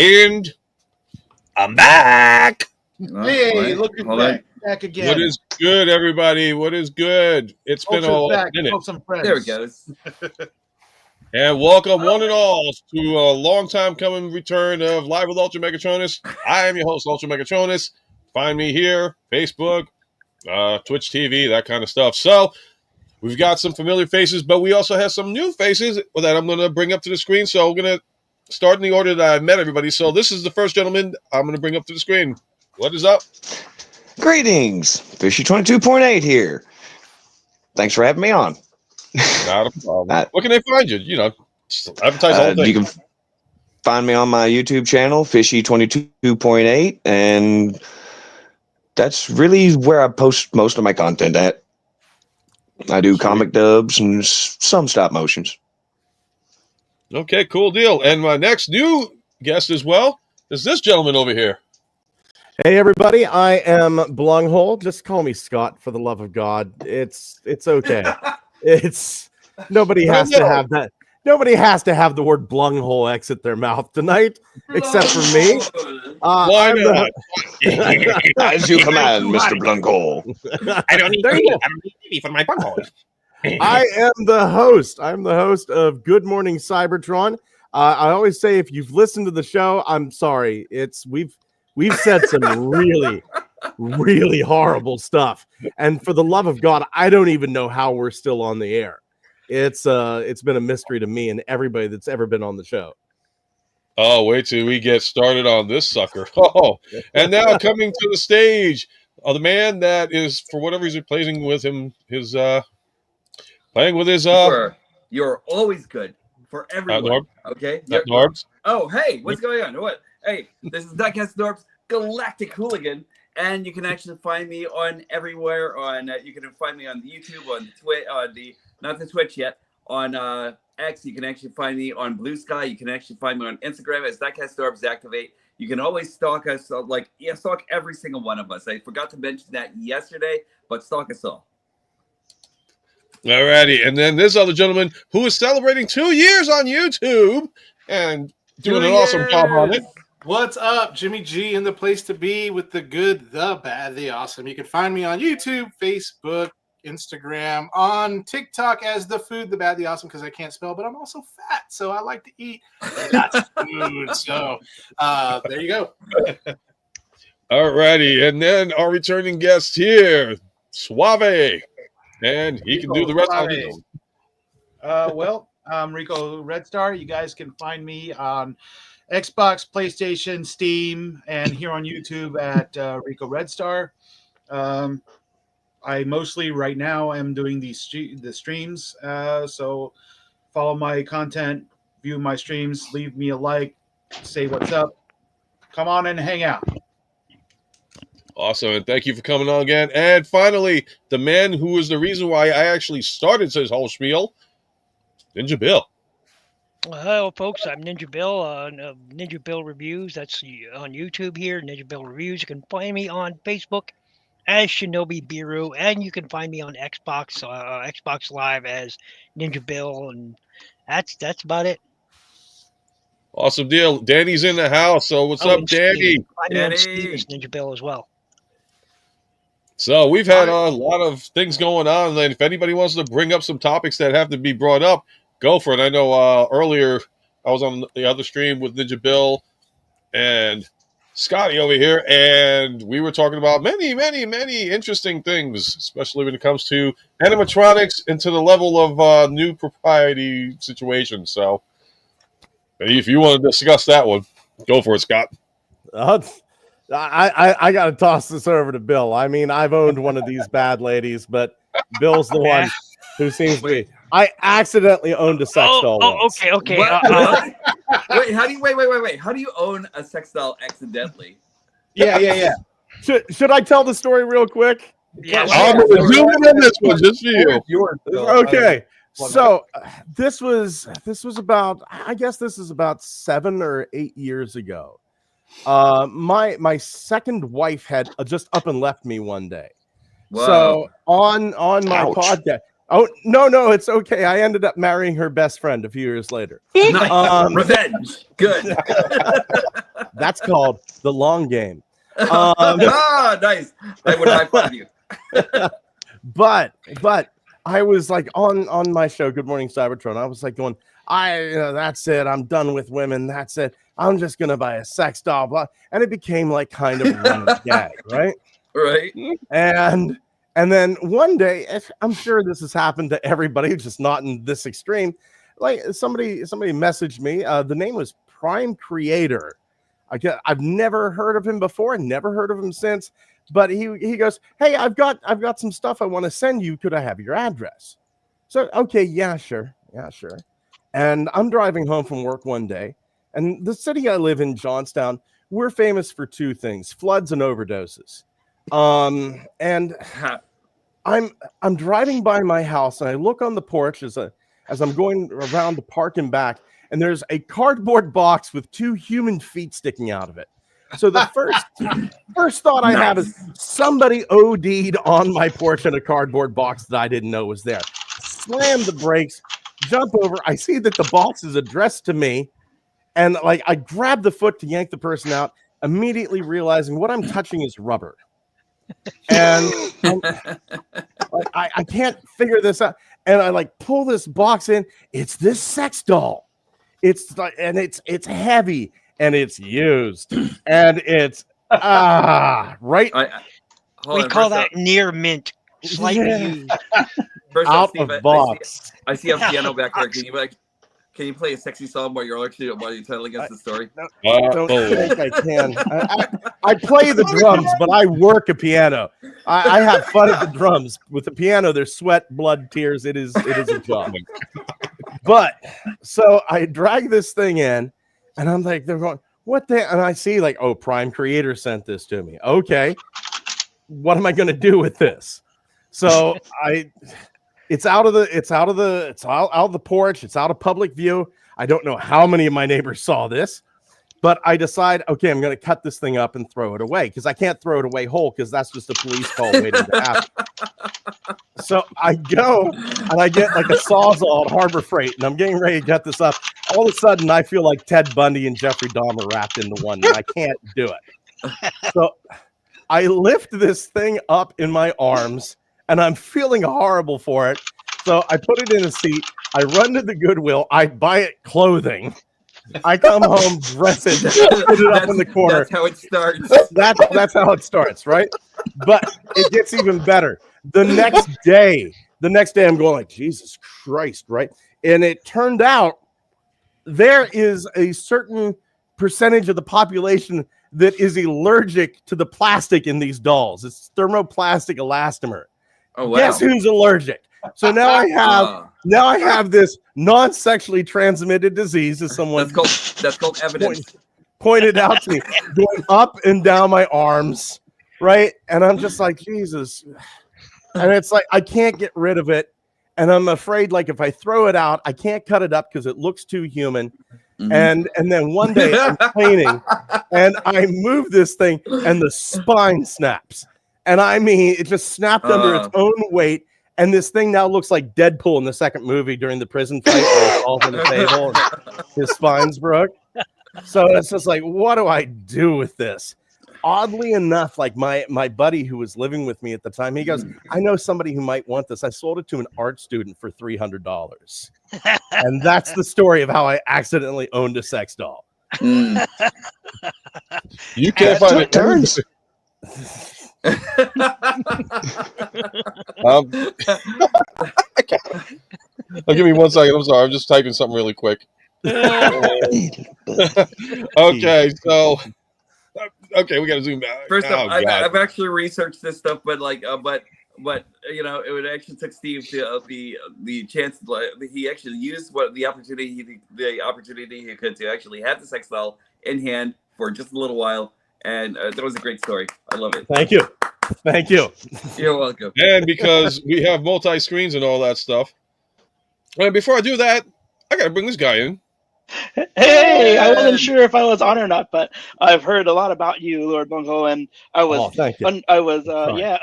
And I'm back. Hey, look at that. Back again. What is good, everybody? What is good? It's been a minute. Some friends. There it goes. And welcome one and all to a long time coming return of Live with Ultra Megatronus. I am your host, Ultra Megatronus. Find me here, Facebook, Twitch TV, that kind of stuff. So we've got some familiar faces, but we also have some new faces that I'm going to bring up to the screen. So we're going to start in the order that I met everybody. So this is the first gentleman I'm going to bring up to the screen. What is up? Greetings, Fishy 22.8 here. Thanks for having me on. Not a problem. Where can they find you? You know, advertise the whole thing. You can find me on my YouTube channel, Fishy 22.8, and that's really where I post most of my content at. I do comic dubs and some stop motions. Okay, cool deal. And my next new guest as well is this gentleman over here. Hey everybody, I am Blunghole. Just call me Scott for the love of God. It's okay. It's nobody has to have that. Nobody has to have the word Blunghole exit their mouth tonight, except for me. Why not? As you command, Mr. Blunghole. I don't need TV for my bunghole. I am the host. I'm the host of Good Morning Cybertron. I always say if you've listened to the show, I'm sorry. We've said some really, really horrible stuff. And for the love of God, I don't even know how we're still on the air. It's been a mystery to me and everybody that's ever been on the show. Oh, wait till we get started on this sucker. Oh, and now coming to the stage, the man that is, for whatever reason, playing with his You're always good for everyone. Norb. Okay. Norbs. Oh, hey, what's going on? What? Hey, this is Diecast Norbs, Galactic Hooligan, and you can actually find me on everywhere. You can find me on the YouTube, on the Twitch, not the Twitch yet, on X. You can actually find me on Blue Sky. You can actually find me on Instagram as Diecast Norbs Activate. You can always stalk us, stalk every single one of us. I forgot to mention that yesterday, but stalk us all. Alrighty, and then this other gentleman who is celebrating 2 years on YouTube and doing an awesome job on it. What's up? Jimmy G in the place to be with the good, the bad, the awesome. You can find me on YouTube, Facebook, Instagram, on TikTok as the food, the bad, the awesome, because I can't spell, but I'm also fat, so I like to eat lots of food. So there you go. Alrighty, and then our returning guest here, Suave. And he can do the rest on his own. Well, I'm Rico Red Star. You guys can find me on Xbox, PlayStation, Steam, and here on YouTube at Rico Red Star. I mostly right now am doing the streams. So follow my content, view my streams, leave me a like, say what's up. Come on and hang out. Awesome, and thank you for coming on again. And finally, the man who is the reason why I actually started this whole spiel, Ninja Bill. Well, hello, folks. I'm Ninja Bill. Ninja Bill Reviews. That's on YouTube here. Ninja Bill Reviews. You can find me on Facebook as Shinobi Biru, and you can find me on Xbox Live as Ninja Bill, and that's about it. Awesome deal. Danny's in the house. So what's up, Danny? Find me on Steam as Ninja Bill as well. So we've had a lot of things going on, and if anybody wants to bring up some topics that have to be brought up, go for it. I know earlier I was on the other stream with Ninja Bill and Scotty over here, and we were talking about many, many, many interesting things, especially when it comes to animatronics and to the level of new propriety situations. So if you want to discuss that one, go for it, Scott. I got to toss this over to Bill. I mean, I've owned one of these bad ladies, but Bill's the one who seems to be. I accidentally owned a sex doll. Okay. Wait, how do you own a sex doll accidentally? Yeah. Should I tell the story real quick? Yeah. I'm going to zoom in on this one just for you. Okay. So this was about, I guess this is about 7 or 8 years ago. My second wife had just up and left me one day. Wow. So on my podcast, Oh no, it's okay. I ended up marrying her best friend a few years later. Nice. Revenge. Good. That's called the long game. Nice. I would high five you. But I was like on my show, Good Morning Cybertron. I was like going, that's it. I'm done with women. That's it. I'm just gonna buy a sex doll. Blah. And it became like kind of a running gag, right? Right. And then one day, I'm sure this has happened to everybody, just not in this extreme. Like somebody messaged me. The name was Prime Creator. I've never heard of him before, never heard of him since. But he goes, hey, I've got some stuff I want to send you. Could I have your address? So okay, yeah, sure. And I'm driving home from work one day, and the city I live in, Johnstown, we're famous for two things: floods and overdoses. And I'm driving by my house, and I look on the porch as I'm going around to park and back, and there's a cardboard box with 2 human feet sticking out of it. So the first thought I have is somebody OD'd on my porch in a cardboard box that I didn't know was there. Slam the brakes, jump over. I see that the box is addressed to me, and like I grab the foot to yank the person out, immediately realizing what I'm touching is rubber. And I can't figure this out. And I like pull this box in. It's this sex doll. It's like, and it's heavy, and it's used, and it's right. We call that near mint, slightly used. First Out Steve, of box. I see a piano back there. Can you play a sexy song while you're telling us the story? Don't think I can. I play the drums, but I work a piano. I have fun at the drums. With the piano, there's sweat, blood, tears. It is a job. But so I drag this thing in, and I'm like, they're going, what the? And I see like, oh, Prime Creator sent this to me. Okay, what am I going to do with this? So it's out of the porch. It's out of public view. I don't know how many of my neighbors saw this, but I decide, okay, I'm going to cut this thing up and throw it away, because I can't throw it away whole, because that's just a police call waiting to happen. So I go and I get like a Sawzall at Harbor Freight, and I'm getting ready to cut this up. All of a sudden, I feel like Ted Bundy and Jeffrey Dahmer wrapped into one, and I can't do it. So I lift this thing up in my arms, and I'm feeling horrible for it. So I put it in a seat. I run to the Goodwill. I buy it clothing. I come home, dress it, put it up in the corner. That's how it starts. That's how it starts, right? But it gets even better. The next day, I'm going like, Jesus Christ, right? And it turned out there is a certain percentage of the population that is allergic to the plastic in these dolls. It's thermoplastic elastomer. Oh, wow. Guess who's allergic? So now I have this non-sexually transmitted disease, as someone that's called evidence. Pointed out to me, going up and down my arms, right? And I'm just like, Jesus. And it's like I can't get rid of it, and I'm afraid, like, if I throw it out, I can't cut it up because it looks too human. Mm-hmm. And then one day I'm painting, and I move this thing, and the spine snaps. And I mean, it just snapped under its own weight. And this thing now looks like Deadpool in the second movie during the prison fight, where he falls on the table and his spine's broke. So it's just like, what do I do with this? Oddly enough, like my buddy who was living with me at the time, he goes, I know somebody who might want this. I sold it to an art student for $300. And that's the story of how I accidentally owned a sex doll. You can't find it. Turns. Give me 1 second. I'm sorry. I'm just typing something really quick. Okay, so we got to zoom out. First off, I've actually researched this stuff, but you know, it would actually took Steve to the chance. He actually used the opportunity he could to actually have the sex doll in hand for just a little while. And that was a great story. I love it. Thank you. You're welcome. And because we have multi-screens and all that stuff. And before I do that, I got to bring this guy in. Hey, I And- wasn't sure if I was on or not, but I've heard a lot about you, Lord Bungle, and I was, Oh, thank you. yeah,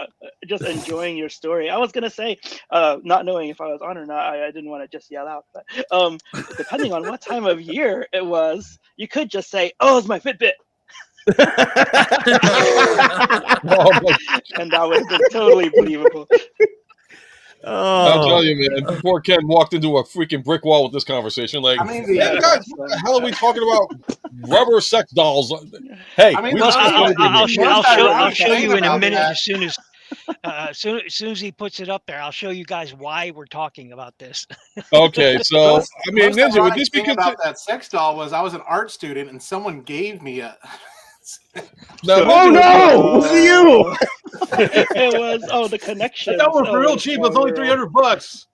just enjoying your story. I was gonna say, not knowing if I was on or not, I didn't want to just yell out, but depending on what time of year it was, you could just say, "Oh, it's my Fitbit," Oh, but and that would have been totally believable. I'm Oh, telling you, man, before Ken walked into a freaking brick wall with this conversation, like, I mean, hey guys, what the hell are we talking about? Rubber sex dolls. Hey, I mean, we the- discussed I'll, everything I'll, here. show, I'll, Most show, I'll ironic show thing you in a about minute that- as soon as he puts it up there. I'll show you guys why we're talking about this. Okay, so I mean, most Ninja, would ironic this be thing about that sex doll was I was an art student and someone gave me a. now, oh Ninja, no! Was it you? It was the connection. That one for real cheap. It was only $300. So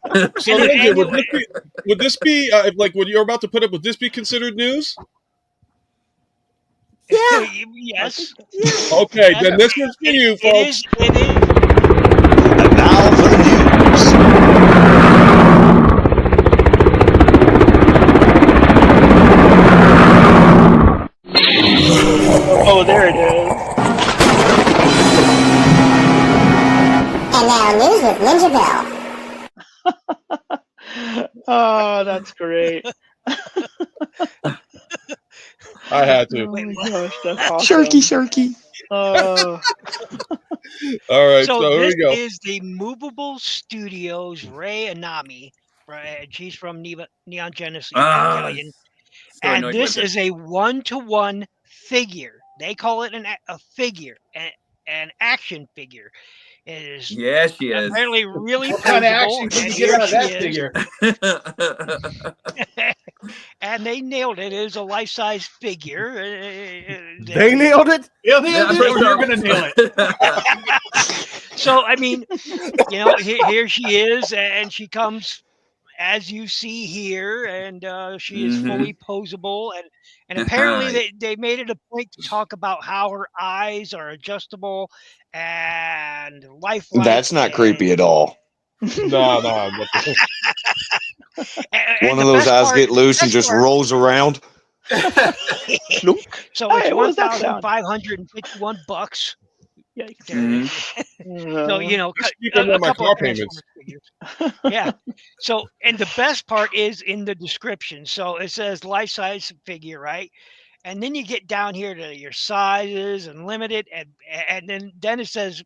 And it- Ninja, and would this be like what you're about to put up? Would this be considered news? Yes. Okay, Yes. then this is for you, It folks. is. It is. And now for the news. Oh, there it is. And now news with Ninja Bill. Oh, that's great. I had to. Oh my gosh, that's awesome. Sharky. Oh, All right, So so here this we go. is the Movable Studios Ray Anami. Right, she's from Neon Genesis Evangelion, So and annoyed this with it. is a 1-to-1 figure. They call it a figure, an action figure. It is Yeah, she is. apparently really What kind of poseable, action can and you get here out of she that is. figure? And they nailed it. It is a life-size figure. They nailed it. Yeah, they Yeah, I did, think or you're so. gonna nail it. So I mean, here she is, and she comes as you see here, and she is fully posable, and apparently they made it a point to talk about how her eyes are adjustable and lifelike. That's not creepy at all. No. One of those eyes get loose and just rolls around. So Hey, it's what was that sound? $1,551. yikes. So Just keep them on my couple car of Transformers figures. Yeah. So, and the best part is in the description. So it says life size figure, right? And then you get down here to your sizes and limited, and then it says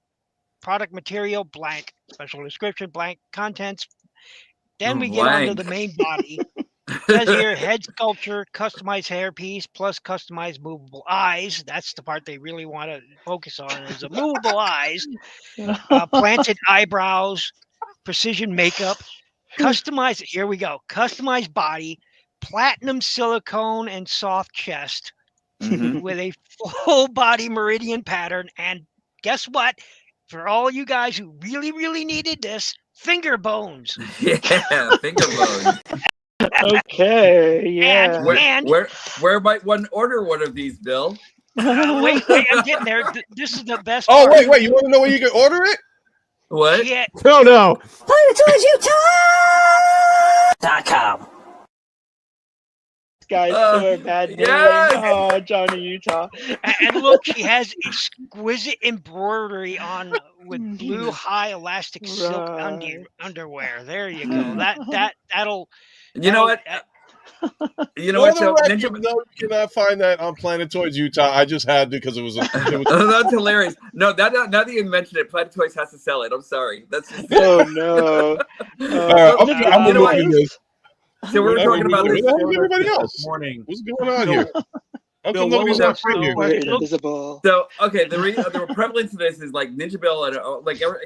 product material blank, special description blank, contents. Then we get onto the main body. It says here head sculpture, customized hairpiece, plus customized movable eyes. That's the part they really want to focus on is the movable eyes, planted eyebrows, precision makeup, customized. Here we go. Customized body, platinum silicone and soft chest with a full body meridian pattern. And guess what? For all you guys who really, really needed this, finger bones. Yeah, finger bones. Okay, yeah. Where might one order one of these, Bill? Wait, I'm getting there. This is the best. Oh, part. wait, you want to know where you can order it? What? Yeah. Oh no. PlanetoidsUtah.com. Guys, Oh, so bad name. yes! Oh, Johnny Utah. And look, she has exquisite embroidery on with blue high elastic silk Right. underwear. There you go. That'll. You know what? You know what? So Ninja, No, you cannot find that on Planetoids Utah. I just had to because it was. that's hilarious. No, now that you mentioned it, Planet Toys has to sell it. I'm sorry. That's just, Oh no. I'm you know what? moving this. So we were talking about Where this. the hell is everybody else? Morning. What's going on here? How Bill, come what nobody's was not that free here? We're invisible. So okay, the prevalence of this is like Ninja Bill and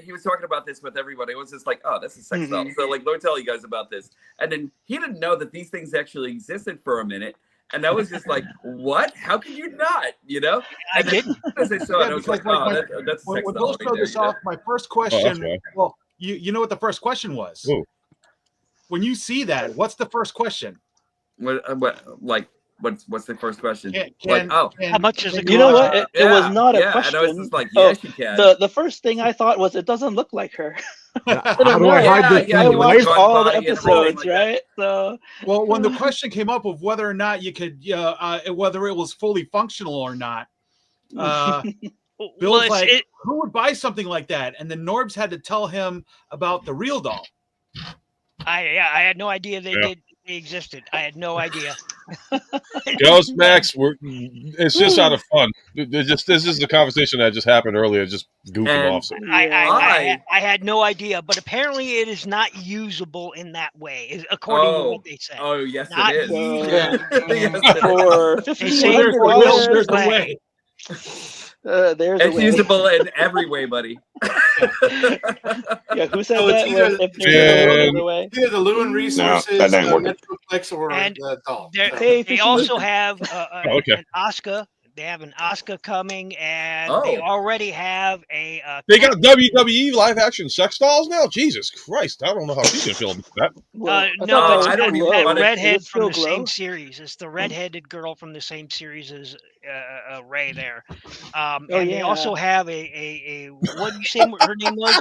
he was talking about this with everybody. It was just like, oh, this is sex doll. So like, let me tell you guys about this. And then he didn't know that these things actually existed for a minute. And I was just like, what? How can you not? You know? I And didn't. as I saw it, I was like, oh, that's a When sex Bill doll right started there. this You know? off, my first Oh, that's question. right. Well, you know what the first question was? Ooh. When you see that, what's the first question? What's the first question? How much is it? You know what? cost? It was not a And I was question. just like, yes, you can. The first thing I thought was it doesn't look like her. How do I hide this yeah, I from you my watched gone all the by and everything episodes, like that. right? So Well, when the question came up of whether or not you could, whether it was fully functional or not, Well, Bill's it's- like, it- who would buy something like that? And then Norbs had to tell him about the real doll. I had no idea they existed. I had no idea. Ghost Max, it's just out of fun. This is the conversation that just happened earlier, just goofing And- off. So. I had no idea, but apparently it is not usable in that way, according to what they said. Oh, yes, Not it is. usable. Yes, it is. for They $1,500, say There's the will, there's the way. there's a It's way. usable in every way, buddy. Yeah, who said So it's that? either- If there's a will, there's Yeah. a way. Either the Lewin Resources, that ain't working. Metroplex, or And the doll. They Hey, they Fishy. also have Okay. an Oscar. They have an Oscar coming, and Oh. they already have a. They got WWE live action sex dolls now. Jesus Christ! I don't know how she's gonna feel about that. Well, I no, thought it's that I don't was even Glow. want that it. Is redhead it still from the same Glow? series. It's the redheaded girl from the same series as Ray there. Oh, And they also yeah. have a what did you say her name was?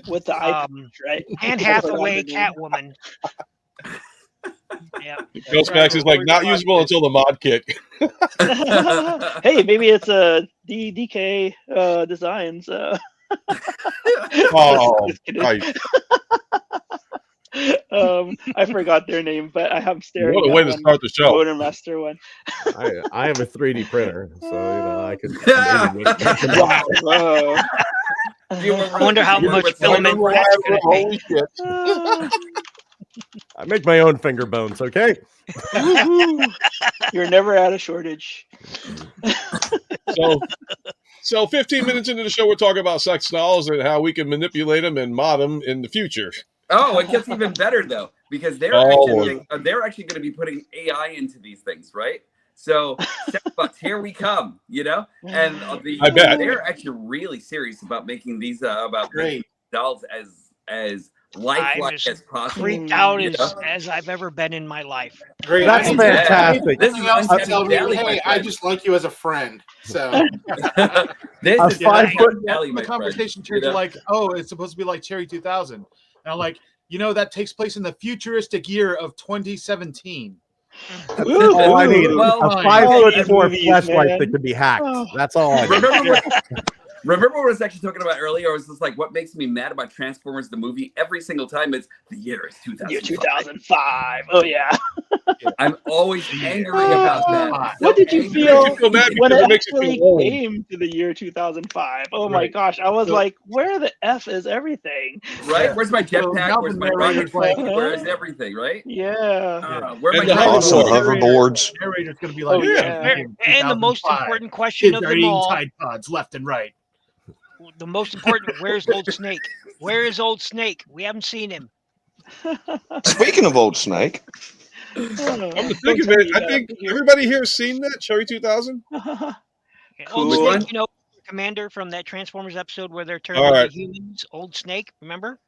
With the eye Um, patch, right? Anne I forgot Hathaway, her name. Catwoman. Yeah. Ghost Max is like not usable until the mod kit. Hey, maybe it's a DK Designs. Oh, Just kidding. right. I forgot their name, but I have staring. What a at way to one start the show. Motormaster one. I have a 3D printer, so I could maybe make some Wow. Whoa. You were I wonder how you were much with filament someone- that's gonna take. Holy shit. I make my own finger bones, okay? Woohoo. You're never out of shortage. So 15 minutes into the show, we're talking about sex dolls and how we can manipulate them and mod them in the future. Oh, it gets even better though, because they're Oh. actually going to be putting AI into these things, right? So, but here we come, you know, and I bet. they're actually really serious about making these about Great. making dolls as lifelike as as possible. Freaked out you know? as I've ever been in my life. Great. That's I need fantastic. This is Anything else to Uncanny tell me, Valley, my hey, I friend. just like you as a friend. So This A is 5 foot- Uncanny Valley, my The friend. conversation You turned to know? like, oh, it's supposed to be like Cherry 2000. And I'm like, that takes place in the futuristic year of 2017. That's all I need. Well, a fine. 5'4" movies, flashlight man. that could be hacked. Oh. That's all I need. Remember what I was actually talking about earlier? I was just like, what makes me mad about Transformers the movie every single time is the year is 2005. Year 2005. Oh yeah. I'm always angry about that. What did you Angry. feel You feel mad when because it it makes you actually feel old. came to the year 2005? Oh my Right. gosh, I was So- like, where the F is everything? Right? Where's my So jetpack? now Where's the my narrator's rocket like, plane? Where's everything? Right? Yeah. Where And my the Awesome hoverboard. hoverboards. Narrator's going to be like, Oh, yeah. And the most important question Kids of are them eating all, Tide Pods left and right. the most important, where's Old Snake? Where is Old Snake? We haven't seen him. Speaking of Old Snake, Come to think of it, I think everybody here has seen that Cherry 2000. Old Cool. Snake, Commander from that Transformers episode where they're turned All into right. humans. Old Snake, remember?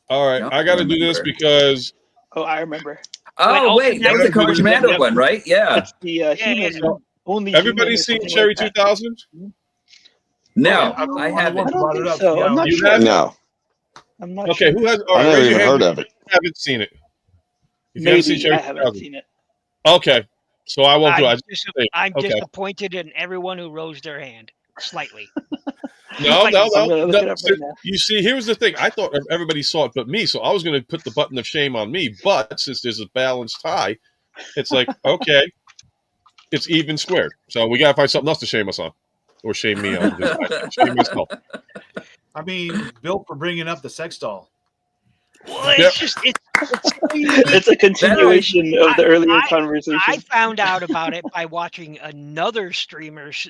All right, No, I got to do this remember. because Oh, I remember. Oh, wait. That was the Cobra Commander one, right? Yeah. That's the human. so Only everybody's seen human or Cherry something like that. 2000. No, I'm I the haven't. one I who don't brought think it up. so. I'm not You sure. have? no, I'm not Okay, sure. who has? All I right, never raise your even hand heard if of it. you haven't seen it. If you haven't seen Maybe Cherry I haven't 2000. seen it. Okay, so I won't do it. I'm Okay. disappointed in everyone who rose their hand slightly. No, Like, no, I'm gonna no. look no. it up right now. You see, here's the thing. I thought everybody saw it but me, so I was going to put the button of shame on me. But since there's a balanced tie, it's like, okay, it's even squared. So we got to find something else to shame us on. Or shame me on. Shame myself. I mean, Bill for bringing up the sex doll. Well, it's Yep. just it's It's a continuation of the earlier conversation. I found out about it by watching another streamer's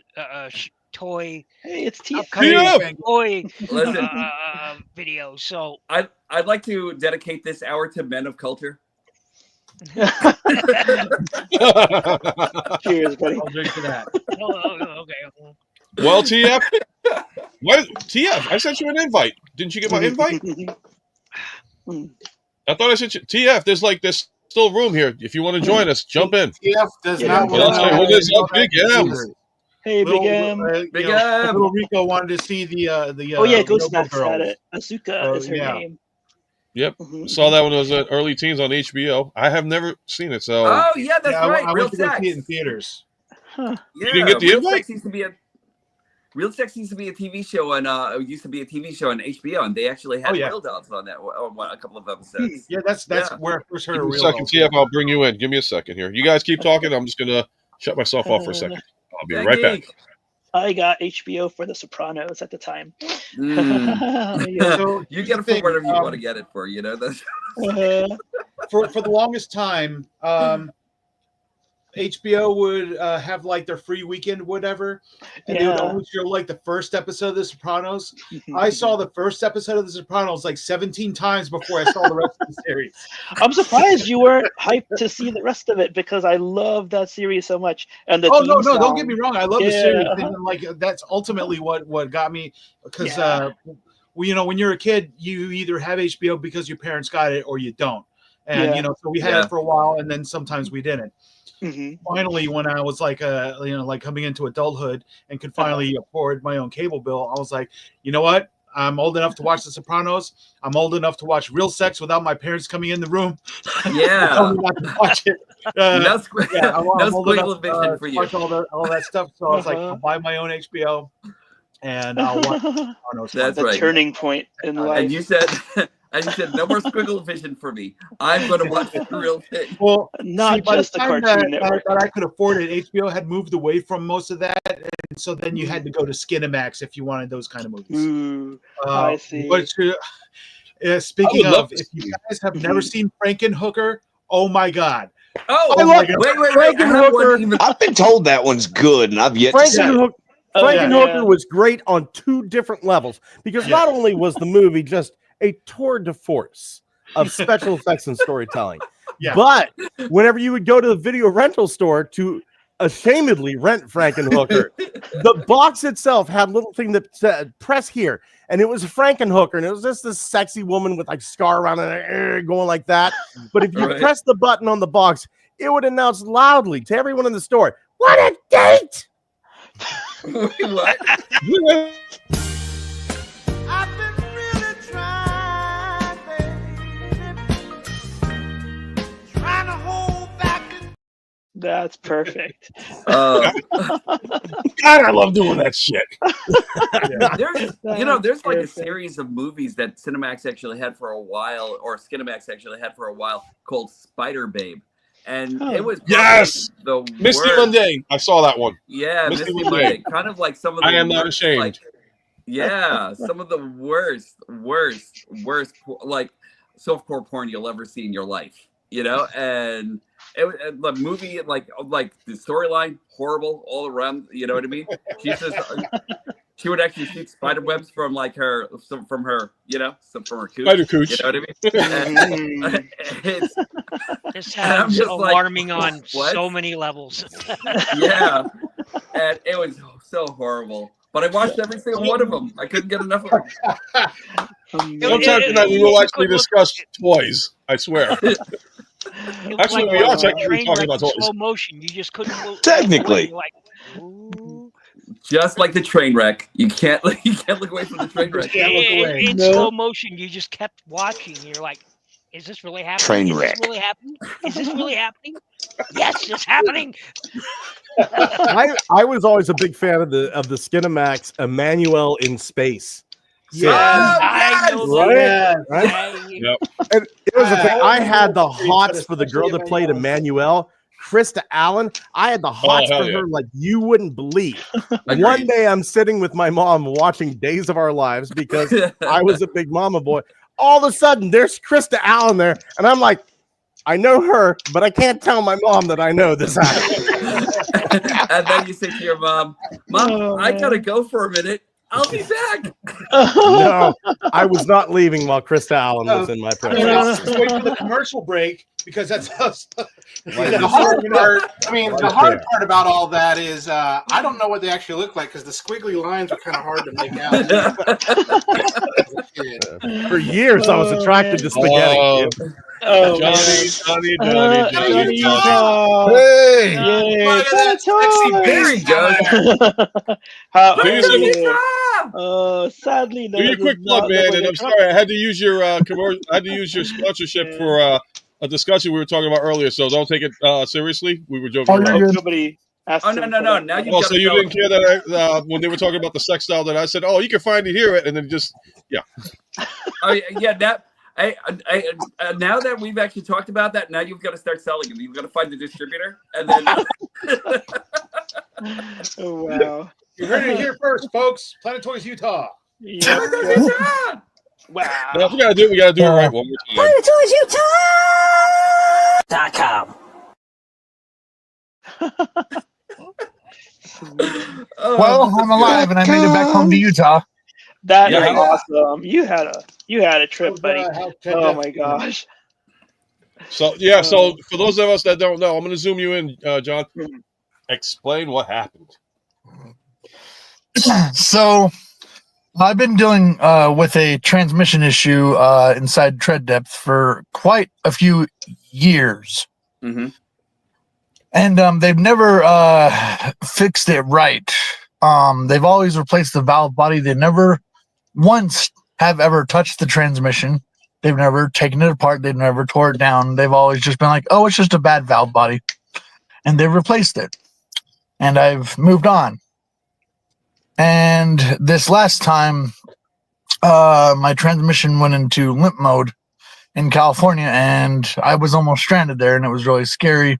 toy Hey, it's Tia. upcoming Yeah. toy Listen, video. So I'd like to dedicate this hour to men of culture. Cheers, buddy. I'll drink to that. okay. Well, TF, TF, I sent you an invite. Didn't you get my invite? I thought I sent you TF. There's still room here. If you want to join us, jump in. TF does Yeah, not yeah. want Well, to what is up, Big M? Hey, Big M. Big M. Little Rico wanted to see the Oh yeah, Robo Ghostmax had Girls. it. Asuka is her name. Yep. Mhm. Saw that when it was at early teens on HBO. I have never seen it, so Oh yeah, that's right. I Real went to go sex. see it in theaters. Huh. Yeah, didn't get the Real invite? Sex used to be a TV show on it used to be a TV show on HBO, and they actually had Real Dolls on that on a couple of episodes. Yeah, that's where I first heard give of me a Real second, Dolls. TF. I'll bring you in. Give me a second here. You guys keep talking. I'm just gonna shut myself off for a second. I'll be right back. I got HBO for The Sopranos at the time. So you get it for whatever you want to get it for, you know. That's for the longest time, HBO would have like their free weekend, whatever, and they would only show like the first episode of The Sopranos. I saw the first episode of The Sopranos like 17 times before I saw the rest of the series. I'm surprised you weren't hyped to see the rest of it because I love that series so much. And the no, theme song. don't get me wrong. I love the series, and like that's ultimately what got me because you know, when you're a kid, you either have HBO because your parents got it or you don't, and you know, so we had it for a while, and then sometimes we didn't. Finally, when I was like like coming into adulthood and could finally afford my own cable bill, I was like, you know what? I'm old enough to watch The Sopranos. I'm old enough to watch Real Sex without my parents coming in the room. Yeah, tell me not to watch it. No squiggle vision for you. Watch all that stuff. So I was like, I'll buy my own HBO, and I'll watch. That's the right. turning point in life. And you said no more squiggle vision for me. I'm going to watch the real thing. Well, not by just the the time Cartoon Network. that I could afford it, HBO had moved away from most of that, and so then you had to go to Skinemax if you wanted those kind of movies. Ooh, I see. But speaking of, if you guys have never seen Frankenhooker, oh my god! Oh, wait! I've been told that one's good, and I've yet to see it. Frankenhooker was great on two different levels because not only was the movie just a tour de force of special effects and storytelling, but whenever you would go to the video rental store to ashamedly rent Frankenhooker, the box itself had a little thing that said press here, and it was a Frankenhooker, and it was just this sexy woman with like scar around her going like that. But if you press the button on the box, it would announce loudly to everyone in the store, "What a date!" What? That's perfect. God, I love doing that shit. There's like a series of movies that Cinemax actually had for a while, or Skinemax actually had for a while, called Spider Babe. And it was the Misty worst. Monday. I saw that one. Yeah, Misty Monday. Kind of like some of the I am not ashamed. Like, some of the worst, like softcore porn you'll ever see in your life. You know, and the movie, like the storyline, horrible all around. You know what I mean? She would actually shoot spider webs from from her cooch. Spider cooch. You know what I mean? This sounds alarming on so many levels. Yeah, and it was so horrible. But I watched every single one of them. I couldn't get enough of them. Sometime tonight we will actually discuss toys. I swear. Actually, we are technically talking about toys. Slow motion. You just couldn't. Technically. Just like the train wreck, you can't look away from the train wreck. In slow motion, you just kept watching. You're like, "Is this really happening? Train wreck. Is this really happening? Is this really happening? Yes, it's happening." I was always a big fan of the Skinemax Emmanuel in Space. I know that. Right? And it was the thing. I had the hots for the girl that played Emmanuel, Krista Allen. I had the hots for her like you wouldn't believe. One day I'm sitting with my mom watching Days of Our Lives because I was a big mama boy. All of a sudden, there's Krista Allen there, and I'm like, I know her, but I can't tell my mom that I know this happened. And then you say to your mom, I gotta go for a minute. I'll be back. No, I was not leaving while Krista Allen was in my presence. Let's wait for the commercial break because that's how. The hard part. I mean, the hard part about all that is I don't know what they actually look like because the squiggly lines are kind of hard to make out. For years, I was attracted to spaghetti. Oh, Johnny, man. Johnny. Johnny Utah. Hey! Yay, Look at that sexy There he goes. How Do are your, you? Sadly, do none your of quick this plug, not man. look like And a I'm truck. sorry, I had to use your commercial. I had to use your sponsorship Yeah. for a discussion we were talking about earlier. So don't take it seriously. We were joking Oh, you're around. good. Nobody asked Oh, him no. for that. Now you've Oh, got so to you sell didn't care that when they were talking about the sex style that I said, oh, you can find it here, and then just Oh, yeah. That. Now that we've actually talked about that, now you've got to start selling them. You've got to find the distributor, and then. Oh, wow. You heard it here first, folks. Planet Toys Utah. Yep. now Wow. if we gotta do it, we gotta do it right one more time. PlanetToysUtah.com. Well, I'm alive and I made it back home to Utah. That Yeah. is awesome. You had a trip, buddy. Ted Oh Death my came. gosh. So yeah, so for those of us that don't know, I'm gonna zoom you in, John. Explain what happened. So I've been dealing with a transmission issue inside tread depth for quite a few years. Mm-hmm. And they've never fixed it right. They've always replaced the valve body. They never once have ever touched the transmission. They've never taken it apart. They've never tore it down. They've always just been like, oh, it's just a bad valve body. And they've replaced it. And I've moved on. And this last time, my transmission went into limp mode in California, and I was almost stranded there, and it was really scary.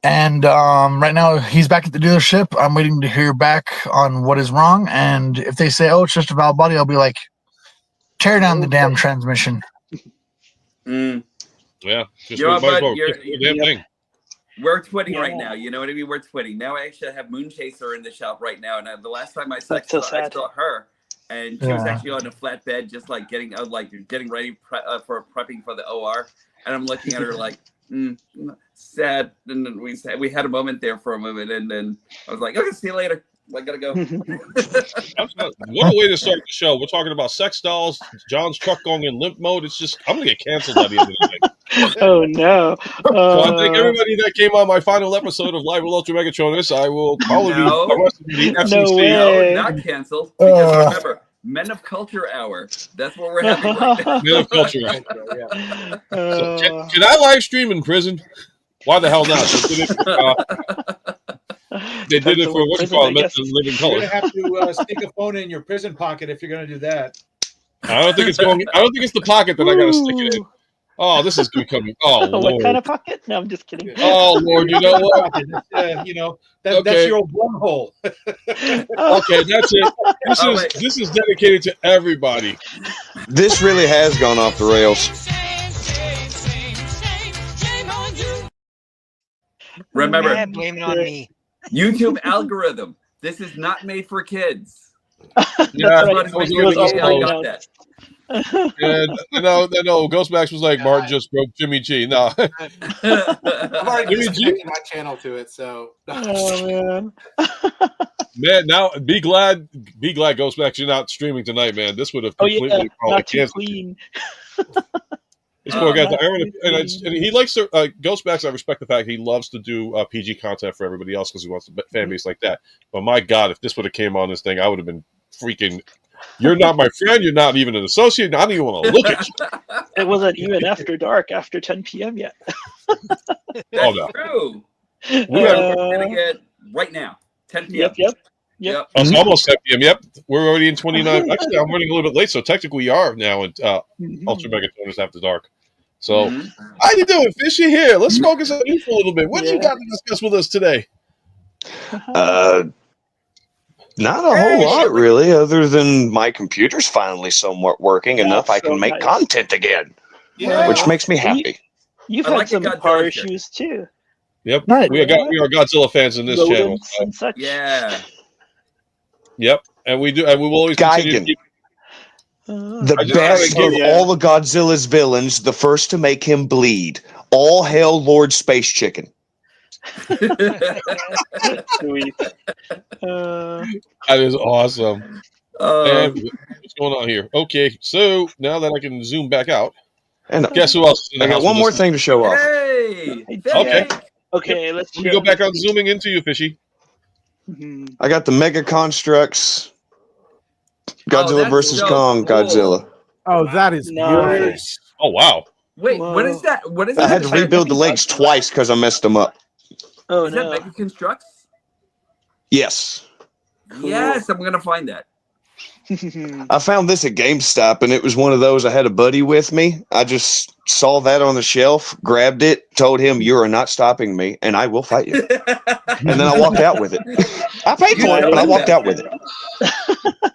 And right now, he's back at the dealership. I'm waiting to hear back on what is wrong. And if they say, oh, it's just a valve body, I'll be like, tear down the damn transmission. Mm. Yeah, just You know might as what, well bud? fix the damn thing. We're twitting right Yeah. now. You know what I mean? We're twitting. Now I actually have Moon Chaser in the shop right now. And the last time I saw, That's so I sad. saw her, and she was Yeah. actually on a flatbed, just like getting ready for prepping for the OR. And I'm looking at her like, sad. And then we had a moment there for a moment, and then I was like, okay, see you later. I gotta go. What a way to start the show. We're talking about sex dolls, John's truck going in limp mode. It's just, I'm gonna get canceled by the end of the day. Oh no. So I thank everybody that came on my final episode of Live with Ultra Megatronus. I will probably No. be arrested with the No FCC. way. No, not canceled. Because remember, Men of Culture Hour. That's what we're having right now. Men of Culture. So can I live stream in prison? Why the hell not? They did it for what you call it, Living You're Color. gonna have to stick a phone in your prison pocket if you're gonna do that. I don't think it's going. I don't think it's the pocket that I got to stick it in. Oh, this is becoming. Oh What Lord. kind of pocket? No, I'm just kidding. Oh Lord, you know what? That's Okay. your old wormhole. Okay, that's it. This is dedicated to everybody. This really has gone off the rails. Remember, Nah, blame it on me. YouTube algorithm. This is not made for kids. Yeah, right. that was It was already already disclosed. announced. And no, Ghostmax was like, Martin just broke Jimmy G. No, I've Jimmy already G? disconnected my channel to it, so. Oh man. man. Now be glad, Ghostmax, you're not streaming tonight, man. This would have Oh completely yeah, probably not too canceled you. clean. This poor guy, not and he likes to. Ghostmax, I respect the fact he loves to do PG content for everybody else because he wants a fan base like that. But my God, if this would have came on this thing, I would have been freaking. You're not my friend. You're not even an associate. I don't even want to look at you. It wasn't even after dark, after 10 p.m. yet. That's Oh, no. true. We have- We're gonna get right now. 10 p.m. Yep. Yep. Oh, it's almost 10 p.m. Yep, we're already in 29. Actually, I'm running a little bit late, so technically we are now in Ultra Megatronus After Dark. So, how you doing, Fishy? Here, let's focus on you for a little bit. What do you got to discuss with us today? Not a whole lot, really, other than my computer's finally somewhat working enough I can make content again, which makes me happy. You've I had like some the car Godzilla issues too. Yep, Right. we are Godzilla fans in this channel. Rodents and such. Yeah. Yep, and we do, and we will always continue to Gigan, keep. the I just best gotta of give- all of Godzilla's villains, the first to make him bleed. All hail Lord Space Chicken. Sweet. That is awesome. And what's going on here? Okay, so now that I can zoom back out, And Guess who else is in the I got house one with more us? thing to show off. Hey, Okay. Okay, let's Let me go back on zooming into you, Fishy. Mhm. I got the Mega Constructs Godzilla that's versus so Kong cool. Godzilla. Oh, that is beautiful. Nice. Oh wow. Wait, what Whoa. is that? What is I that? had to rebuild the legs twice because I messed them up. Oh Is that no. Mega Constructs? Yes. Cool. Yes, I'm gonna find that. I found this at GameStop, and it was one of those. I had a buddy with me. I just saw that on the shelf, grabbed it, told him, "You are not stopping me, and I will fight you." And then I walked out with it. I paid for it, but I walked out with it.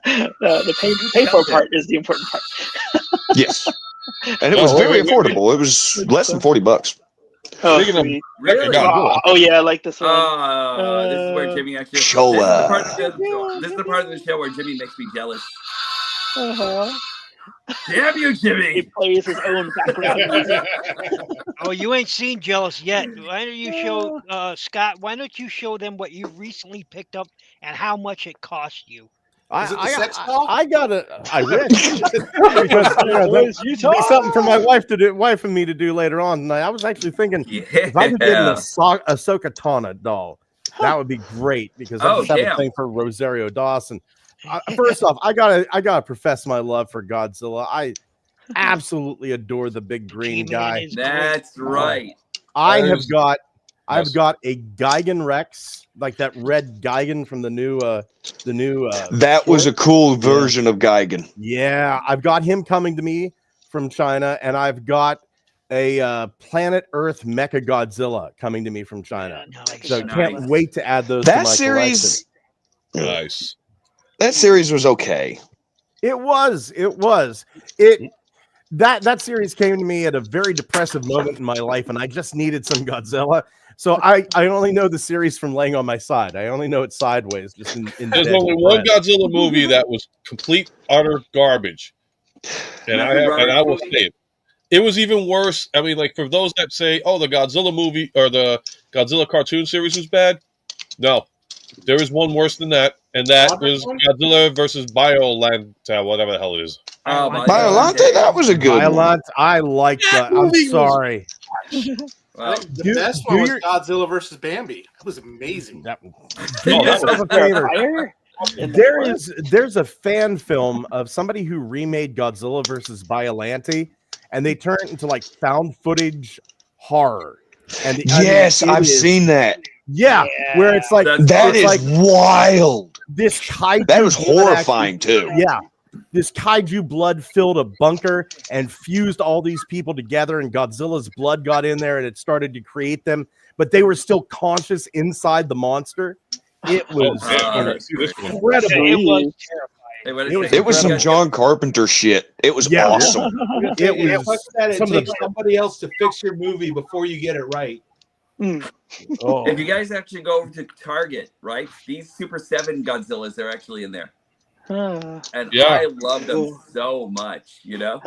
The pay for part is the important part. Yes. And it was very affordable. It was less than $40. Oh, Speaking of sweet. Really? Oh, yeah, I like this one. This is where Jimmy actually. Show This is the part of the show where Jimmy makes me jealous. Damn you, Jimmy! He plays his own background music. Oh, you ain't seen Jealous yet. Why don't you show Scott? Why don't you show them what you recently picked up and how much it cost you? Is it the sex doll? I wish. Because that'd be something for my wife to do, wife and me to do later on tonight. I was actually thinking if I could get an Ahsoka Tano doll, that would be great because I just have a thing for Rosario Dawson. First off, I gotta profess my love for Godzilla. I absolutely adore the big green guy. That's right. I've got a Gigan Rex, like that red Gigan from the new That was a cool version of Gigan. Yeah, I've got him coming to me from China, and I've got a Planet Earth Mecha Godzilla coming to me from China. So can't wait to add those. That to my series, collection. Nice. That series was okay. It was. That series came to me at a very depressive moment in my life, and I just needed some Godzilla. So I only know the series from laying on my side. I only know it sideways. Just in There's only one Godzilla movie that was complete utter garbage, and I will say it. It was even worse. I mean, like for those that say, "Oh, the Godzilla movie or the Godzilla cartoon series was bad," no, there is one worse than that, and that was Godzilla versus Biolante, whatever the hell it is. Biolante, that was a good one. I like that. I'm sorry. The best one was Godzilla versus Bambi. That was amazing. There's a fan film of somebody who remade Godzilla versus Biolante, and they turn it into like found footage horror. And yes, I've seen that. Yeah, where it's like that is like wild. This kaiju that was horrifying too. Yeah. This kaiju blood filled a bunker and fused all these people together, and Godzilla's blood got in there and it started to create them, but they were still conscious inside the monster. It was incredible. It was some John Carpenter shit. It was awesome. It takes somebody else to fix your movie before you get it right. If you guys actually go over to Target, right, these Super 7 Godzillas are actually in there. And I love them so much, you know.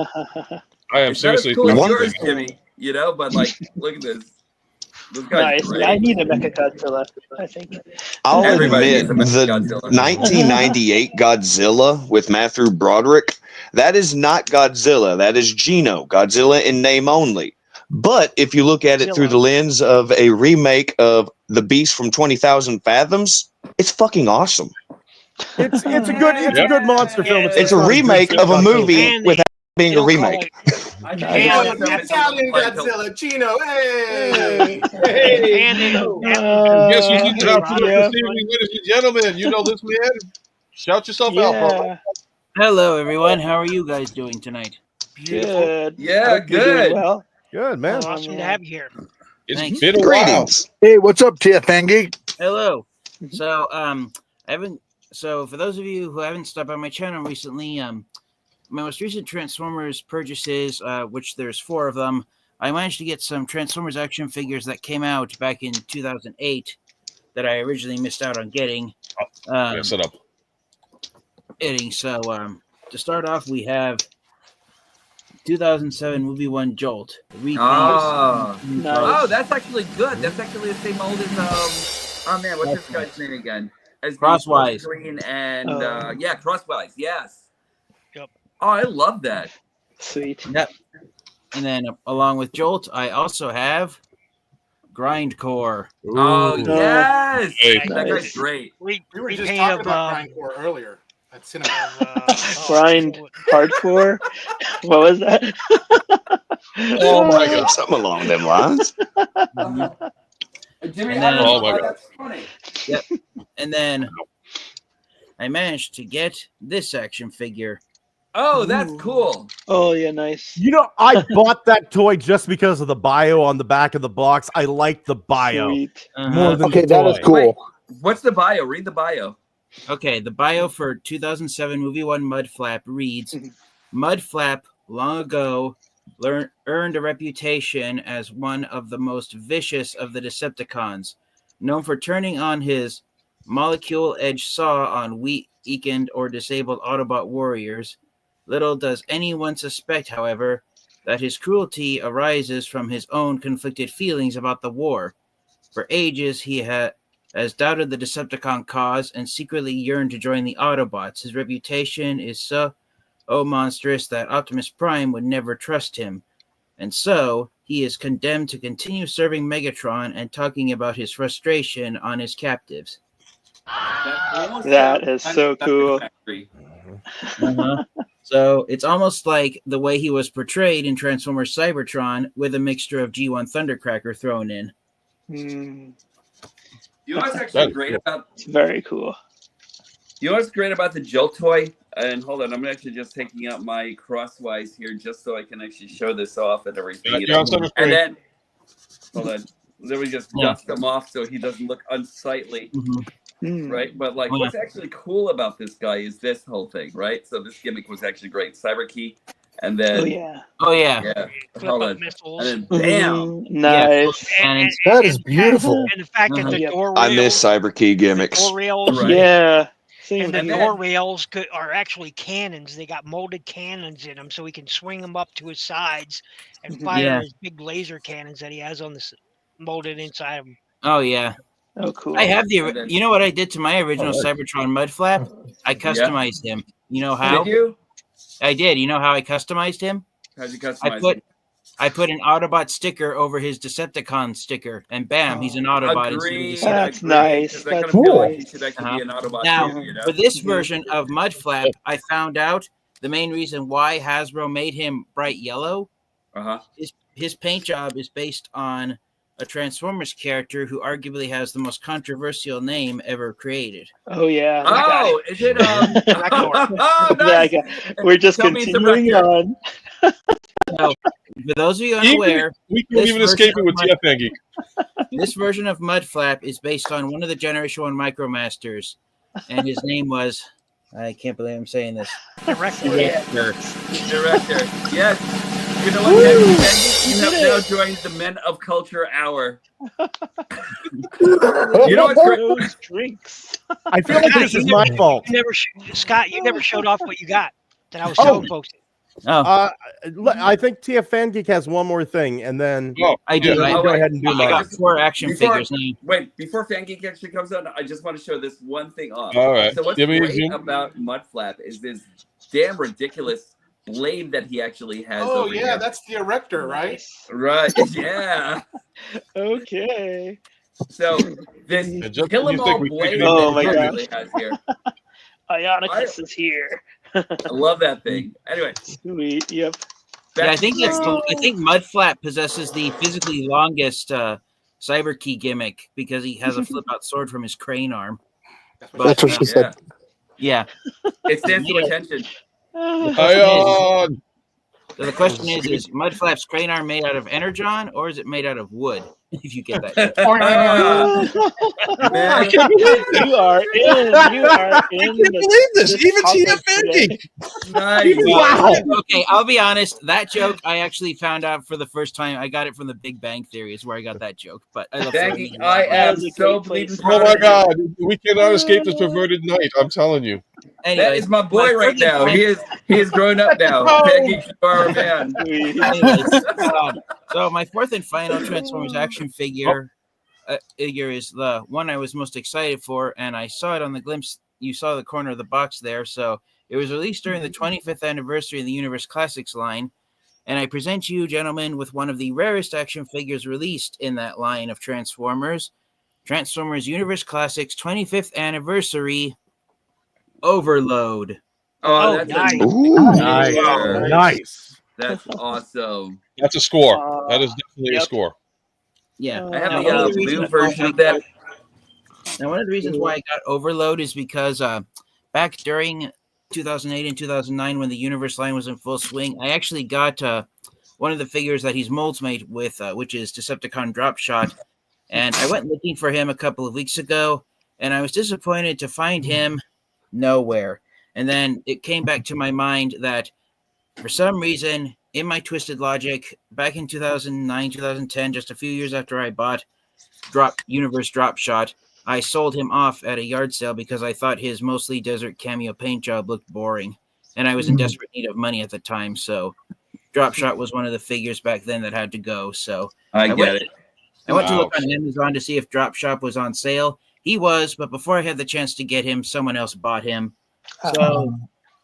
I am seriously cool as yours, Jimmy. You know, but like, look at this. Nice. I need a Mecha Godzilla. I think. I'll admit the 1998 Godzilla with Matthew Broderick. That is not Godzilla. That is Gino. Godzilla in name only. But if you look at it through the lens of a remake of The Beast from 20,000 Fathoms, it's fucking awesome. It's a good monster film. It's a remake of a movie without being a remake. Italian Godzilla, Gino. Hey! Guess who's in the house this evening, ladies and gentlemen? You know this man. Shout yourself out, bro. Hello, everyone. How are you guys doing tonight? Good. Yeah, good. Well. Good, man. Awesome to have you here. It's been a while. Hey, what's up, TFNG? Hello. So, So, for those of you who haven't stopped by my channel recently, my most recent Transformers purchases, which there's 4 of them, I managed to get some Transformers action figures that came out back in 2008 that I originally missed out on getting. Set up. So, to start off, we have 2007 movie 1 Jolt. Oh, that's actually good. That's actually the same mold as oh man, what's this guy's name again? As Crosswise. Green and Crosswise. Yes. Yep. Oh, I love that. Sweet. Yep. And then along with Jolt, I also have Grindcore. Oh Ooh. yes, Hey. that guy's Nice. great. We were just repaint talking of about Grindcore earlier. At Cinema. Grind hardcore. What was that? Oh my god. Something along them lines. Jimmy, And I don't then- know Oh my why God. that's funny. And then I managed to get this action figure. Oh, that's cool. Oh yeah, nice. You know, I bought that toy just because of the bio on the back of the box. I like the bio Sweet. more than Okay, the that is toy. cool. Wait. What's the bio? Read the bio. Okay, the bio for 2007 Movie 1 Mudflap reads, Mudflap long ago earned a reputation as one of the most vicious of the Decepticons, known for turning on his molecule-edged saw on weakened or disabled Autobot warriors. Little does anyone suspect, however, that his cruelty arises from his own conflicted feelings about the war. For ages, he has doubted the Decepticon cause and secretly yearned to join the Autobots. His reputation is so monstrous that Optimus Prime would never trust him. And so, he is condemned to continue serving Megatron and talking about his frustration on his captives. That is so cool. So, it's almost like the way he was portrayed in Transformers Cybertron with a mixture of G1 Thundercracker thrown in. Mm, You know what's actually great about it's very cool. You know what's great about the Jolt toy? And hold on, I'm actually just taking out my crosswise here just so I can actually show this off and everything. Yeah, you're on center And screen. then, hold on, then we just dust him off so he doesn't look unsightly, right? But like, what's actually cool about this guy is this whole thing, right? So this gimmick was actually great. Cyber key, and then Oh yeah. Hold on, missiles. and then bam, Nice. And That is beautiful. And the fact that the door I rails, miss cyber key gimmicks. door rails, Yeah. Same and the here. door rails are actually cannons. They got molded cannons in them, so he can swing them up to his sides and fire Yeah. his big laser cannons that he has on the molded inside of him. Oh yeah. Oh cool. I have the. You know what I did to my original Cybertron Mudflap? I customized him. You know how? Did you? I did. You know how I customized him? How'd you customize him? I put an Autobot sticker over his Decepticon sticker, and bam, he's an Autobot. Agreed. That's nice. I kind That's of feel like cool. he should actually be an Autobot Now, too, you know? for this version of Mudflap, I found out the main reason why Hasbro made him bright yellow. His paint job is based on a Transformers character who arguably has the most controversial name ever created. Oh yeah. Oh, is it oh, nice. We're just Tell me it's the continuing Rector. on. So, for those of you unaware, we can't even escape it with TF Angie. This version of Mudflap is based on one of the Generation 1 Micromasters, and his name was, I can't believe I'm saying this. Director. Director. Director. Yes. You know what, Angie? You have now joined the Men of Culture Hour. You know what's great? Those drinks. I feel like this is my fault. Scott, you never showed off what you got that I was telling folks. I think TF Geek has one more thing, and then I do. Go ahead and do I mine. got 4 action figures now. Wait, before Fan Geek actually comes on, I just want to show this one thing off. All right. So what's Give me a great zoom. about Mudflap is this damn ridiculous blade that he actually has. Oh over yeah, here. that's the erector, right? Right. Yeah. Okay. So this just kill when 'em you all think we blade figured it out, that my he God. actually has here. Ionicus is here. I love that thing. Anyway, Sweet. Yep. Yeah, I think Mudflap possesses the physically longest cyber key gimmick because he has a flip out sword from his crane arm. That's what she said. Yeah. It stands to attention. So the question is Mudflap's crane arm made out of energon or is it made out of wood? If you get that. You are in. You are in. I can't believe this. Even TF Angie. Nice. Wow. Okay, I'll be honest. That joke I actually found out for the first time. I got it from The Big Bang Theory, is where I got that joke. But I love Thank you. I am so bleeding Oh proud my of you. God, we cannot escape this perverted night. I'm telling you. That is my boy right now. He is grown up now. Peggy, you are a man. Anyways, so my fourth and final Transformers action figure is the one I was most excited for, and I saw it on the glimpse. You saw the corner of the box there. So it was released during the 25th anniversary of the Universe Classics line, and I present you, gentlemen, with one of the rarest action figures released in that line of Transformers Universe Classics 25th Anniversary Overload. Oh, that's nice. Nice. That's awesome. That's a score. That is definitely a score. Yeah. I have Now, the blue version of that. Now, one of the reasons why I got Overload is because back during 2008 and 2009, when the Universe line was in full swing, I actually got one of the figures that he's molds made with, which is Decepticon Drop Shot. And I went looking for him a couple of weeks ago, and I was disappointed to find him nowhere. And then it came back to my mind that for some reason, in my twisted logic, back in 2009, 2010, just a few years after I bought Universe Drop Shot, I sold him off at a yard sale because I thought his mostly desert cameo paint job looked boring. And I was in desperate need of money at the time, so Drop Shot was one of the figures back then that had to go. So I went to look on Amazon to see if Drop Shot was on sale. He was, but before I had the chance to get him, someone else bought him. So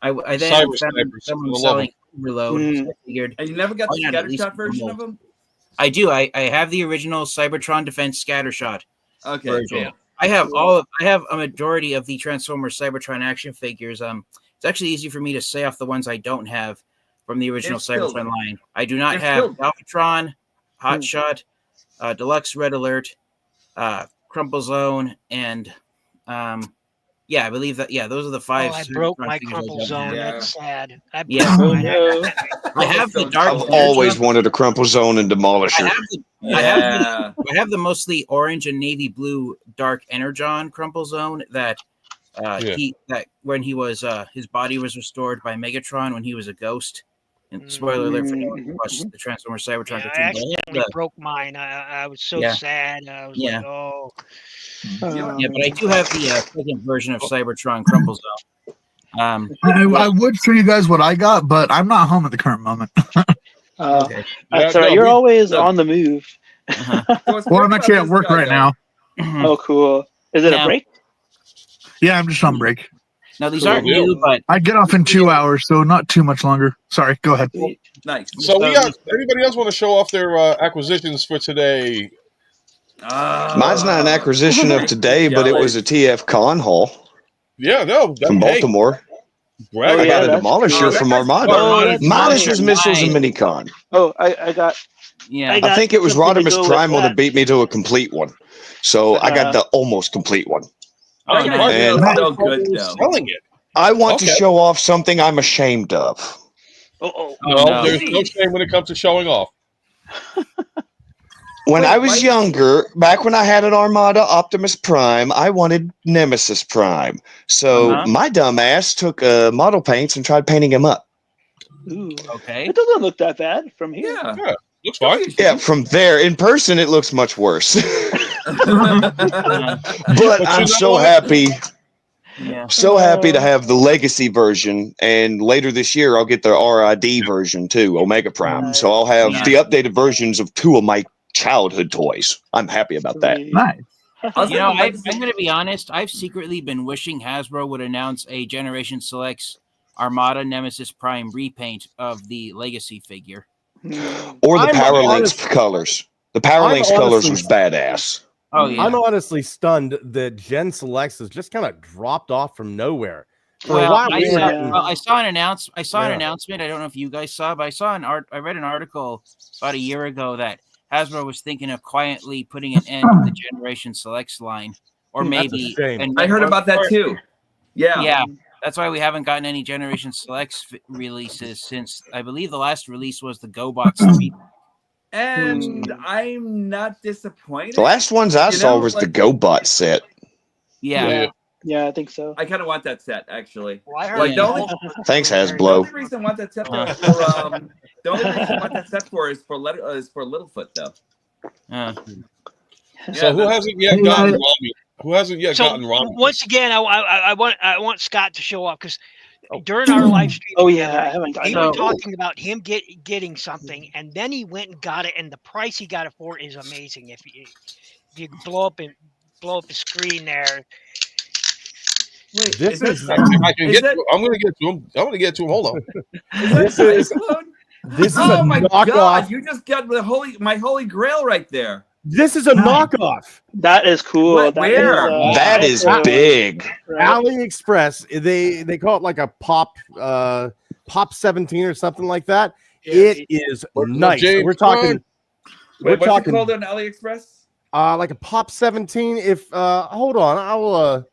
I then found someone selling Overload. So I figured, and you never got the Scattershot version of him? I do. I have the original Cybertron Defense Scattershot. Okay, version. cool. I have a majority of the Transformers Cybertron action figures. It's actually easy for me to say off the ones I don't have from the original Cybertron line. I do not have Galvatron, Hotshot, Deluxe Red Alert, Crumple Zone, and I believe that. Yeah, those are the 5. I broke my Crumple Zone. That's sad. I have the dark. I've always wanted a Crumple Zone and Demolisher. I have the mostly orange and navy blue dark Energon Crumple Zone that when he was his body was restored by Megatron when he was a ghost. And spoiler alert for anyone who watched the Transformers Cybertron cartoon. I accidentally broke mine. I was so sad. I was like, oh. Yeah, but I do have the second version of Cybertron Crumple Zone. I would show you guys what I got, but I'm not home at the current moment. Okay. That's all right. You're always on the move. Well, I'm actually at work right now. Oh, cool. Is it a break? Yeah, I'm just on break. Now, these aren't new, but I get off in 2 hours, so not too much longer. Sorry, go ahead. Nice. So we got anybody else want to show off their acquisitions for today? Mine's not an acquisition of today, but it was a TF Con haul. Yeah, no, from Baltimore. I got a Demolisher from Armada. Minus missiles and minicon. Oh, I got. Yeah, I think it was Rodimus Primal that beat me to a complete one. So I got the almost complete one. And so good, selling it. I want to show off something I'm ashamed of. There's no shame when it comes to showing off. When I was younger, back when I had an Armada Optimus Prime, I wanted Nemesis Prime. So my dumb ass took model paints and tried painting him up. Ooh. Okay. It doesn't look that bad from here. Yeah, looks fine. Yeah, from there. In person, it looks much worse. But I'm so happy. Yeah. So happy to have the Legacy version, and later this year I'll get the RID version too, Omega Prime. So I'll have the updated versions of 2 of my childhood toys. I'm happy about that. Nice. I'm going to be honest. I've secretly been wishing Hasbro would announce a Generation Selects Armada Nemesis Prime repaint of the Legacy figure, or the Power Links colors. The Power Links colors was badass. Oh yeah. I'm honestly stunned that Gen Selects has just kind of dropped off from nowhere. I saw an announcement. I don't know if you guys saw, but I read an article about a year ago that Hasbro was thinking of quietly putting an end to the Generation Selects line, or maybe. And I heard about that too. Yeah. That's why we haven't gotten any Generation Selects releases since I believe the last release was the GoBots 3. And I'm not disappointed. The last ones I saw was the GoBot set. Yeah, I think so. I kind of want that set actually. Thanks, Hasbro. The only reason I want that set for, the only reason I want that set for is for Littlefoot though. So who hasn't yet gotten Robbie? Who hasn't yet gotten Robbie? Once again, I want Scott to show up because during our live stream, he was talking about him getting something, and then he went and got it, and the price he got it for is amazing. If you blow up the screen there. Wait, I'm going to get to him. Hold on. This is This is Oh a my knockoff. god! You just got my holy grail right there. This is a knockoff. That is cool. What? Where? That is big. AliExpress. They call it like a pop 17 or something like that. Yeah, It is Where's nice. James We're talking. Wait, We're what's it talking called on AliExpress? like a pop 17. If hold on,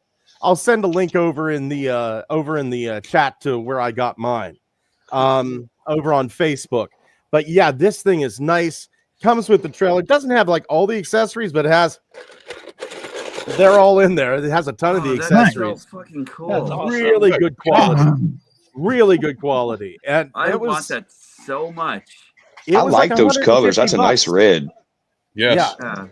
I'll send a link over in the chat to where I got mine. Over on Facebook. But yeah, this thing is nice. Comes with the trailer. It doesn't have like all the accessories, but it has. They're all in there. It has a ton of the accessories. So fucking cool. That's awesome. Really good quality. Really good quality. And I it was, want that so much. It I was like those colors. That's a $150. nice red. Yes. Yeah.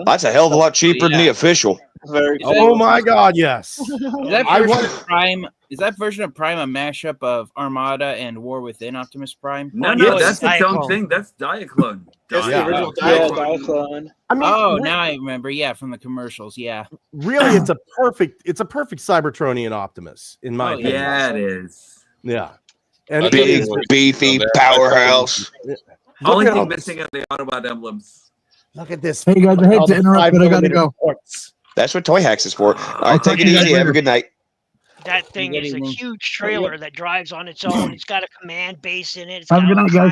That's a hell of a lot cheaper than the official. Very cool. Oh my god, yes. Is that I version want- of Prime? Is that version of Prime a mashup of Armada and War Within Optimus Prime? No, Yes, that's its own Diaclone. thing. That's Diaclone. That's Yeah. the original Yeah, Diaclone. Diaclone. I mean, Oh, now I remember. Yeah, from the commercials. Yeah. really, it's a perfect Cybertronian Optimus, in my Oh, opinion. Yeah, it is. Yeah. And That's it Big, is- beefy that- powerhouse. look Only at thing all missing are the Autobot emblems. Look at this. Hey guys, I hate all to the interrupt, but I gotta 5mm go. ports. That's what Toy Hacks is for. All I'll right, talk take to it you guys easy. Have a later. good night. That thing Good is a evening. huge trailer that drives on its own. It's got a command base in it. It's Have got a good all night, guys.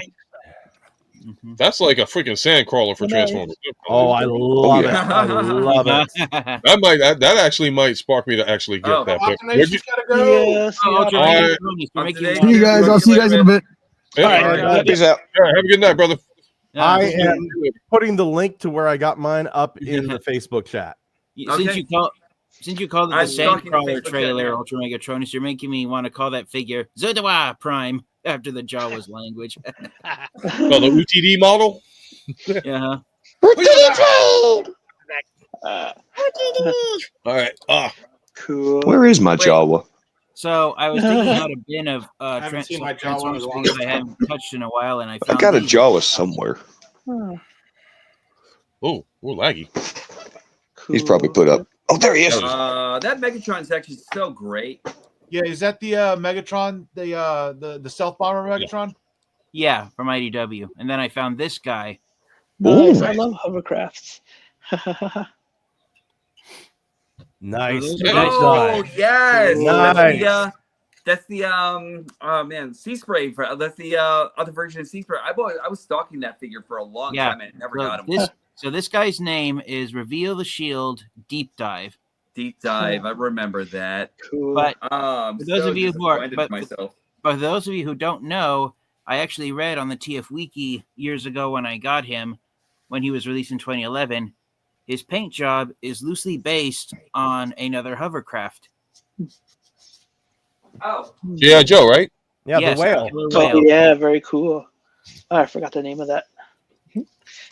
kinds of That's like a freaking sand crawler for Transformers. Oh, I love yeah. it. I love it. That actually might spark me to actually get Oh, that. But Optination's gotta go. Yes. Oh, yeah. Ultra All Mega right. Cronies, we're Up making to date. one. See you guys. I'll see you guys in a bit. yeah, All right, all right. Peace out. Yeah, have a good night, brother. Yeah. I am putting the link to where I got mine up in the Facebook chat. Since Okay. you called it the I'm talking to Sandcrawler Facebook chat trailer, now. Ultra Megatronus, you're making me want to call that figure Zodawa Prime after the Jawas language. Oh, the UTD model. Yeah. All right. Cool. Where is my Wait. Jawa? So I was digging out a bin of haven't seen my Jawa in a Transformers long figures I haven't touched in a while, and I I found got a these. Jawa somewhere. Oh, laggy. He's probably put up. Oh, there he is. That Megatron is actually so great. Yeah, is that the Megatron, the stealth bomber Megatron? Yeah, from IDW. And then I found this guy. Nice. Ooh. I love hovercrafts. Nice. Those Nice are Oh dive. yes, Nice. that's the oh man, Sea Spray. That's the other version of Sea Spray. I was stalking that figure for a long Yeah. time and never So got him. this guy's name is Reveal the Shield Deep Dive. Deep dive. I remember that. Cool. But I'm For those so of you who are- disappointed but- in myself. for those of you who don't know, I actually read on the TF Wiki years ago when I got him, when he was released in 2011, his paint job is loosely based on another hovercraft. Oh, Yeah, Joe, right? Yeah, Yes, the whale. killer Oh, whale. yeah, very cool. Oh, I forgot the name of that.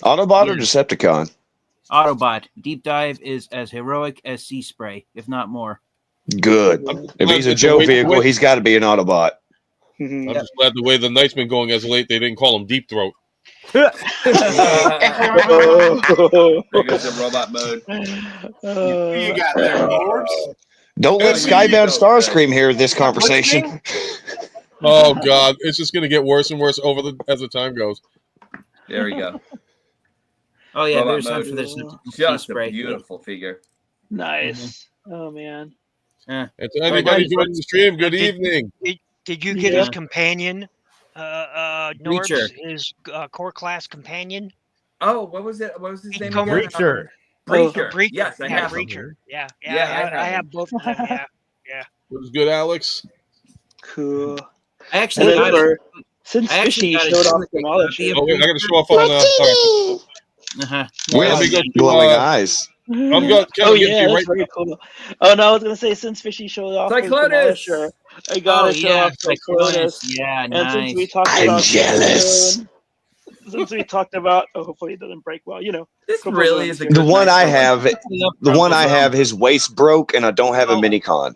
Autobot or Yeah. Decepticon? Autobot. Deep Dive is as heroic as Sea Spray, if not more. Good. If he's a Joe vehicle, he's got to be an Autobot. Mhm. I'm just glad the way the night's been going as of late, they didn't call him Deep Throat. there goes the robot mode. Who you got there, Norbs? Don't let Skybound Starscream hear this conversation. Oh God, it's just gonna get worse and worse as the time goes. There we go. Oh yeah, Robot there's some mode. for this Sea Just a Spray. beautiful figure. Nice. Oh, man. And to anybody joining the stream, good evening. Did you get Yeah. his companion? Norbs, Reacher. his core class companion? Oh, what was it? What was his He name? come again? Breacher. Breacher. Breacher. Yes, I yeah, have him. Breacher. Yeah, Yeah, I have both of them. Yeah. It was good, Alex. Cool. I And actually then got for, it. since I actually Fishy got a showed off shirt Demolisher. Oh, wait, I gotta show off on. Sorry. Uh-huh. Let me go to, Glowing eyes. I'm going. Oh, Get yeah, you that's right. very cool. Oh, no, I was going to say, since Fishy showed off his Cyclonus! Demolisher, I got to show off Cyclonus. Yeah, And nice. since we talked I'm about jealous. since we talked about, hopefully it doesn't break well, This really is a The good one I night. have, the one I have, his waist broke, and I don't have a minicon.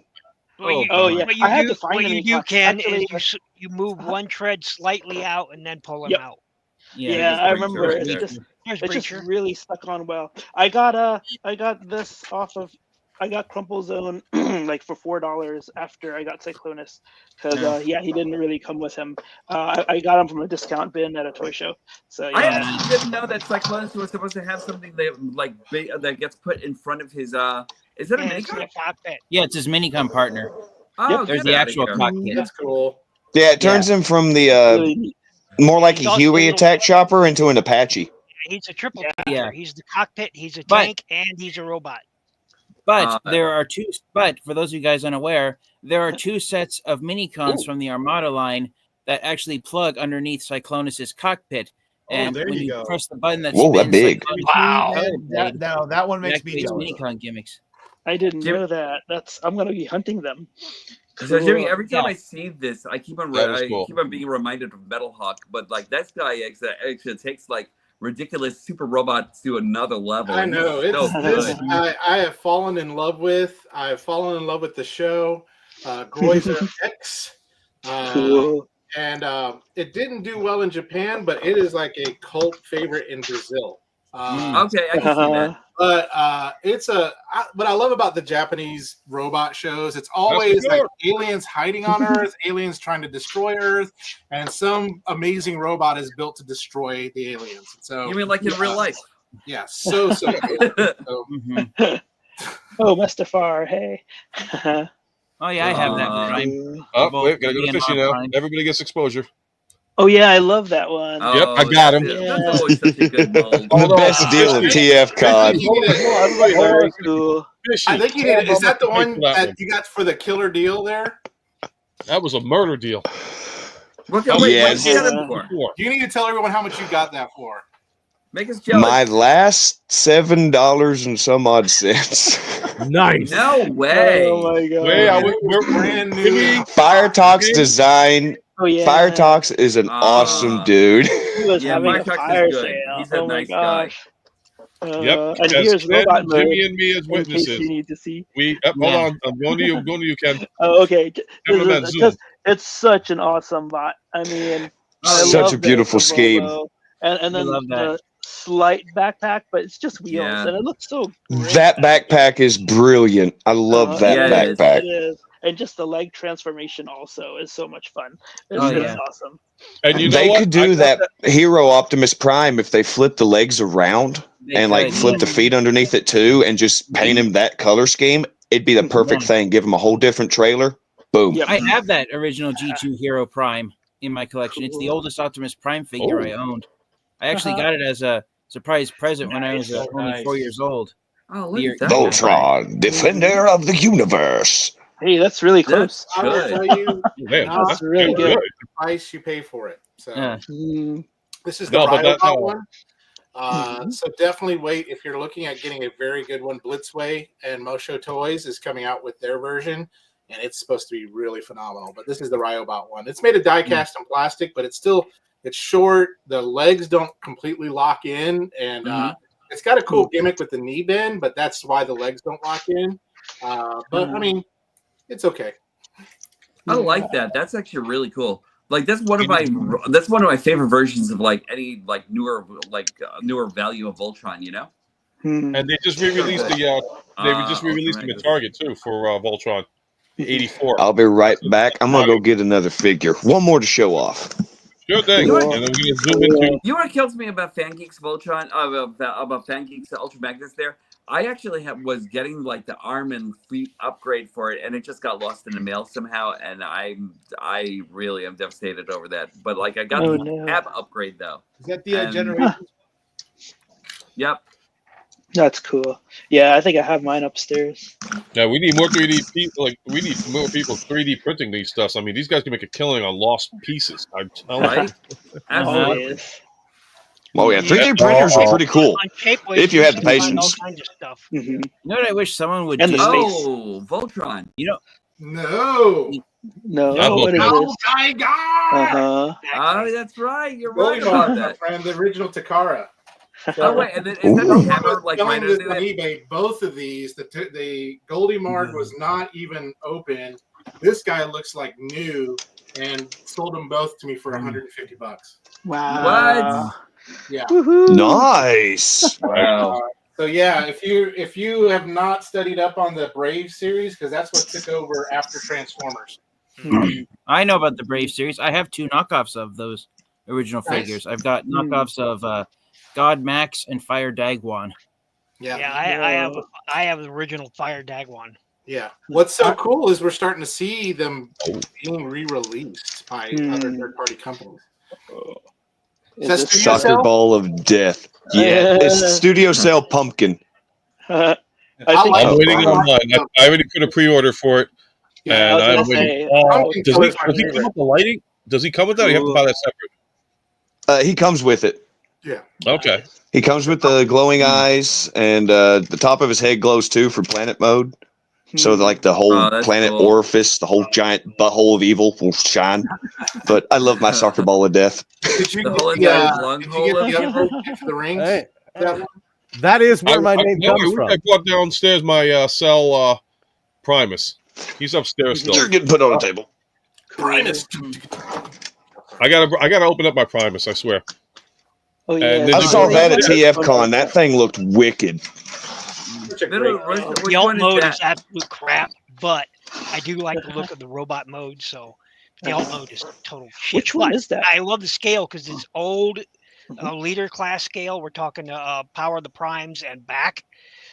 Oh, yeah. What you I had do, to find what him you in do, class. Ken, Actually, is you move one tread slightly out and then pull him Yep. out. Yeah, I remember. right It's there. just Here's it's just Breacher. really stuck on well. I got this off of I got Crumple Zone like for $4 after I got Cyclonus because he didn't really come with him. I got him from a discount bin at a toy show. So I yeah, actually didn't know that Cyclonus was supposed to have something that gets put in front of his. Is that a it's minicon? the cockpit. Yeah, it's his minicon partner. Oh, There's get the outta actual here. cockpit. That's cool. Yeah, it turns him from the really neat. more like He's a also Huey a attack chopper into an Apache. He's a triple Yeah. capper. Yeah. He's the cockpit, he's a But- tank, and he's a robot. But there are two. But for those of you guys unaware, there are two sets of minicons Ooh. from the Armada line that actually plug underneath Cyclonus's cockpit. And there when you you go. press the button that Whoa, that spins, big. Cyclonus Wow. color blade That one makes me activates jealous. minicon gimmicks. I didn't Jimmy- know that. I'm gonna be hunting them. So Jimmy, Cool. every time Yeah. I see this, I keep on That is cool. keep on being reminded of Metal Hawk, but like that guy actually takes like ridiculous super robots to another level. I and know he's it's so this. good. I have fallen in love with. I've fallen in love with the show, Groizer X, Cool. and it didn't do well in Japan, but it is like a cult favorite in Brazil. Okay, I can see that. But what I love about the Japanese robot shows, it's always like aliens hiding on Earth, aliens trying to destroy Earth, and some amazing robot is built to destroy the aliens. So You mean like in real life? yeah, so good. So, Oh, Mustafar, hey. Oh yeah, I have that Uh, Prime. Oh, Both wait, gotta go me to and fishing Bob now. Prime. Everybody gets exposure. Oh yeah, I love that one. Yep, I got him. That's always such a good mold. The best deal in TF COD. Very cool. Fishy. I think he did. Is that the Tell him one how much to pay for that you got for the killer deal there? That was a murder deal. What Yes. did you get him for? You need to tell everyone how much you got that for. Make us jealous. My last $7 and some odd cents. Nice. No way. Oh my god. Wait, We're brand new. Fire Talks design. Oh yeah. Fire Talks is an awesome dude. He was Yeah, having Fire a Talks is fire good. sale. He's a Oh my nice guy. gosh. Yep. And As here's Ken, robot mode. Jimmy, and me as In case witnesses. you need to see. Hold on. I'm going to you. I'm going to you, Ken. Oh, okay. Cameraman, zoom. It's such an awesome bot. I mean, I Such love a beautiful the scheme. Volvo. And then love that. the slight backpack, but it's just wheels, Yeah. and it looks so great. That backpack is brilliant. I love that Yeah, it is. backpack. It is. And just the leg transformation also is so much fun. It's, Oh, it's yeah. awesome. And you know They what? could do I- that Hero Optimus Prime if they flip the legs around They and like could. flip the feet underneath it too and just paint him that color scheme. It'd be the perfect thing. Give him a whole different trailer. Boom. Yep. I have that original G2 Hero Prime in my collection. It's the oldest Optimus Prime figure I owned. I actually got it as a surprise present when I was only 4 years old. Oh, look You're- at that. Voltron, defender of the universe. Hey, that's really close. That's I will good. tell you Man, No, That's really good. the price you pay for it. So Yeah. this is the No, but that- Riobot no. one. So definitely wait if you're looking at getting a very good one. Blitzway and Mosho Toys is coming out with their version, and it's supposed to be really phenomenal. But this is the Riobot one. It's made of die cast and plastic, but it's short. The legs don't completely lock in, and it's got a cool gimmick with the knee bend, but that's why the legs don't lock in. But I mean, it's okay. I like that. That's actually really cool. Like that's one of my favorite versions of like any like newer value of Voltron. You know. Hmm. And they just re-released them at Target too for Voltron, the '84. I'll be right back. I'm gonna go get another figure. One more to show off. Sure thing. And then we're gonna zoom into. You know what kills me about FanGeeks Voltron? About FanGeeks Ultra Magnus there? I actually was getting like the arm and feet upgrade for it, and it just got lost in the mail somehow. And I really am devastated over that. But like I got the tab upgrade though. Is that the generation? Yep. That's cool. Yeah, I think I have mine upstairs. Yeah, we need more 3D people. Like we need more people 3D printing these stuffs. I mean, these guys can make a killing on lost pieces. I'm telling you. Absolutely. Oh yeah, 3D printers are pretty cool On Shapeways, if you have the can find patience. all kinds of stuff. You know what I wish someone would And do? the space. Oh, Voltron. You know, No. No, what is this? Uh-huh. Oh, that's right. You're Goldie right about Mark, that. my friend, the original Takara. Oh wait, and then is that the hammer like Selling right this under on it? eBay, both of these, the Goldie Mark was not even open. This guy looks like new, and sold them both to me for $150. Wow. What? Yeah. Nice. Wow. So yeah, if you have not studied up on the Brave series, because that's what took over after Transformers. I know about the Brave series. I have 2 knockoffs of those original Nice. figures. I've got knockoffs of God Max and Fire Dagwan. Yeah, I have the original Fire Dagwan. Yeah. What's so cool is we're starting to see them being re-released by other third-party companies. Is that Studio Soccer Cell? Ball of Death. Yeah, it's Studio Cell Pumpkin. I I'm think waiting online. I already put a pre-order for it, Yeah, and I I'm was gonna waiting. say, Does he come with the lighting? Does he come with that? Or you have to buy that separate. He comes with it. Yeah. Okay. He comes with the glowing eyes, and the top of his head glows too for planet mode. So like the whole that's planet cool. orifice, the whole giant butthole of evil will shine. But I love my Soccer Ball of Death. Did you The get whole the, entire lung did you get hole the of upgrade kit for the rings? Hey, That one? that is where my name No, comes from. I brought downstairs my Cell Primus. He's upstairs still. You're getting put on a table. Primus. I gotta open up my Primus. I swear. Oh And I then saw you- that at TFCon. That thing looked wicked. The alt mode is absolute crap, but I do like the look of the robot mode. So the alt mode is total shit. Which one But is that? I love the scale because it's old leader class scale. We're talking Power of the Primes and back.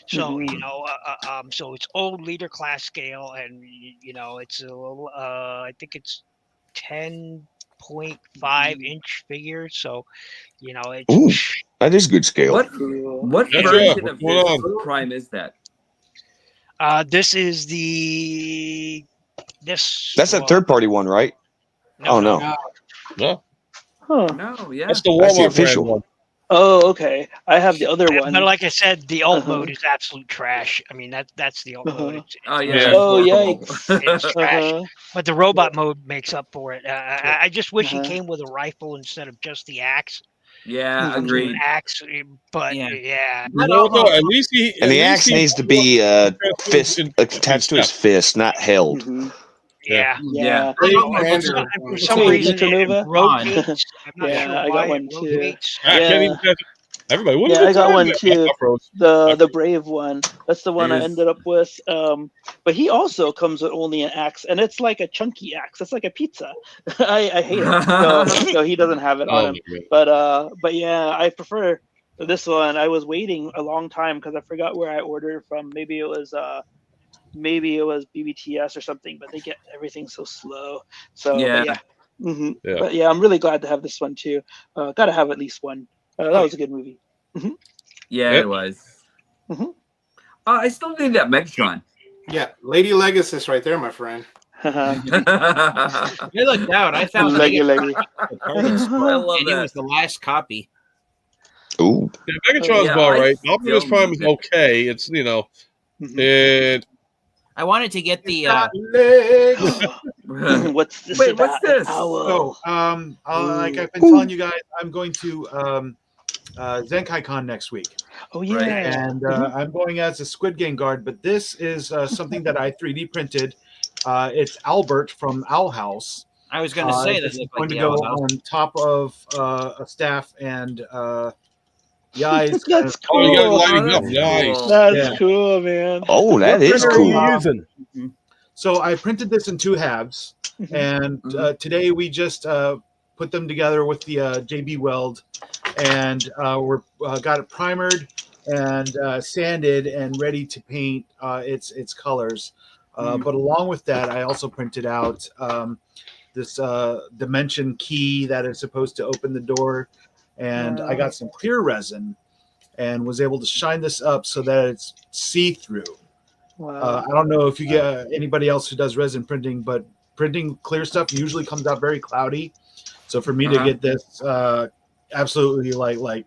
So you know, so it's old leader class scale, and you know, it's a little. I think it's 10.5-inch figure. So you know, it's. Ooh, that is good scale. What That's version right. of What's this going Prime is that? This is the. That's a third-party one, right? No, no. No. Huh. No, yeah. That's the That's the Walmart official brand one. Oh, okay. I have the other one. But like I said, the alt mode is absolute trash. I mean, that's the alt mode. It's, Oh it's- yeah. Oh, it's horrible. it's trash. Uh-huh. But the robot mode makes up for it. I just wish he Uh-huh. came with a rifle instead of just the axe. Yeah, Comes with an agreed. axe, but yeah. You know what, though? At least he. And at the least axe he- needs to be fist attached to his fist, not held. Yeah. Yeah. And for some Hey, reason, Mr. it Nova? rotates. I'm not Yeah, sure I got why one it too. rotates. I can't even. Everybody, what is Yeah, it? I got one Time? too. Off-road. The Brave one. That's the one I Yes. ended up with. But he also comes with only an axe, and it's like a chunky axe. It's like a pizza. I hate it. So he doesn't have it on Oh, him. man. But yeah, I prefer this one. I was waiting a long time because I forgot where I ordered from. Maybe it was BBTS or something. But they get everything so slow. So Yeah. But yeah. Yeah. But yeah, I'm really glad to have this one too. Gotta have at least one. That was a good movie. Yeah, Yep. it was. I still need that Megatron. Yeah, Lady Legacy right there, my friend. I looked out. I found Leggy, Megatron leggy. at the card store, I love and it that. was the last copy. Ooh. Yeah, Megatron's Yeah, about I right. Optimus still Prime is need it. okay. It's it. I wanted to get the. What's this Wait, about? what's this? Owl. Like I've been telling you guys, I'm going to ZenkaiCon next week. Oh yeah. Right. And I'm going as a Squid Game guard, but this is something that I 3D printed. It's Albert from Owl House. I was going to say that This is looked going like to the go Owl House. on top of a staff, and yeah, it's That's Oh, you got it cool. lighting up. that's Nice. cool. That's Yeah. cool, man. Oh, that What is printer cool. are you using? So I printed this in 2 halves, and today we just put them together with the JB Weld, and we're got it primered and sanded and ready to paint its colors. But along with that, I also printed out this dimension key that is supposed to open the door, and I got some clear resin and was able to shine this up so that it's see-through. Wow. I don't know if you get anybody else who does resin printing, but printing clear stuff usually comes out very cloudy. So for me to get this absolutely like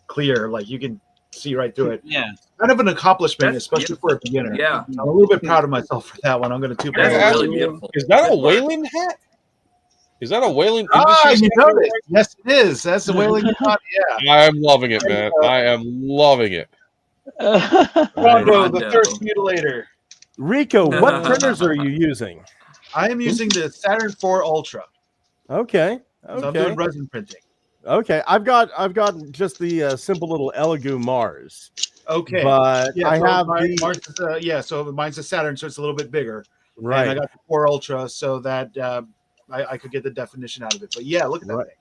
clear, like you can see right through it. Yeah. Kind of an accomplishment, That's especially for a beginner. Yeah. I'm a little bit proud of myself for that one. I'm going to That's Yeah, really beautiful. Is that a whaling hat? Is that a whaling? Ah, Industries you hat? know it. Yes, it is. That's the whaling yacht. Yeah. I'm loving it, man. I am loving it. Bravo, the no. Thirst Mutilator. Rico, what printers are you using? I am using the Saturn IV Ultra. Okay. So I'm doing Okay. resin printing. Okay, I've got just the simple little Elegoo Mars. Okay, but yeah, I so have Mars the is, so mine's a Saturn, so it's a little bit bigger. right. And I got the 4 Ultra so that I could get the definition out of it. But yeah, look at that thing.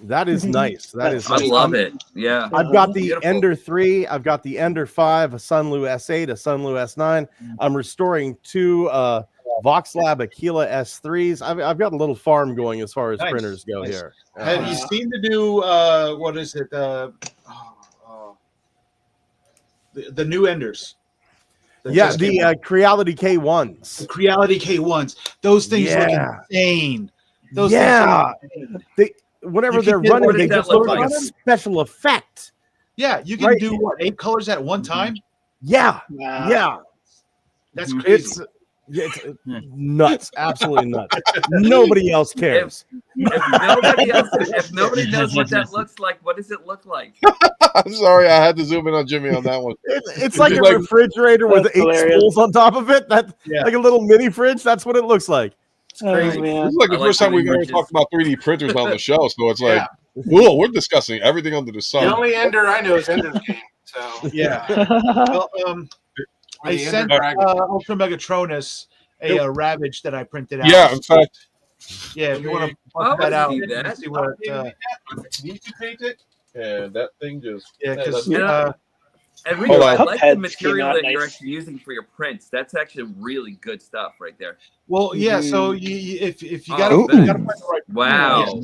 That is nice. That is I nice. love it. Yeah. I've got the Beautiful. Ender 3. I've got the Ender 5, a Sunlu S8, a Sunlu S9. I'm restoring 2 VoxLab Aquila S3s. I've got a little farm going as far as Nice, printers go nice. here. Have you seen the new what is it? The new Enders. Yeah, the Creality K1s. The Creality K1s. Those things look insane. Those things whenever You they're can get- running, what they does just that look look like a like? special effect. Yeah, you can Right. do what, 8 colors at one time? Yeah, Wow. yeah. That's crazy. It's nuts, absolutely nuts. Nobody else cares. If nobody knows what that looks like, what does it look like? I'm sorry, I had to zoom in on Jimmy on that one. It's like a refrigerator with That's 8 hilarious. spools on top of it. That like a little mini fridge. That's what it looks like. Crazy. Oh, man. This is like the I like first time we've ever images. talked about 3D printers on the show, so it's like, cool, we're discussing everything under the The sun. only Ender I know is Ender's Game. So Yeah. Well, I the sent Ender Dragon. Ultra Megatronus a Ravage that I printed out. Yeah, in fact, Yeah, if you want to I put that out, see that. and see what. need to paint it, and that thing just Because And Hold really, on. I like the Cupheads material came out that you're nice. actually using for your prints. That's actually really good stuff right there. well, yeah. So if you got to Oh, find the right. Wow.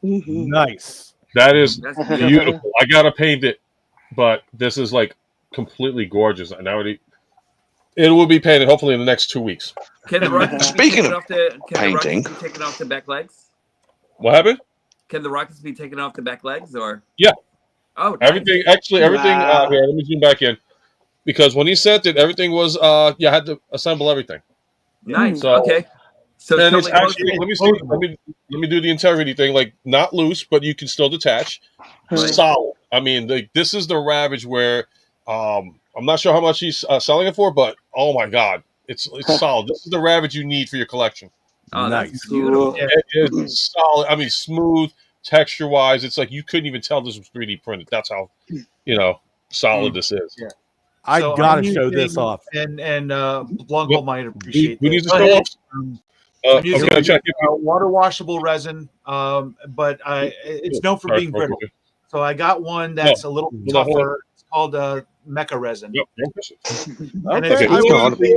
Nice. that is That's beautiful. I gotta paint it, but this is like completely gorgeous. And it will be painted hopefully in the next 2 weeks. Can the rockets Speaking be taken of off the painting. rockets be taken off the back legs? What happened? Can the rockets be taken off the back legs or? Yeah. Oh, nice. Everything, Wow. here, let me zoom back in. Because when he sent it, everything was, I had to assemble everything. Nice. So- Okay. So And it's totally actually, let me see, let me do the integrity thing, like not loose, but you can still detach. Right. Solid. I mean, this is the Ravage where, I'm not sure how much he's selling it for, but oh my God, it's solid. This is the Ravage you need for your collection. Oh, Nice. that's beautiful. Yeah. It is solid. I mean, smooth, texture wise. It's like you couldn't even tell this was 3D printed. That's how, solid this is. Yeah. I So gotta I'm show this using- off. And Blanco might appreciate Who this. needs to show off? I'm using Okay, check it. water washable resin, but it's known for Sorry, being brittle. So I got one that's a little No, hold on. tougher. It's called Mecha resin. Yep, don't push it. And Okay, it's I will- specifically-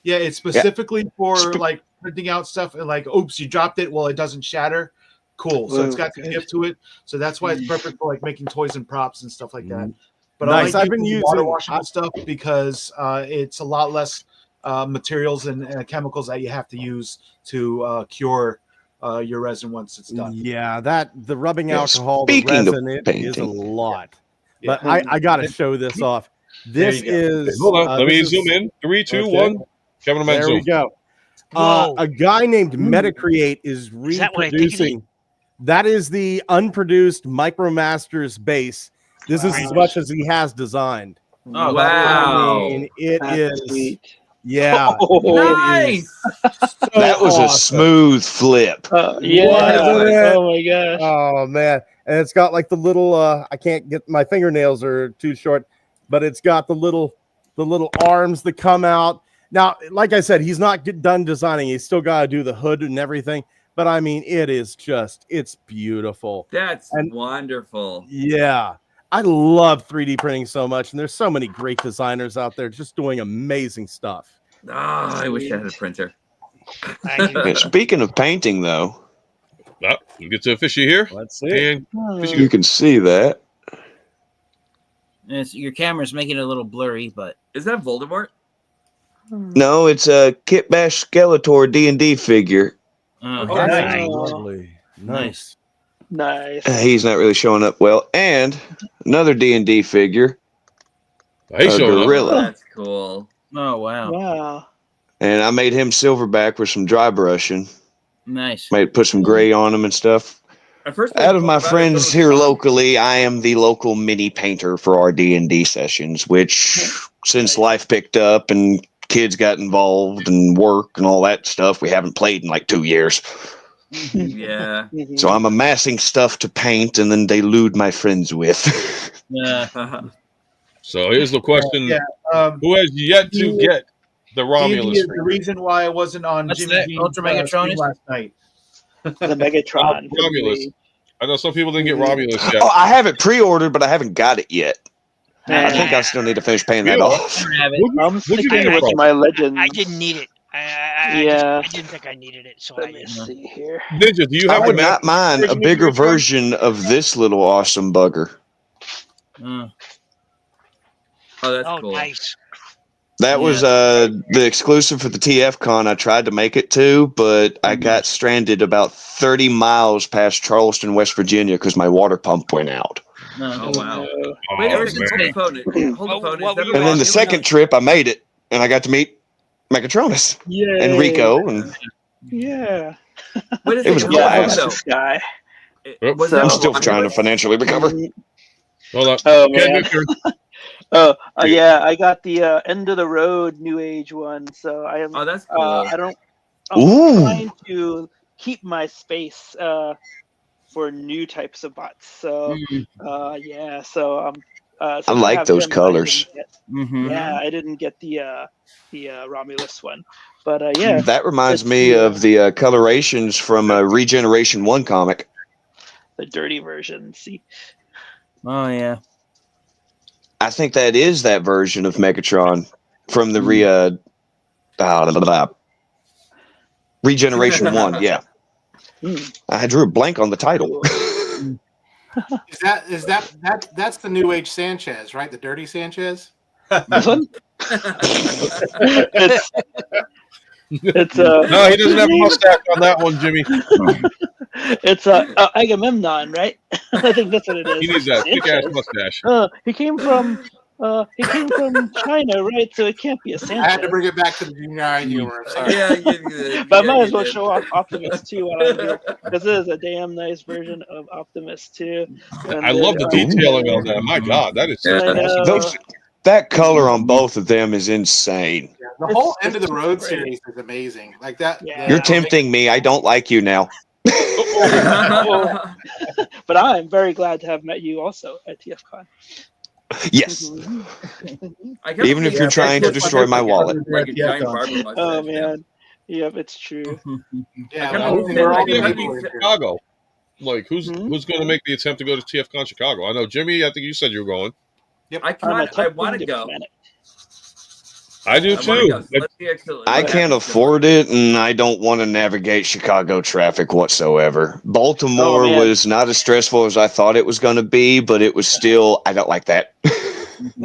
it's specifically for like printing out stuff and like, oops, you dropped it. Well, it doesn't shatter. Cool. So it's got some give to it. So that's why it's perfect for like making toys and props and stuff like that. But Nice. I like I've been using water using- washable stuff because it's a lot less materials and chemicals that you have to use to cure your resin once it's done. Yeah, the rubbing Yeah, alcohol, the speaking of resin, it is a painting. lot. Yeah. But I gotta show this off. This There you is Hold on. Let me this is- zoom in. 3, 2, Okay. 1. Kevin, I'm at There we zoom. go. Whoa. A guy named Metacreate is Is that what I think it is? reproducing. That is the unproduced Micromasters base. This is as much as he has designed. Oh, Wow. I mean, it That's is. sweet. Yeah. Nice. That was a awesome. smooth flip. Yeah. Wasn't it? Oh my gosh. Oh man, and it's got like the little I can't get, my fingernails are too short, but it's got the little arms that come out. Now, like I said, he's not done designing. He's still got to do the hood and everything, but I mean, it's beautiful. That's And- wonderful. Yeah. I love 3D printing so much, and there's so many great designers out there just doing amazing stuff. Ah, I wish I had a printer. Thank you. Yeah, speaking of painting, though, You get to Fishy here. Let's see. And you can see that. Your camera's making it a little blurry, but Is that Voldemort? No, it's a Kit Bash Skeletor D&D figure. oh, Oh, that's nice. nice. Lovely. Nice. Nice. He's not really showing up well. And another D&D figure, Hey, showing up. gorilla. That's cool. Oh wow, Wow. And I made him silverback with some dry brushing. nice. Put some gray on him and stuff. At first, Out of my friends here locally, I am the local mini painter for our D&D sessions, which since life picked up and kids got involved and work and all that stuff, we haven't played in like 2 years. Yeah. So I'm amassing stuff to paint and then delude my friends with. Yeah. So here's the question: Yeah. who has yet to get the D&D Romulus? is the reason why I wasn't on What's Jimmy that, G's Ultra stream Megatronus? last night. The Megatron. Romulus. I know some people didn't get Romulus yet. Oh, I have it pre-ordered, but I haven't got it yet. I think I Man, still need to finish paying that Really? off. Have it. I'm What'd you sticking get it with from? my Legends. I didn't need it. Yeah. I didn't think I needed it, so Let I me just. see here. Ninja, do you I have would the not mind a bigger version of this little awesome bugger. Mm. Oh, that's Oh, cool. nice. That was the exclusive for the TF Con. I tried to make it to, but I got stranded about 30 miles past Charleston, West Virginia, because my water pump went out. Oh wow. Oh, Wait a Oh, second. man. Hold the phone. Hold the phone. Is that a And then the Romulus? second trip, I made it, and I got to meet Megatronus Yay. and Rico, and Yeah. Wait a it was a second. Yeah, I blast. got this guy. Was So- that I'm a still trying to Romulus? financially recover. Hold on. Oh, Okay, man. Victor. Yeah, I got the end of the road New Age one. So I am. Oh, that's cool. I'm Ooh. trying to keep my space for new types of bots. So yeah, so I since like have those him, colors. I didn't get the Romulus one, but yeah, That reminds it's me the, of the colorations from Regeneration 1 comic. the dirty version. See, Oh yeah. I think that is that version of Megatron from the Regeneration 1, yeah. I drew a blank on the title. That's the New Age Sanchez, right? The dirty Sanchez. this one. It's No, he doesn't have a mustache on that one, Jimmy. It's Agamemnon, right? I think that's what it is. He needs that thick ass Sanchez. mustache. He came from China, right? So it can't be a Sanchez. I had to bring it back to the junior high humor. I'm sorry. Yeah, But I might as well show off Optimus too while I'm here, because this is a damn nice version of Optimus too. And I love the then, detailing on that. My God, that is so I know. awesome. That color on both of them is insane. Yeah, the whole It's End of the Road great. series is amazing. Like that. Yeah. You're tempting me. I don't like you now. But I'm very glad to have met you also at TFCon. Yes. I kinda Even if think you're that trying to looks destroy my like a- wallet. like a giant barber mustache. Oh man, yep, it's true. Yeah, I well, who's we're all going to people be in here. Chicago? Like, who's Hmm? who's going to make the attempt to go to TFCon Chicago? I know Jimmy. I think you said you were going. I want to go. I do I wanna too. go. So let's see actually I what can't happens. afford it, and I don't want to navigate Chicago traffic whatsoever. Baltimore Oh, man. was not as stressful as I thought it was going to be, but it was still, I don't like that. Cool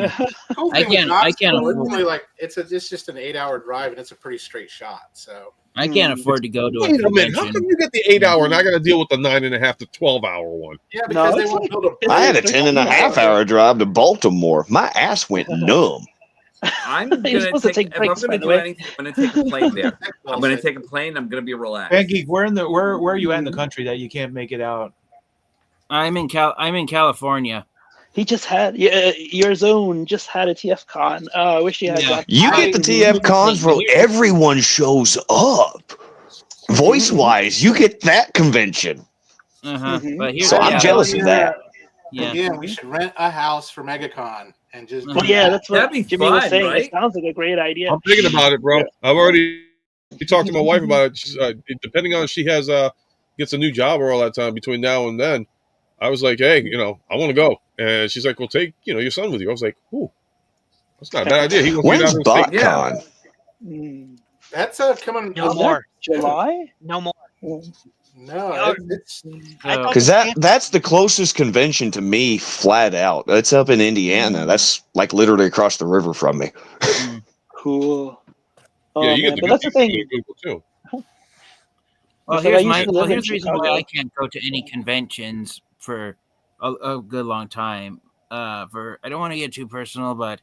I thing with can't Knoxville, afford it's only like it's just an 8-hour drive and it's a pretty straight shot. So I can't afford to go to a Wait a minute. How convention. come you get the 8-hour and I got to deal with the 9.5 to 12-hour one? yeah, No, because they it's won't build a. I had a 10 and a half hour drive to Baltimore. My ass went numb. I'm You're gonna supposed to take. take If breaks, I'm by gonna the do way. anything, I'm gonna take a plane there. I'm gonna take a plane. I'm gonna be relaxed. Van Geek, where are you at in the country that you can't make it out? I'm in California. He just had your zone just had a TFCon. I wish he had. Yeah. got You get the TF cons where everyone shows up. Voice wise, you get that convention. Mhm. But here's So I'm yeah, jealous of that. Yeah. Again, we should rent a house for MegaCon and just. Well, yeah, that's what That'd be Jimmy was fun, saying. right? It sounds like a great idea. I'm thinking about it, bro. I've already talked to my wife about it. She's, depending on if she has gets a new job or all that time between now and then, I was like, hey, I want to go, and she's like, well, take your son with you. I was like, ooh, that's not a bad idea. He wants to get When's out of the state. BotCon? Mm. That's coming. No more. July? No more. No, it's I thought Because the that's the closest convention to me, flat out. It's up in Indiana. That's like literally across the river from me. Cool. Yeah, Oh, you man. get the But that's the thing. Google too. Well, So I here's used to live in here's the reason why Chicago. I can't go to any conventions for a good long time. I don't want to get too personal, but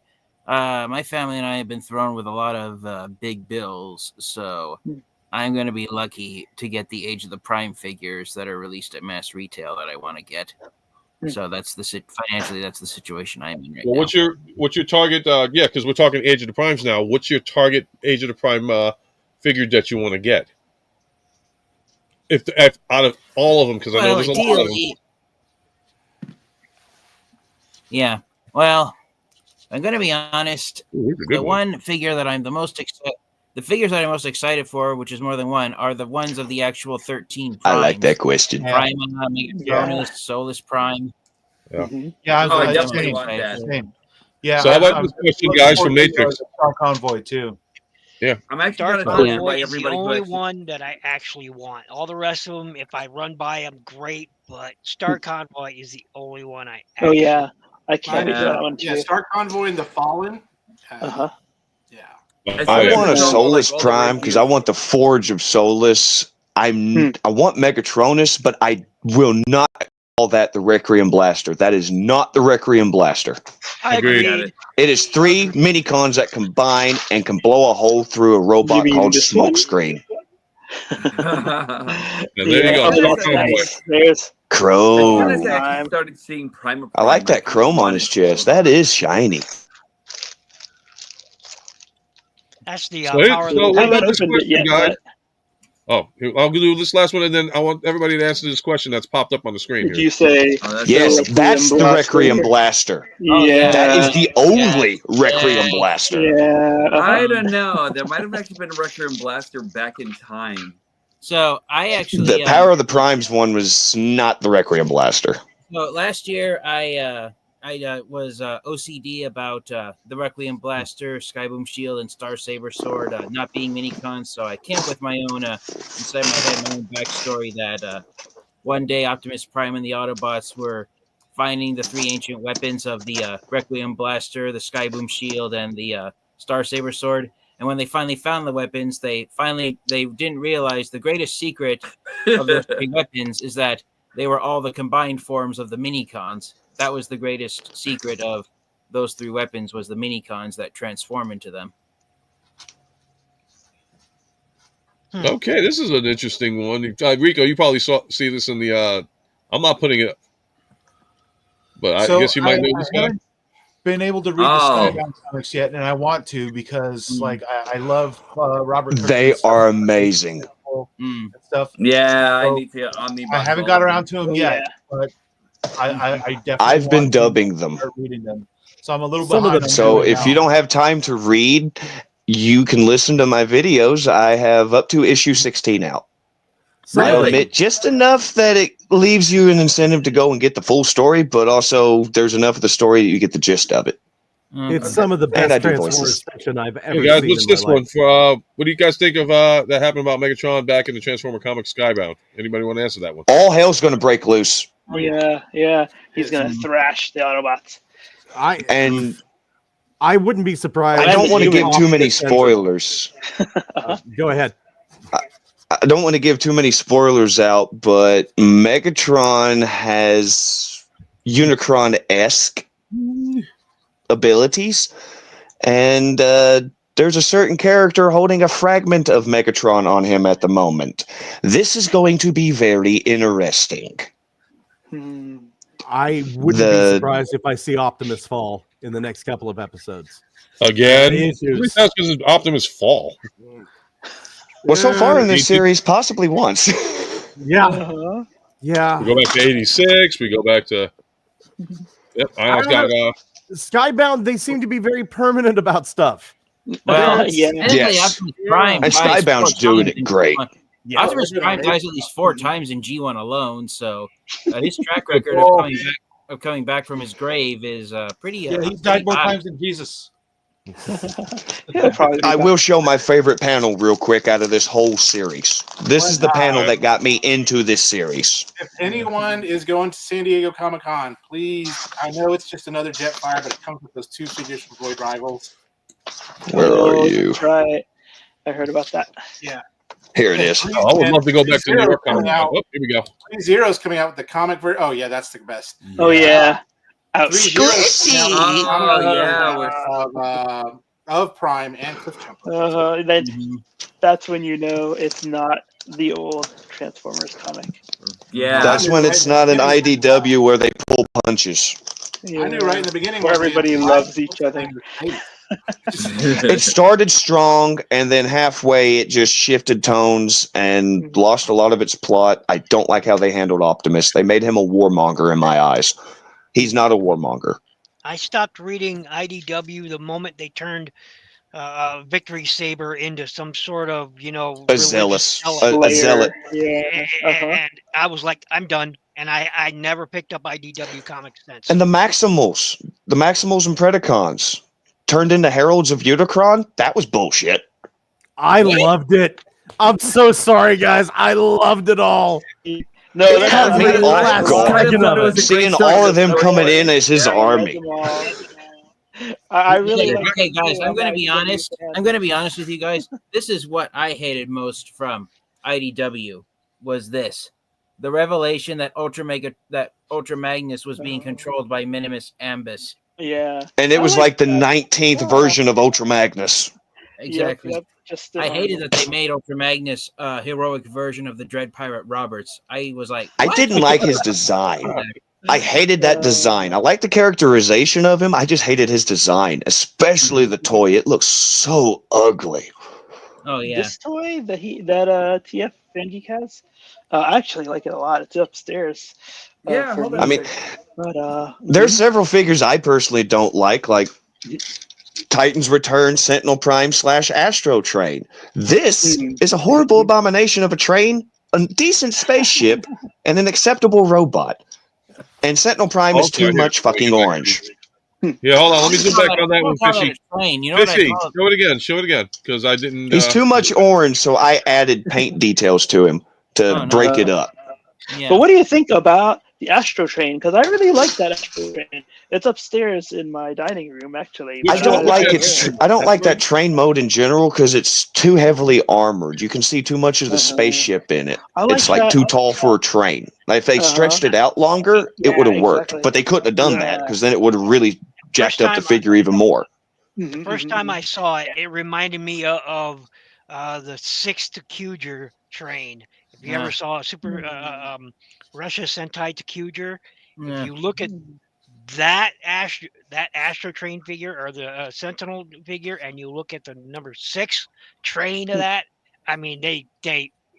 my family and I have been thrown with a lot of big bills, so I'm going to be lucky to get the Age of the Prime figures that are released at mass retail that I want to get. So that's financially that's the situation I'm in right Well, now. what's your target? Yeah, because we're talking Age of the Primes now. What's your target Age of the Prime figure that you want to get? if out of all of them, because I know there's a lot of them. Yeah. Well, I'm going to be honest. Ooh, The one figure that I'm the most excited, the figures that I'm most excited for, which is more than one, are the ones of the actual 13 primes. I like that question. Prime, Megatronus, Solus Prime. Yeah. Yeah, Oh, I I'm definitely same, want that. same. Yeah. So how about I'm this question, looking guys, forward from to, Matrix? the Star Convoy too. Yeah. I'm actually Star going to tell you Convoy why is the everybody only questions. one that I actually want. All the rest of them, if I run by them, great. But Star Convoy is the only one I Oh actually yeah, I can't wait for Yeah. that one too. Yeah, Star Convoy and the Fallen. Uh-huh. Yeah. Oh, I yeah. want a It's all Solus like all the Prime because I want the Forge of Solus. I want Megatronus, but I will not call that the Requiem Blaster. That is not the Requiem Blaster. I Agreed. agreed. It is 3 mini-cons that combine and can blow a hole through a robot mean called this one? Smokescreen. And there you go. Oh, Star that's Convoy. nice. There's As Chrome. soon as I actually Prime. started seeing Prime of I like Prime, that chrome on his chest. That is shiny. That's the So, power of the what haven't about this opened it question, yet, guys? Oh, I'll do this last one, and then I want everybody to answer this question that's popped up on the screen Did here. you say? Yes, that's the Requiem Blaster? Blaster. Yeah. That is the only Requiem Blaster. Yeah. I don't know. There might have actually been a Requiem Blaster back in time. So I actually The Power of the Primes one was not the Requiem Blaster. So last year I was OCD about the Requiem Blaster, Skyboom Shield, and Star Saber Sword not being minicons. So I came up with my own inside my head, my own backstory that one day Optimus Prime and the Autobots were finding the 3 ancient weapons of the Requiem Blaster, the Skyboom Shield, and the Star Saber Sword. And when they finally found the weapons, they didn't realize the greatest secret of those 3 weapons is that they were all the combined forms of the minicons. That was the greatest secret of those 3 weapons, was the minicons that transform into them. Okay, this is an interesting one. Rico, you probably see this in the. I'm not putting it, but I guess you might know this guy. haven't been able to read the Skybound comics yet, and I want to because, like, I love Robert. They are amazing. And stuff. Yeah, So, I need to omnibus. I haven't got around to them yet, but I definitely. I've been want to dubbing them. start reading them, so I'm a little Some of behind. them. So if you don't have time to read, you can listen to my videos. I have up to issue 16 out. I omit just enough that it leaves you an incentive to go and get the full story, but also there's enough of the story that you get the gist of it. It's some of the And I best do Transformers voices. fiction I've ever Hey guys, seen what's in my this life. one? For what do you guys think of that happened about Megatron back in the Transformer comics Skybound? Anybody want to answer that one? All hell's going to break loose. Yeah. He's gonna thrash the Autobots. I wouldn't be surprised. I don't want to give too many spoilers. Go ahead. I don't want to give too many spoilers out, but Megatron has Unicron-esque abilities, and there's a certain character holding a fragment of Megatron on him at the moment. This is going to be very interesting. I wouldn't be surprised if I see Optimus fall in the next couple of episodes. Again? Issues. That's because Optimus fall. Well, so far in this series, possibly once. Yeah. Yeah. We go back to 86. We go back to. Yep, I almost got. Skybound, they seem to be very permanent about stuff. Well, yes. Prime And Skybound's doing it great. Optimus Prime dies at least 4 times in G1 alone, so his track record of coming back from his grave is pretty. Yeah, he's died more times than Jesus. I will show my favorite panel real quick out of this whole series. This is the panel that got me into this series. If anyone is going to San Diego Comic-Con, please, I know it's just another Jetfire, but it comes with those 2 figures from Void Rivals. Where are you? That's right. I heard about that. Yeah. Here it is. I would love to go back to New York Comic Con. Oh, here we go. 3-0's coming out with the comic version. Oh, yeah, that's the best. Oh, yeah. Of Prime and Cliffjumper. Then that's when you know it's not the old Transformers comic. Yeah. That's when it's not an IDW where they pull punches. Yeah. I knew right in the beginning where everybody loves each other. It started strong, and then halfway it just shifted tones and lost a lot of its plot. I don't like how they handled Optimus. They made him a warmonger in my eyes. He's not a warmonger. I stopped reading IDW the moment they turned Victory Saber into some sort of, A zealous, a zealot. Yeah. And I was like, I'm done. And I never picked up IDW comics since. And the Maximals and Predacons turned into Heralds of Unicron. That was bullshit. I loved it. I'm so sorry, guys. I loved it all. No, It had me off guard. Seeing all of them coming in as his army. I really okay, guys. I'm going to be honest. I'm going to be honest with you guys. This is what I hated most from IDW was this: the revelation that Ultra Magnus was being controlled by Minimus Ambus. Yeah, and it was like the 19th version of Ultra Magnus. Exactly. Yep, I hated that they made Ultra Magnus a heroic version of the Dread Pirate Roberts. I was like, I didn't like his design. I hated that design. I liked the characterization of him. I just hated his design, especially the toy. It looks so ugly. Oh yeah. This toy that TF Fangeek has, I actually like it a lot. It's upstairs. Yeah, I mean, but there's several figures I personally don't like Titan's Return, Sentinel Prime / Astro Train. This is a horrible abomination of a train, a decent spaceship, and an acceptable robot. And Sentinel Prime is too much fucking orange. Yeah, hold on. Let me zoom back on that one, Fishy. You know Fishy, show it again, because I didn't. He's too much orange, so I added paint details to him to break it up. But what do you think about the Astro Train? Because I really like that Astro Train. It's upstairs in my dining room, actually. I don't like it. I don't like that train mode in general because it's too heavily armored. You can see too much of the spaceship in it. It's like too tall for a train. Like if they stretched it out longer, it would have worked. But they couldn't have done that because then it would have really jacked up the figure even more. First time I saw it, it reminded me of the 6th Cuger train. If you ever saw a Russia Sentai Takuger, if you look at that Astro Train figure or the Sentinel figure, and you look at the number 6 train of that, I mean,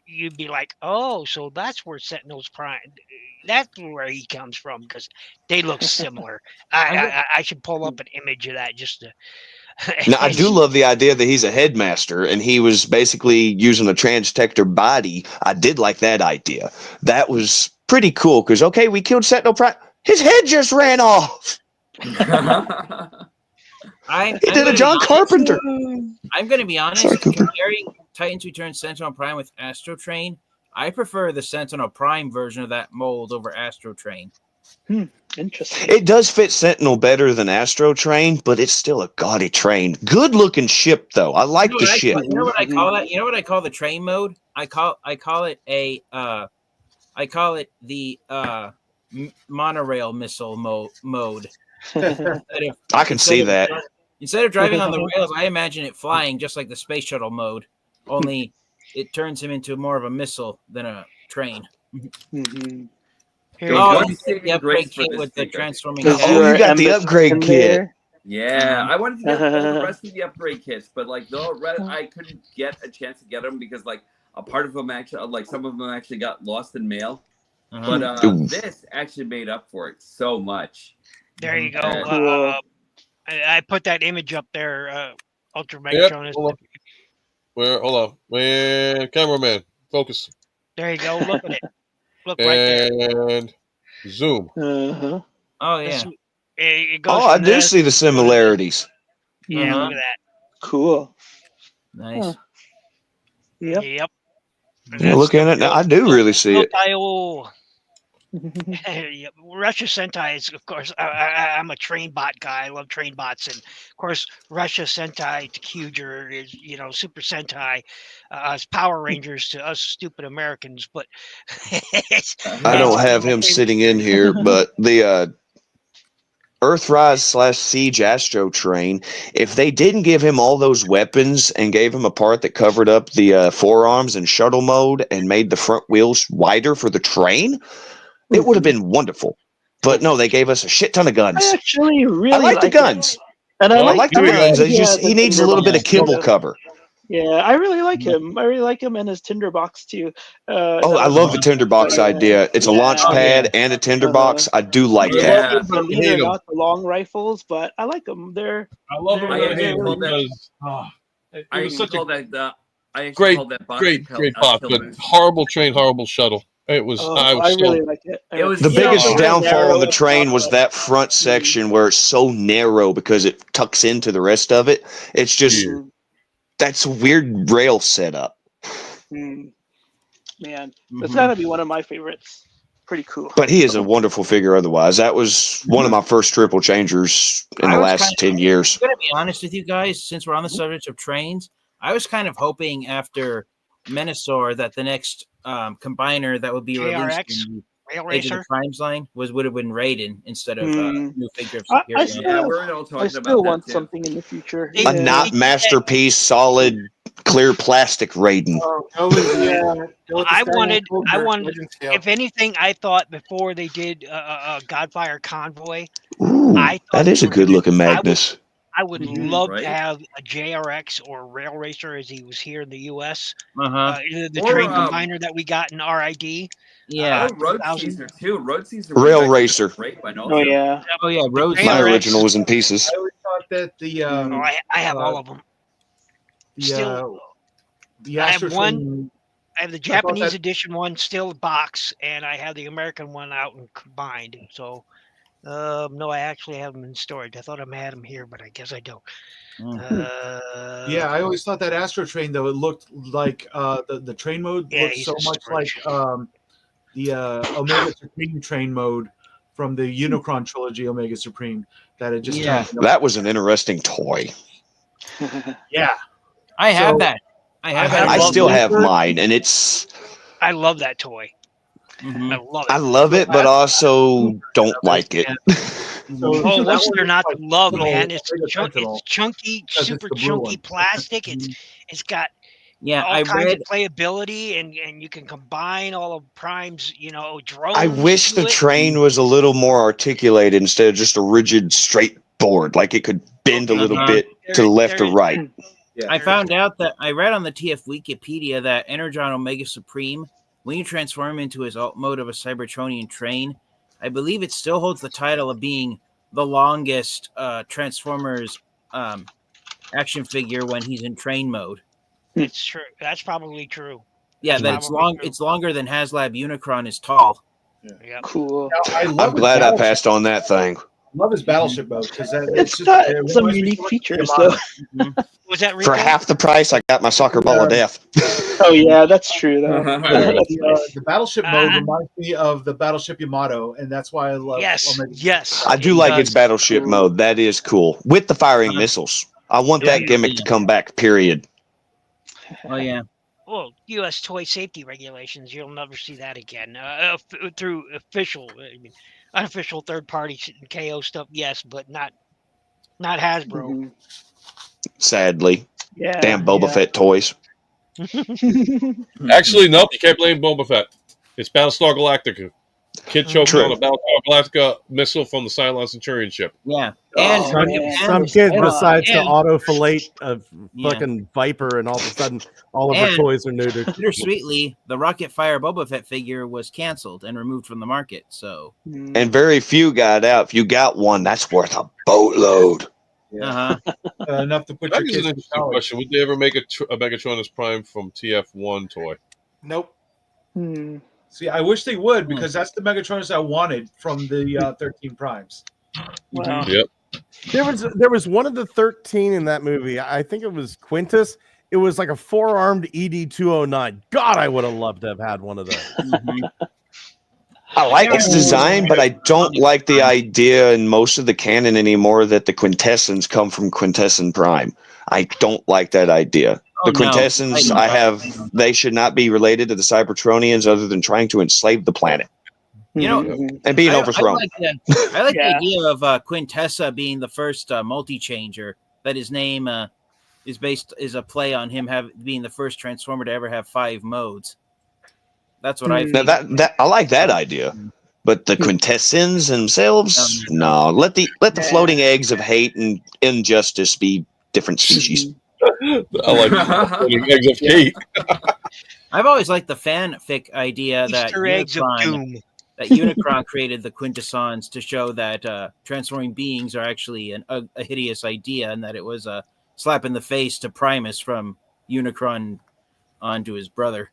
you'd be like, oh, so that's where Sentinel's Prime. That's where he comes from because they look similar. I should pull up an image of that just to. Now, I do love the idea that he's a headmaster and he was basically using a Transtector body. I did like that idea. That was pretty cool because, okay, we killed Sentinel Prime. His head just ran off. He did a John Carpenter. I'm going to be honest. Comparing Titans Return Sentinel Prime with Astro Train, I prefer the Sentinel Prime version of that mold over Astro Train. Interesting. It does fit Sentinel better than Astro Train, but it's still a gaudy train. Good looking ship though. I like the ship. You know what I call that? You know what I call the train mode? I call it the monorail missile mode. I can see that. Instead of driving on the rails, I imagine it flying just like the space shuttle mode. Only it turns him into more of a missile than a train. The upgrade kit with the transforming. Oh, you got the upgrade kit. Yeah, I wanted to get all the rest of the upgrade kits, but like I couldn't get a chance to get them because like a part of them actually, like some of them actually got lost in mail. But this actually made up for it so much. There you go. I put that image up there. Ultra Megatronus. Hold on. Where, cameraman, focus. There you go. Look at it. Look right there. And zoom. Oh yeah. It goes I do see the similarities. Yeah, look at that. Cool. Nice. Yep. Yep. Yeah, look at it now. I do really see it. Russia Sentai is, of course, I'm a train bot guy. I love train bots. And, of course, Russia Sentai to Kyuger is, Super Sentai. It's Power Rangers to us stupid Americans. But I don't have him sitting in here, but the Earthrise / Siege Astro Train, if they didn't give him all those weapons and gave him a part that covered up the forearms and shuttle mode and made the front wheels wider for the train, it would have been wonderful. But no, they gave us a shit ton of guns. I actually really like the guns. And I Well, I like like the here we wings. go. He needs a little bit of kibble cover. Yeah, I really like him. I really like him and his tinderbox too. Oh, I love the tinderbox idea. It's a launch Yeah. pad and a tinderbox. I do like Yeah. that. Yeah. Believe it or not, the long rifles, but I like them. They're I love them. they're- I I hate actually them called that. because it I was actually such a called that. I actually great, called that box great box, but Killmonger. horrible train, horrible shuttle. It was. I was I so. really like it. It was The You know, biggest it's real downfall narrow of the at train top, was but- that front section where it's so narrow because it tucks into the rest of it. It's just that's a weird rail setup. Man, that's Mhm. gotta be one of my favorites. Pretty cool. But he is a wonderful figure otherwise. That was one of my first triple changers in I the was last 10 years. I'm gonna be honest with you guys, since we're on the subject of trains, I was kind of hoping after Menasor that the next combiner that would be released KRX, in Rail the Age of the Racer. Primes line would have been Raiden instead of new figure of I Superior. still, Yeah, we're all I talking still about want that too. something in the future. They- A not masterpiece, solid, clear plastic Raiden. Go with go with the I Star wanted, Wars I Goldberg wanted. Legends Tale. If anything, I thought before they did Godfire Convoy, Ooh, I thought that is they a were good gonna- looking Magnus. I would Mhm, love right? to have a JRX or Rail Racer as he was here in the U.S. Uh-huh. Either the Or, train combiner that we got in RID. Yeah. Or Road 2000. Caesar too. Road Caesar. Rail was actually Racer. a great one Oh also. yeah. Oh yeah, Road. Rail My JRX. original was in pieces. I always thought that the Oh, I have all of them. Still, the I have Astro one. Train- I have the thought Japanese that- edition one still box, and I have the American one out and combined. So, no, I actually have them in storage. I thought I had them here, but I guess I don't. Yeah, I always thought that Astro Train though it looked like the train mode Yeah, looked he's so a much like the Omega Supreme train mode from the Unicron trilogy Omega Supreme that it just Yeah. turned me That was an interesting toy. yeah. I have So- that. I have I that. I love still have Bluebird. mine, and it's I love that toy. Mhm. I love it. I love it, but also don't like it. So Oh, that what's one there is not like to love, Sentinel, man? It's Omega Sentinel. it's chunky, because it's super the blue chunky one. plastic. It's got Yeah, all I kinds read. of playability, and you can combine all of Prime's, drones. I wish to the it. train was a little more articulated instead of just a rigid straight board. Like it could bend a little Uh-huh. bit to the left or right. I found out that I read on the TF Wikipedia that Energon Omega Supreme, when you transform him into his alt mode of a Cybertronian train, I believe it still holds the title of being the longest Transformers action figure when he's in train mode. It's true. That's probably true. Yeah, That's that it's probably long. true. It's longer than Haslab Unicron is tall. Yeah. Cool. Now, I I'm love his glad I battleship- passed on that thing. love his battleship mode because It's got some unique features though. Was that For Rico? half the price, I got my soccer ball of death. Oh yeah, that's true though. That's The, nice. the battleship mode reminds me of the battleship Yamato, and that's why I love. Yes, Omega. yes. I do it like does. its battleship mode. That is cool. With the firing missiles. I want that gimmick to come back, period. Oh yeah. Well, U.S. toy safety regulations, you'll never see that again. Through unofficial third-party KO stuff, yes, but not Hasbro. Sadly. Yeah. Damn Boba Fett toys. Actually, nope. You can't blame Boba Fett. It's Battlestar Galactica. Kid choking True. on a Battlestar Galactica missile from the Cylon Centurion ship. Yeah. Oh, And man. Some kid And- decides to and- auto fillet a Yeah. fucking Viper, and all of a sudden, all of her And- toys are neutered. bittersweetly, the Rocket Fire Boba Fett figure was canceled and removed from the market. So, And very few got out. If you got one, that's worth a boatload. uh-huh. Enough to put That your is kids an in interesting college. question. Would they ever make a Megatronus Prime from TF1 toy? Nope. See, I wish they would because that's the Megatronus I wanted from the 13 Primes. Wow. Yep. There was one of the 13 in that movie. I think it was Quintus. It was like a four-armed ED-209. God, I would have loved to have had one of those. Mhm. I like its design, but I don't like the idea in most of the canon anymore that the quintessence come from Quintesson Prime. I don't like that idea. The Oh, no. quintessence they should not be related to the Cybertronians other than trying to enslave the planet You know, and being overthrown. I like the Yeah. idea of Quintessa being the first multi-changer. That his name is a play on him being the first Transformer to ever have 5 modes. That's what I Now think. that I like that idea. But the quintessence themselves, no. Let the floating eggs of hate and injustice be different species. I like floating eggs of hate. I've always liked the fanfic idea that Easter eggs of doom. Unicron created the quintessons to show that transforming beings are actually a hideous idea, and that it was a slap in the face to Primus from Unicron onto his brother.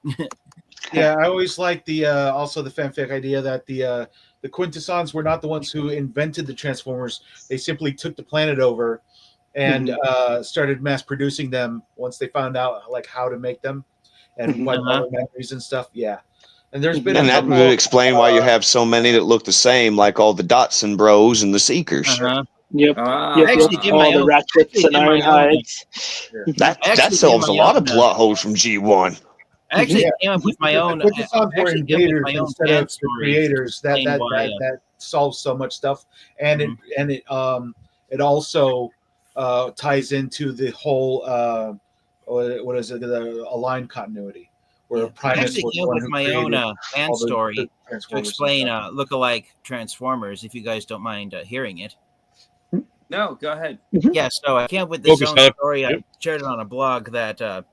Yeah, I always liked the also the fanfic idea that the quintessons were not the ones who invented the Transformers. They simply took the planet over and started mass producing them once they found out like how to make them and wipe all their memories and stuff. Yeah. And there's been that would explain why you have so many that look the same, like all the Dotson Bros and the Seekers. Yep. I actually did all my the own. Ratchets and Ironhides. That solves a lot of plot holes from G1. I actually came up with my own. The quintessons were invaders my own instead fan of the story creators. to explain why, That solves so much stuff, and it also ties into the whole what is it, the aligned continuity, where I Primus actually was came the up one with who my created own fan all the story to Transformers explain and stuff. look-alike Transformers. If you guys don't mind hearing it. No, go ahead. Yeah, so I came up with this Focus own time. story. Yep. I shared it on a blog that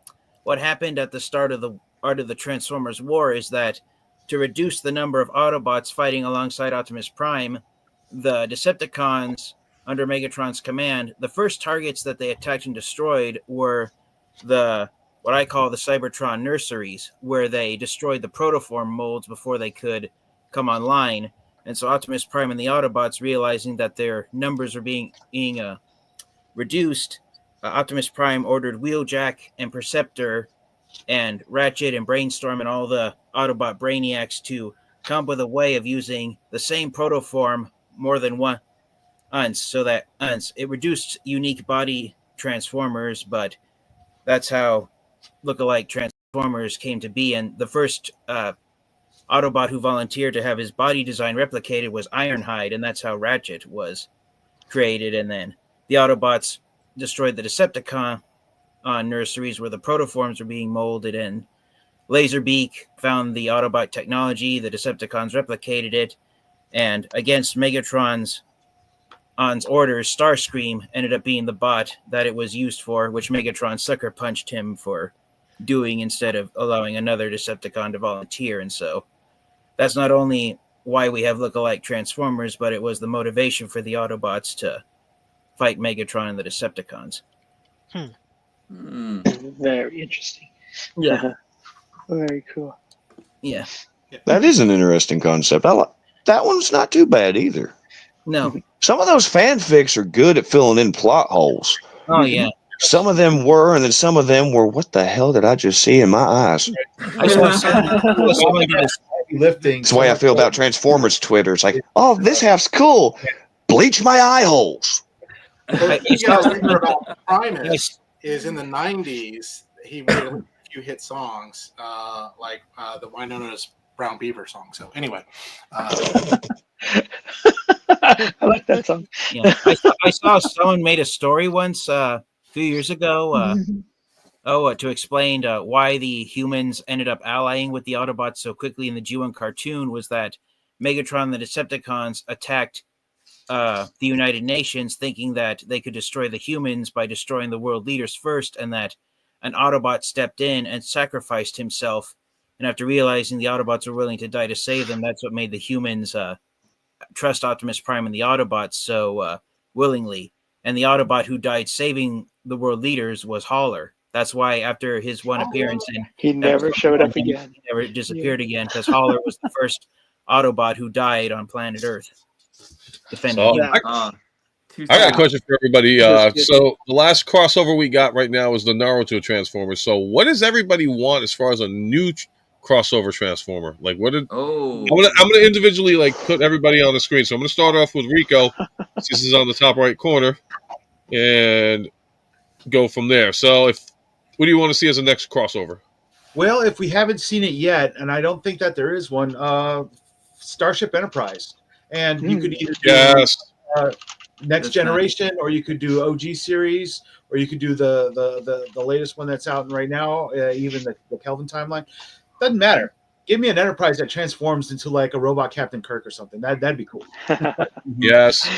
what happened at the start of the Art of the Transformers War is that to reduce the number of Autobots fighting alongside Optimus Prime, the Decepticons under Megatron's command, the first targets that they attacked and destroyed were what I call the Cybertron nurseries, where they destroyed the protoform molds before they could come online. And so Optimus Prime and the Autobots, realizing that their numbers were being reduced, Optimus Prime ordered Wheeljack and Perceptor and Ratchet and Brainstorm and all the Autobot brainiacs to come up with a way of using the same protoform more than once, so that it reduced unique body Transformers, but that's how look-alike Transformers came to be. And the first Autobot who volunteered to have his body design replicated was Ironhide, and that's how Ratchet was created. And then the Autobots destroyed the Decepticon nurseries where the protoforms were being molded, and Laserbeak found the Autobot technology. The Decepticons replicated it, and against Megatron's orders, Starscream ended up being the bot that it was used for, which Megatron sucker punched him for doing instead of allowing another Decepticon to volunteer. And so that's not only why we have look-alike Transformers, but it was the motivation for the Autobots to fight Megatron and the Decepticons. Very interesting. Yeah. Very cool. Yeah. That is an interesting concept. That one's not too bad either. No. Some of those fanfics are good at filling in plot holes. Oh, yeah. Some of them were, and then some of them were, what the hell did I just see in my eyes? I saw someone did this. Lifting. That's the way I feel about Transformers Twitter. It's like, oh, this half's cool. Bleach my eye holes. Well, the thing I remember about Primus is in the 90s, he made a few hit songs, like the Winona's Brown Beaver song. So anyway. I like that song. Yeah. I saw someone made a story once a few years ago to explain why the humans ended up allying with the Autobots so quickly in the G1 cartoon was that Megatron and the Decepticons attacked the United Nations thinking that they could destroy the humans by destroying the world leaders first, and that an Autobot stepped in and sacrificed himself. And after realizing the Autobots were willing to die to save them, that's what made the humans trust Optimus Prime and the Autobots so willingly. And the Autobot who died saving the world leaders was Hauler. That's why after his one appearance he never showed up again. He never disappeared again, because Hauler was the first Autobot who died on planet Earth. Defending So, I got a question for everybody. So the last crossover we got right now is the Naruto Transformers. So what does everybody want as far as a new crossover Transformer? Like, what did? I'm gonna individually like put everybody on the screen. So I'm gonna start off with Rico, since this is on the top right corner, and go from there. So what do you want to see as the next crossover? Well, if we haven't seen it yet, and I don't think that there is one, Starship Enterprise. And you could either do Next Generation, or you could do OG series, or you could do the latest one that's out right now, even the Kelvin timeline. Doesn't matter. give me an Enterprise that transforms into like a robot Captain Kirk or something. That'd be cool. Yes.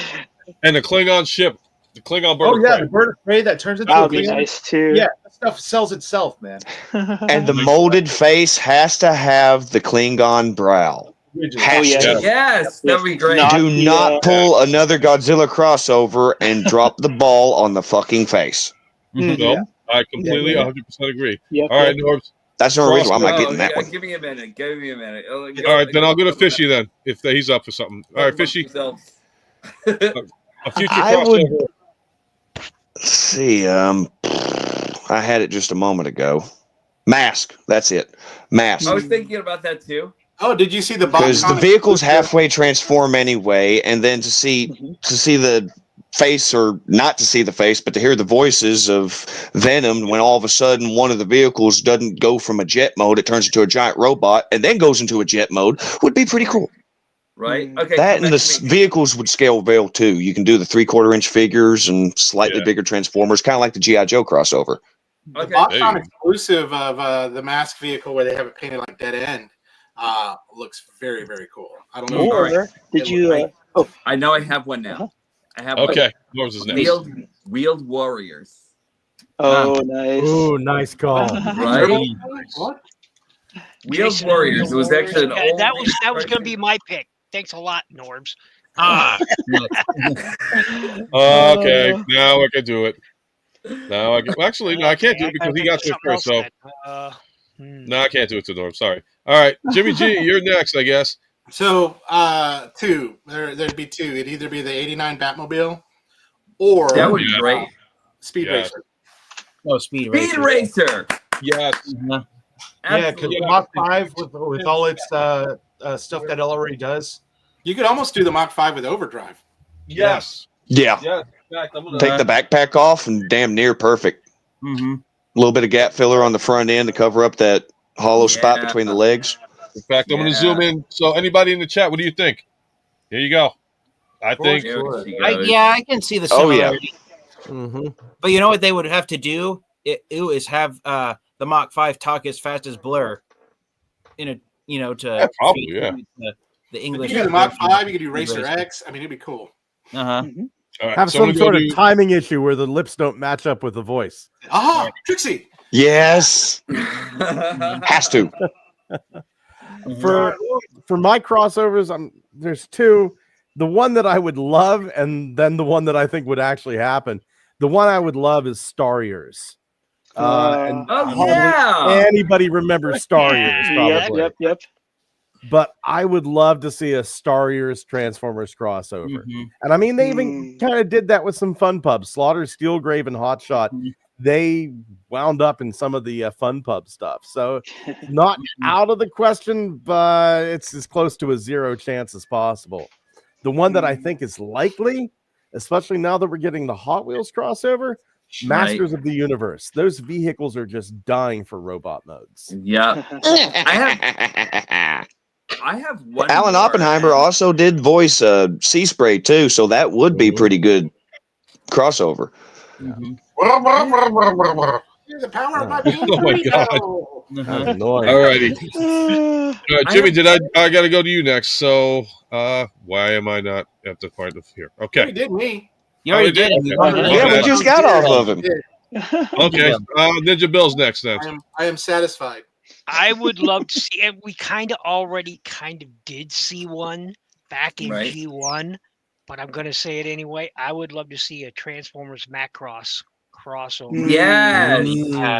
And the Klingon ship, the Klingon bird Oh of yeah, prey. the bird of prey that turns into That a would be Klingon. nice too. Yeah, that stuff sells itself, man. And the molded face has to have the Klingon brow. Has yeah. to. Yes, that'd be great. Not Do the, not pull another Godzilla crossover and drop the ball on the fucking face. No, I completely 100% agree. Yep, All right, yep. Norbs. That's no reason why I'm not Oh, getting that yeah, one. give me a minute. Give me a minute. All right, then I'll go to Fishy then, if he's up for something. All right, Fishy. A future I would- crossover. Let's see. I had it just a moment ago. Mask. That's it. Mask. I was thinking about that too. Oh, did you see the Because the vehicle's halfway transform anyway, and then to see the face, or not to see the face, but to hear the voices of Venom when all of a sudden one of the vehicles doesn't go from a jet mode, it turns into a giant robot, and then goes into a jet mode, would be pretty cool. Right? Okay. That and the vehicles would scale well too. You can do the 3/4-inch figures and slightly bigger Transformers, kind of like the G.I. Joe crossover. The BotCon exclusive of the mask vehicle where they have it painted like dead end looks very, very cool. I don't know. Or did you? Oh, I know I have one now. I have Okay, Norbs is next. Wheeled Warriors. Oh, nice. Ooh, nice call. Right? What? Wheeled Warriors. It was actually an old. That was going to be my pick. Thanks a lot, Norbs. Okay, now I can do it. Now I can. Well, actually, no, I can't do it because he got to it first. So no, I can't do it to Norm. Sorry. All right, Jimmy G, you're next, I guess. So two. There'd be two. It'd either be the '89 Batmobile, or That would be great. Speed Racer. Oh, Speed Speed Racer. Racer. Yes. Yeah, because Mach 5 with all its stuff that it already does. You could almost do the Mach 5 with overdrive. Yes. Yeah. Yeah. In fact, I'm gonna Take the backpack off and damn near perfect. Mm-hmm. A little bit of gap filler on the front end to cover up that hollow spot between the legs. In fact, I'm going to zoom in. So, anybody in the chat, what do you think? Here you go. I think. I can see the Oh, yeah. similarity. But you know what they would have to do? Is have the Mach 5 talk as fast as Blur. To Yeah, probably, yeah. The You English. could do the Mach 5. You could do Racer X. I mean, it'd be cool. Uh-huh. All right, Have so I'm some gonna sort go of do- timing issue where the lips don't match up with the voice. Ah, Trixie. Yes. Has to. For my crossovers, there's two. The one that I would love, and then the one that I think would actually happen. The one I would love is Starriers. And yeah. anybody remembers Starriers? Probably. Yep. But I would love to see a Starriers Transformers crossover. And I mean, they even kind of did that with some fun pubs. Slaughter, Steelgrave, and Hotshot. They wound up in some of the fun pub stuff. So not out of the question, but it's as close to a zero chance as possible. The one that I think is likely, especially now that we're getting the Hot Wheels crossover, Masters of the Universe. Those vehicles are just dying for robot modes. Yeah. I have one. Alan more. Oppenheimer also did voice Sea Spray too, so that would be pretty good crossover. The power of my Oh my God. All righty. Jimmy, I got to go to you next. So why am I not at the point of here? Okay. You did me. You already did. Yeah, we just got off of him. Okay. Ninja Bill's next then. I am satisfied. I would love to see, and we kind of did see one back in G1, but I'm going to say it anyway. I would love to see a Transformers Macross crossover. Yes.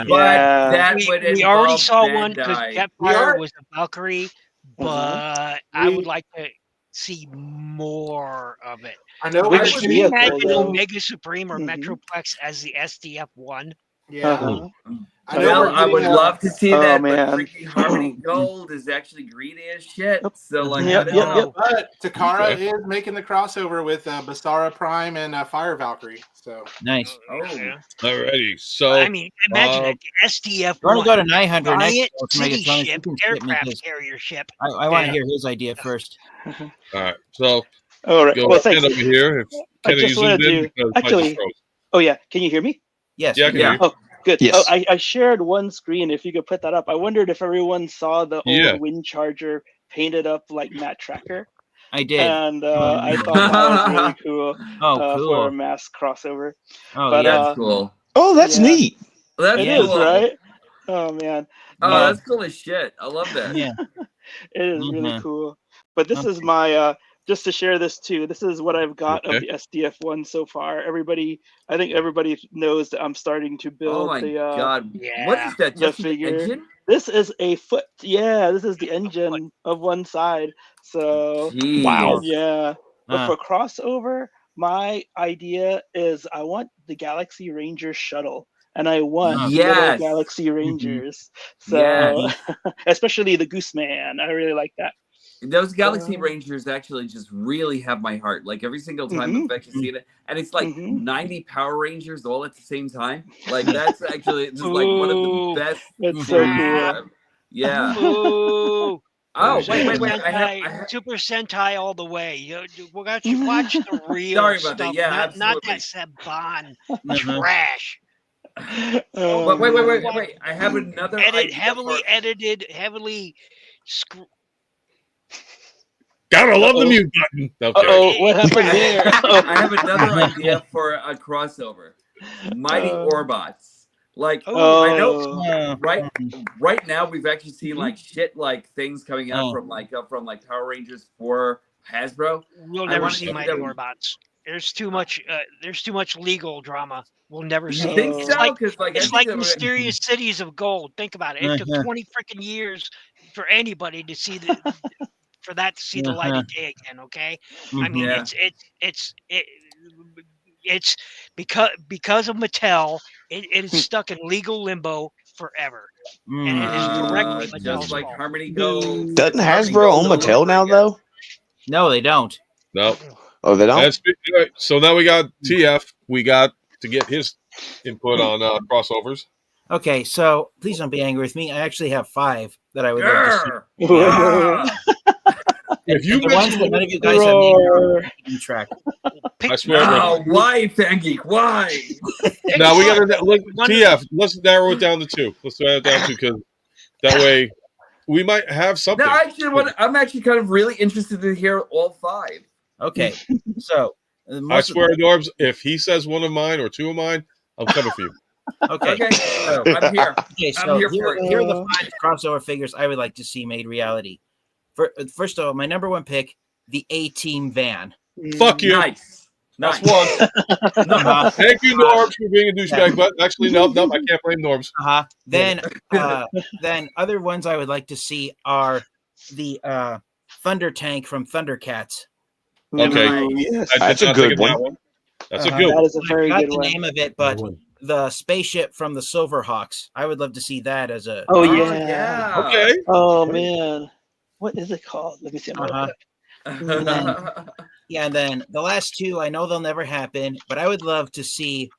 But that would we already involve saw Bandai. one because Jetfire was the Valkyrie, but I would like to see more of it. I know. Would you imagine Omega Supreme or Metroplex as the SDF-1? Yeah. I would love to see that, man. but freaking Harmony Gold is actually greedy as shit. So, like, I don't know. But Takara is making the crossover with Basara Prime and Fire Valkyrie. So nice. Alrighty. So I mean, imagine it. The SDF. You want to go to 900 next? Giant Or city Megatronus, ship, you can skip me aircraft 'cause carrier ship. I want to hear his idea first. all right. So All right. go Well, Ken thanks. over here. If I Ken, just you wanted zoomed in to because Mike actually. just froze. Oh yeah, can you hear me? Yes. Yeah, I can hear you. Oh, Good. Yes. Oh, I shared one screen. If you could put that up, I wondered if everyone saw the Yeah. old wind charger painted up like Matt Tracker, I did. and I thought that was really cool Oh, for cool. a mass crossover. Oh, But yeah. That's cool. Oh, that's Yeah. neat. That's It Yeah. is, cool. right? Oh man, Oh, that's cool as shit. I love that. Yeah. it is really Mhm. cool. But this is my just to share this too. This is what I've got of the SDF one so far. I think everybody knows that I'm starting to Oh build my the god. Yeah. What is that? the Just the figure. engine? This is a foot. Yeah, this is the engine of one side. So Jeez. Wow. yeah, but Uh, for crossover, my idea is I want the Galaxy Ranger shuttle, and I want little Yes. Galaxy Rangers. Yes. So especially the Goose Man, I really like that. Those Galaxy Rangers actually just really have my heart. Like every single time I've actually seen it, and it's like 90 Power Rangers all at the same time. Like that's actually just like one of the Ooh. best. That's so things cool. ever. Yeah. Ooh. Oh Super wait! I Sentai, have. Super Sentai all the way. We got you watch the real Sorry stuff, about that. Yeah, not absolutely. that Saban Mhm. trash. But wait! I have another idea Heavily for- edited, heavily. Gotta love the mute button. Okay. Uh-oh, what happened there? I have another idea for a crossover. Mighty Orbots. Like I know right now we've actually seen like shit like things coming out from like Power Rangers for Hasbro. We'll never see Mighty Orbots. There's too much legal drama. We'll never see. You think It's so? like, 'Cause, like, I it's think like that Mysterious Cities of Gold. Think about it. It took 20 freaking years for anybody to see for that to see the light of day again. Okay, I mean it's because of Mattel. It is stuck in legal limbo forever, and it is directly Mattel's just like fault. Harmony Gold. Doesn't Hasbro own Mattel now, though? No, they don't. No. Oh, they don't? So now we got TF. We got to get his input on crossovers. Okay, so please don't be angry with me. I actually have 5 that I would love to see. If you the ones that none of you guys have named keeping track. I swear. No, why, Fangeek? Why? Now we got to look. TF. Let's narrow it down to 2. Let's narrow it down to because that way we might have something. No, actually, I'm actually kind of really interested to hear all 5. Okay, so I swear, Norbs, if he says one of mine or 2 of mine, I'm coming for you. Okay, so I'm here. Okay, so I'm here for it. here are the 5 crossover figures I would like to see made reality. First of all, my number 1 pick, the A-Team van. Fuck you. Nice. That's one. Thank you, Norbs, for being a douchebag. But actually, no, I can't blame Norbs. Then other ones I would like to see are the Thunder Tank from Thundercats. Okay, yes. That's a good one. That's a good one. That is a very I good forgot one. the name of it, but the spaceship from the Silverhawks. I would love to see that as a. Oh yeah. Okay. Oh man, what is it called? Let me see. And then the last 2, I know they'll never happen, but I would love to see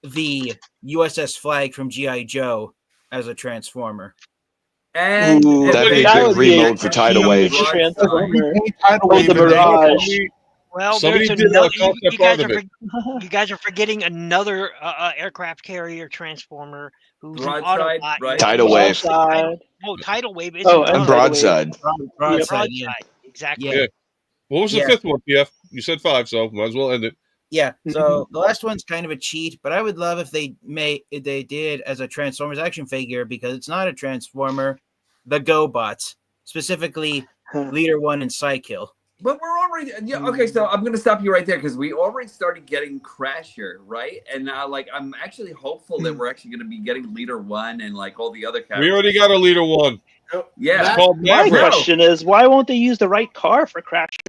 the USS Flag from G.I. Joe as a Transformer. And that'd be a good reload for Tidal Wave. The Mirage. Well, Somebody there's did another, a concept art of it. you guys are forgetting another aircraft carrier transformer who's Broadside, an Autobot. right? Tidal Wave. Tidal Wave. It's And Broadside. Broadside, exactly. Yeah. What was the 5th one, TF? You said 5, so might as well end it. Yeah, so the last one's kind of a cheat, but I would love if they did as a Transformers action figure, because it's not a Transformer, the GoBots, specifically Leader 1 and Psykill. But we're already okay. So I'm gonna stop you right there because we already started getting Crasher, right? And now, like, I'm actually hopeful that we're actually gonna be getting Leader 1 and like all the other characters. We already got a Leader 1. Yeah. It's called My Maverick. question is, why won't they use the right car for Crasher?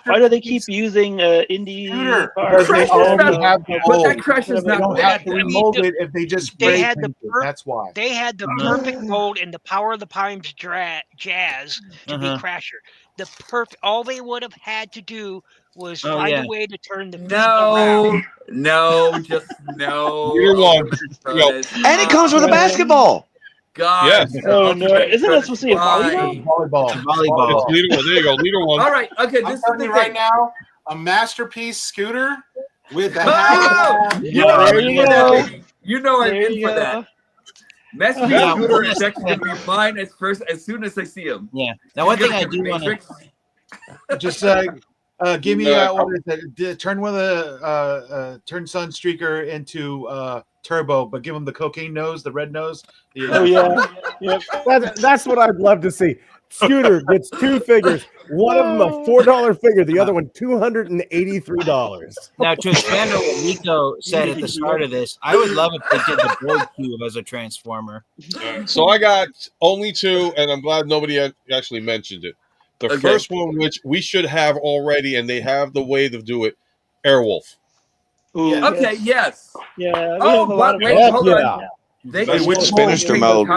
Why do they keep using Indy cars? Because they already have the But mold. that Crasher's They not don't have to remold it if they just They spray had paint it. That's why. They had the perfect mold in the Power of the Pines Jazz to be Crasher. The perfect. All they would have had to do was find a way to turn the beat around. No, just no. Leader 1. And it comes with a basketball. God. Yes. Oh no! Isn't that supposed to be a volleyball? Volleyball. It's Leader 1. There you go. Leader 1. All right. Okay. I'm This is telling the you thing. right now, a masterpiece scooter with a Oh! hat. You know I'm There in you for go. that, baby. You know I'm There in you for go. that. Mess me Scooter is actually going to be mine as soon as I see him. Yeah. Now, one thing I do want to just give me what is it? Turn one of the turn Sunstreaker into Turbo, but give him the cocaine nose, the red nose. Oh yeah, yep. That's what I'd love to see. Scooter gets two figures. One of them a $4 figure, the other one $283. Now, to expand on what Nico said at the start of this, I would love if they did the Board Cube as a Transformer. So I got only two, and I'm glad nobody actually mentioned it. The first one, which we should have already, and they have the way to do it, Airwolf. Ooh, okay, yes. Yeah. Oh, but wait, hold on. They with spinster mode.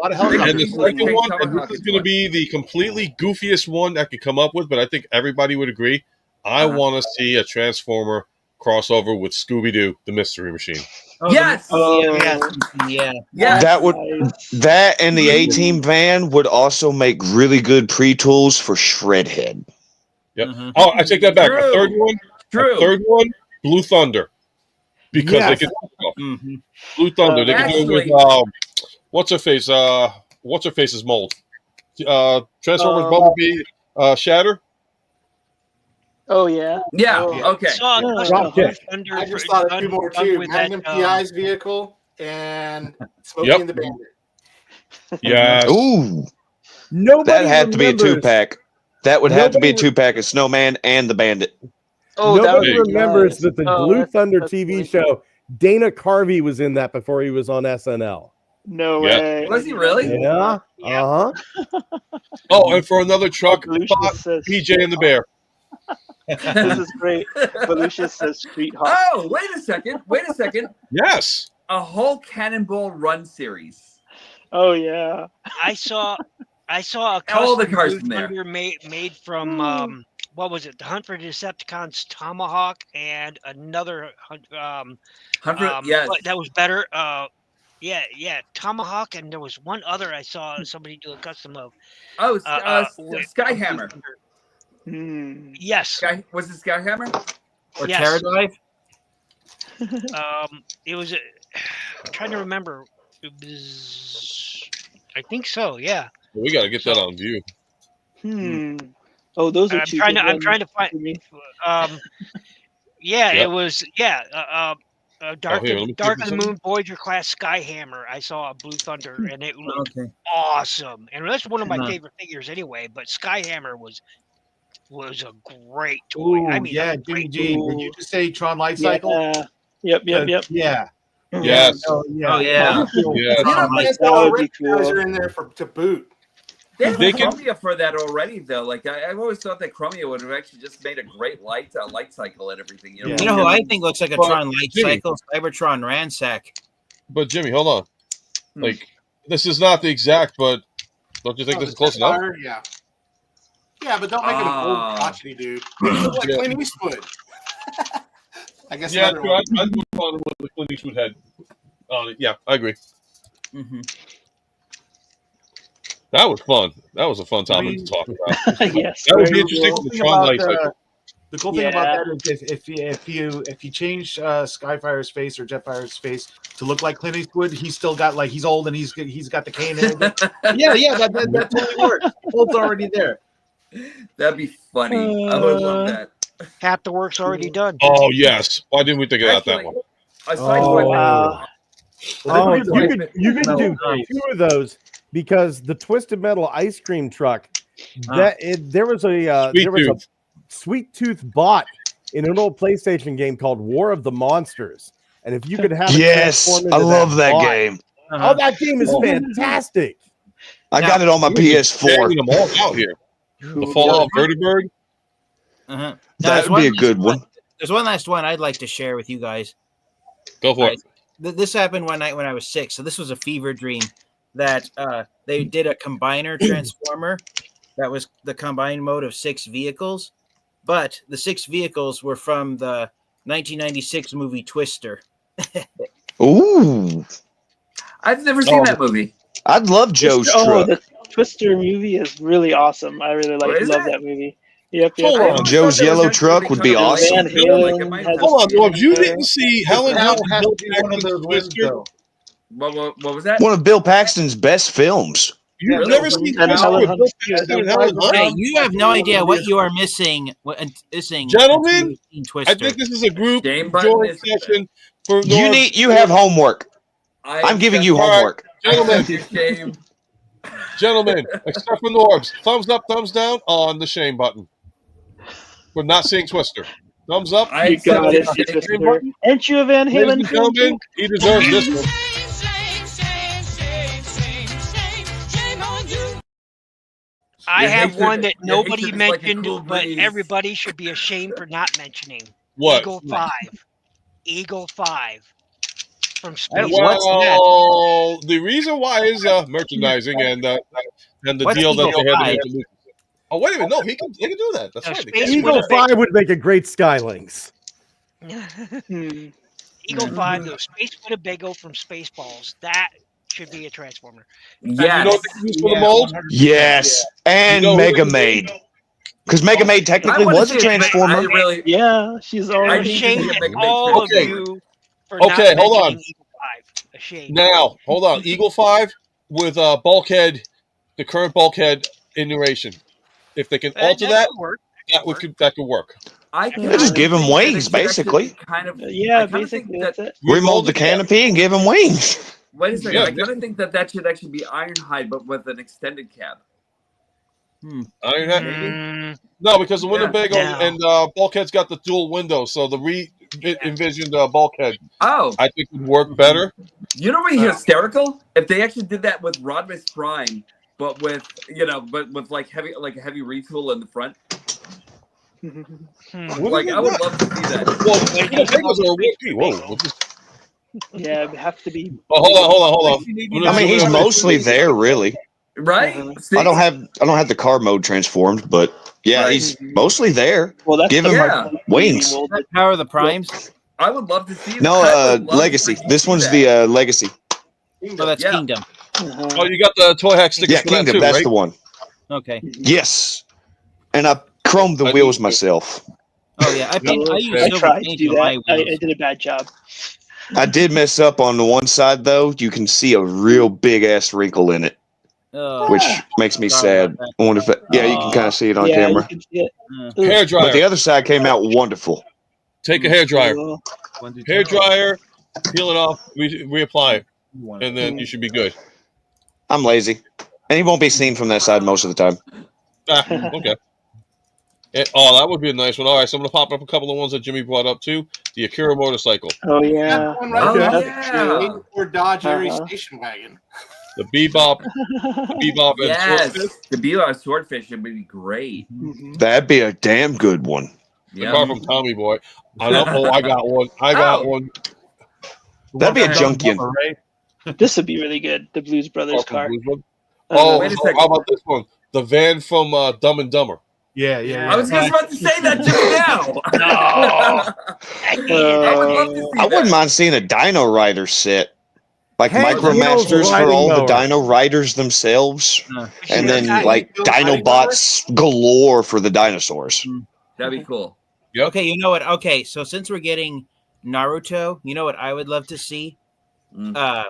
And the second one, and this is going to be the completely goofiest one I could come up with, but I think everybody would agree. I want to see a Transformer crossover with Scooby-Doo, the Mystery Machine. Yes. Yeah. That and the A-Team van would also make really good pre-tools for Shredhead. Yep. Oh, I take that back. A third one, Blue Thunder, because they can Blue Thunder. They can do it with what's her face? What's her face's mold? Transformers Bumblebee, Shatter. Oh yeah. Yeah. Okay. I just thought of two more too. Magnum PI's vehicle and Smokey and the Bandit. Yeah. Ooh. Nobody that had to be a remembers. 2-pack. That would have to be a 2-pack of Snowman and the Bandit. Oh, nobody remembers that the Blue Thunder TV show, Dana Carvey was in that before he was on SNL. No way. Was he really? Yeah. Uh-huh. Oh, and for another truck, PJ and the Bear. This is great. Belushi says Street Hawk. Oh, wait a second. Yes. A whole Cannonball Run series. Oh yeah. I saw a All the custom cars Blue from there. Thunder made from what was it? The Hunt for Decepticons Tomahawk and another Yes. that was better. Yeah, Tomahawk, and there was one other I saw somebody do a custom of. Oh, Skyhammer. Yes. Was it Skyhammer? Or Terradive? It was. I'm trying to remember. It was. I think so. Yeah. Well, we got to get that on view. Oh, those are I'm two. trying to find. It was. Dark of the Moon Voyager class Skyhammer. I saw a Blue Thunder and it looked awesome. And that's one of my favorite figures anyway. But Skyhammer was a great toy. Ooh, I mean, yeah, Jimmy G. Did you just say Tron Light Cycle? Yep. Yeah. Yes. Oh yeah. Yes. All the guys are in there to boot. They have Chromia for that already, though. Like I've always thought that Chromia would have actually just made a great light cycle and everything. You know who I think looks like a Tron Light Cycle? Cybertron Ransack. But Jimmy, hold on. Like this is not the exact, but don't you think this is close enough? Yeah. Yeah, but don't make it a old crotchety dude. Look like Clint Eastwood. I guess. Yeah, I'd move on with the Clint Eastwood head. Yeah, I agree. That was fun. That was a fun topic to talk about. Yes. That would be interesting for the Tron Light Cycle. The cool thing about that is if you change Skyfire's face or Jetfire's face to look like Clint Eastwood, he's still got he's old and he's got the cane and everything. that totally works. The hole's already there. That'd be funny. I would love that. Half the work's already done. Oh yes. Why didn't we think about that one? You could do two of those because the Twisted Metal ice cream truck. There was a Sweet Tooth bot in an old PlayStation game called War of the Monsters, and if you could have I love that game. Oh, that game is fantastic. I got it on my PS4. Them all out here. The Fallout Vertibird. That would be a good one. There's one last one I'd like to share with you guys. Go for it. This happened one night when I was 6, so this was a fever dream that they did a combiner transformer that was the combined mode of 6 vehicles, but the 6 vehicles were from the 1996 movie Twister. Ooh. I've never seen that movie. I'd love Joe's truck. The Twister movie is really awesome. I really love that movie. Yep. Hold on. Joe's yellow truck would be awesome. Hold on, Norb. You didn't see Helen Hunt built one of those wins, though. What was that? One of Bill Paxton's best films. You've Really? never seen And Twister Helen with Hunt. Bill Paxton and Helen Hunt? Hey, you have no idea what you are missing. Gentlemen, Twister. I think this is a group Shame button joint is- session for You have homework. I I'm giving you All right, homework. gentlemen. Your shame. Gentlemen, except for Norbs, thumbs up, thumbs down on the shame button. We're not seeing Twister. Thumbs up. I You got it, accept Twister. Shame button. Aren't you a Van Ladies Halen and fan gentlemen, too? he deserves this one. I Your have hatred- one that your nobody hatred is like a mentioned, cool but breeze. everybody should be ashamed for not mentioning. What? Eagle 5. Eagle 5 from Space. What's that? Well, the reason why is merchandising and the What's deal that Eagle they had to 5? make. The oh, wait a minute. No, they can do that. That's No, right. They Space can do Eagle that. 5 would make a great Skylinks. Hmm. Eagle 5, though. Space Winnebago from Spaceballs. That should be a Transformer. And you know Yes. what they can use for the mold? Yes, and You know who Mega they- Maid. Because Mega Maid technically wanna was see a it, but Transformer. I really, Yeah, she's I already. I'm need to ashamed see a at Mega Man all of Transformer. you for Okay, not hold on. mentioning Eagle 5. Ashamed. Now, hold on. Eagle 5 with Bulkhead, the current Bulkhead iteration. If they can alter that, could work. that could work. I You just give him wings, basically. Kind of, Yeah, I kinda basically think that's that, it. Remold the canopy and give him wings. wait a second. Yeah, I kind of think that should actually be Ironhide, but with an extended cab. No, because the Yeah. Winnebago No. and Bulkhead's got the dual windows, so the re-envisioned Bulkhead, Oh, I think, would work better. you know what would be hysterical? If they actually did that with Rodimus Prime, but with like a heavy retool in the front. Like I would love to see that. Well, the Winnebagos are a real Whoa. We'll just- Yeah, it have to be. Oh, hold on. I mean, he's mostly there, really. Right? I don't have the car mode transformed, but yeah, Right. he's mostly there. Well, that's Give the him Yeah. wings. Power of the Primes. I would love to see. No, I would love Legacy. to see This one's that. the Legacy. Oh, that's Yeah. Kingdom. Oh, you got the toy hack stickers Yeah, for that Kingdom. too, That's right? the one. Okay. Yes, and I chromed the I wheels need- myself. Oh yeah, I Yeah. use I silver tried to paint do on my that. I wheels. did a bad job. I did mess up on the one side though. You can see a real big ass wrinkle in it, which makes me Sorry sad. about I wonder if yeah, you can kind of see it on Yeah, camera. you can see it. Hair But dryer. the other side came out wonderful. Take a hair dryer. Cool. Hair dryer. Peel it off. Reapply it, and then you should be good. I'm lazy, and he won't be seen from that side most of the time. Okay. Oh, that would be a nice one. All right, so I'm gonna pop up a couple of ones that Jimmy brought up too. The Akira motorcycle, Oh yeah. That one right Oh, there. yeah. 84 Dodge Aries Uh-huh. station wagon. the Bebop, and Yes, Swordfish. the Bebop Swordfish would be great. That'd be a damn good one. The Yeah. car from Tommy Boy. I got one. I got one. That'd be a Okay. junkion. This would be really good. The Blues Brothers From car. Blues Brothers. Uh-huh. Oh, Wait a how second. about this one? The van from Dumb and Dumber. Yeah. I was just about to say that just now. I would love to see I wouldn't that. mind seeing a Dino Rider set, like Hank Micromasters Hill's for riding all the mower. Dino Riders themselves, and then Yeah. like Hill's riding Dinobots galore for the dinosaurs. That'd be cool. Okay, you know what? Okay, so since we're getting Naruto, you know what I would love to see? Mm.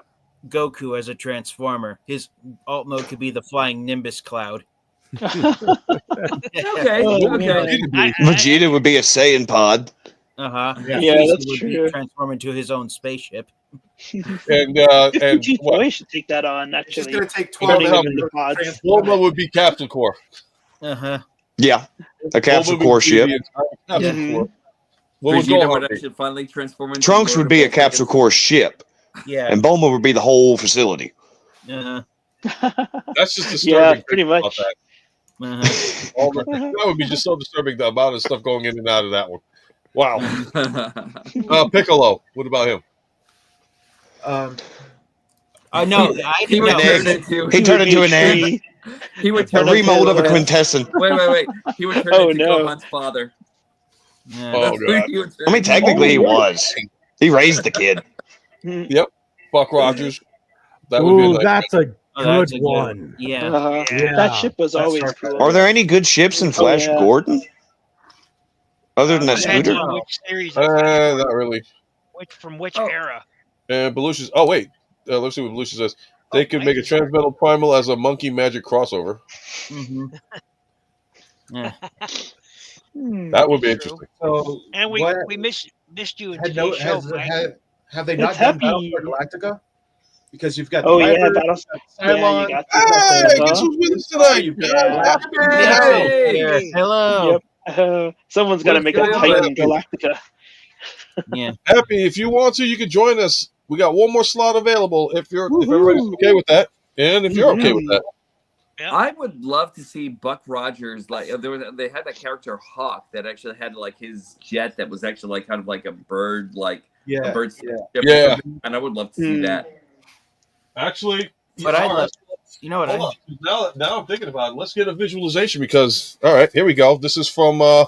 Goku as a Transformer. His alt mode could be the flying Nimbus cloud. Okay. Oh, Okay. Vegeta would be a Saiyan pod. Uh-huh. Yeah, Frieza that's would be true. transform into his own spaceship. And Fuji what? Toy should take that on. It's just Actually, going to take turning 12 them into pods. Bulma would be Captain Core. Uh-huh. Yeah, a capsule Bulma would core be ship. the entire Capsule Mhm. Core. What would Vegeta go would on? actually finally transform into Trunks would be a Lord of capsule Vulcan. core ship, Yeah. and Bulma would be the whole facility. Uh-huh. That's just disturbing. Yeah, pretty about much. that. Uh-huh. That would be just so disturbing, the amount of stuff going in and out of that one. Wow. Piccolo. What about him? No, I He would no. turn into. He turned into an egg, Tree. He would a turn remold into. of a quintessence. Wait. He would turn Oh, into no. Gohan's father. Yeah. Oh, That's who God. he would turn I mean, into. technically he was. He raised the kid. Buck Rogers. That would be a Ooh, nice that's a Oh, that's good a one. Yeah. Uh-huh. Yeah. That ship was That's always our- cool. Are there any good ships in Flash yeah. Gordon? Other than that Depends scooter? on which series, it's Not really. from which Oh. era. Belushi's. Oh, wait. let's see what Lucia says. They could make a Transmetal Primal as a Monkey Magic crossover. Mm-hmm. Yeah. That would be interesting. So, And we missed you in today's show, Mike. have they not It's done happy. Battlestar Galactica? Because you've got Oh the yeah, Vipers, Battlestar. you've got Yeah, you Cylon. got Hey, guess who's with us tonight? Yes. Hello. Yep. Someone's got to make a going on? Titan Galactica. Yeah. Happy, if you want to, you can join us. We got one more slot available if everybody's okay with that, and if you're okay with that. Yeah. I would love to see Buck Rogers. Like they had that character Hawk that actually had like his jet that was actually like kind of like a bird, like a bird ship or Yeah. something. And I would love to see that. Actually, But all right, you know what? hold on. Now I'm thinking about it. Let's get a visualization because all right, here we go. This is from the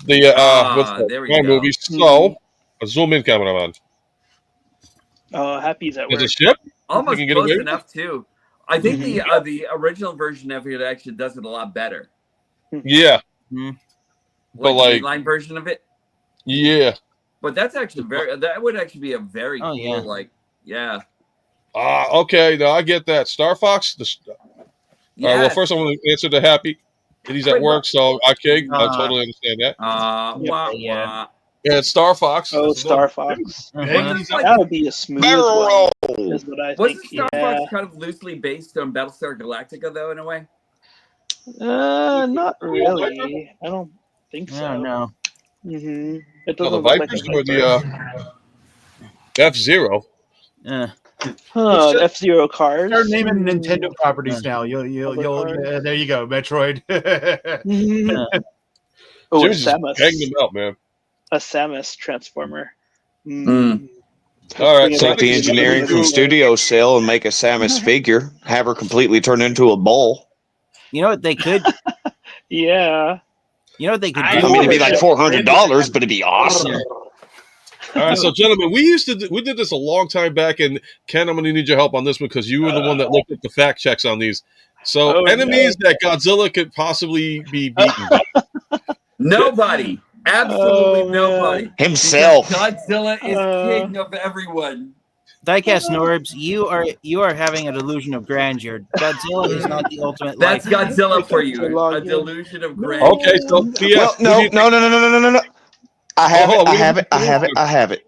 there we go. movie. So a zoom in cameraman. Oh, Happy's at work. There's a ship. Almost You can get close away with enough too. I think the original version of it actually does it a lot better. Yeah, But But, like- the line version of it. yeah. But that's actually that would actually be a very Oh, cool yeah. like yeah. Okay. No, I get that. Star Fox. Well, Yes. first I want to answer to Happy. He's at work, so okay, I totally understand that. Yeah. Yeah, it's Star Fox. Oh, Star Fox. Uh-huh. That would be a smooth one. Is what I Wasn't think. Star Yeah. Fox kind of loosely based on Battlestar Galactica though in a way? Not really. I don't think so. No, no. Mm-hmm. It Oh, doesn't the look like Vipers a or Viper. the F-Zero. Huh, F-Zero cars. Start naming Nintendo properties now. You'll there you go, Metroid. Oh, a Jimmy's just Samus. hang them out, man. A Samus transformer. All right, Take the engineering from Studio Cell and make a Samus figure. Have her completely turn into a bull. You know what they could? Yeah. You know what they could I do? mean, it'd be like $400, but it'd be awesome. All right, so gentlemen, we did this a long time back, and Ken, I'm going to need your help on this one because you were the one that looked at the fact checks on these. So, enemies that Godzilla could possibly be beaten by. Nobody. Absolutely nobody. Himself. Because Godzilla is king of everyone. Diecast Norbs, you are having a delusion of grandeur. Godzilla is not the ultimate. That's life. Godzilla for you. A delusion of grandeur. Okay, so Well, no. I have it.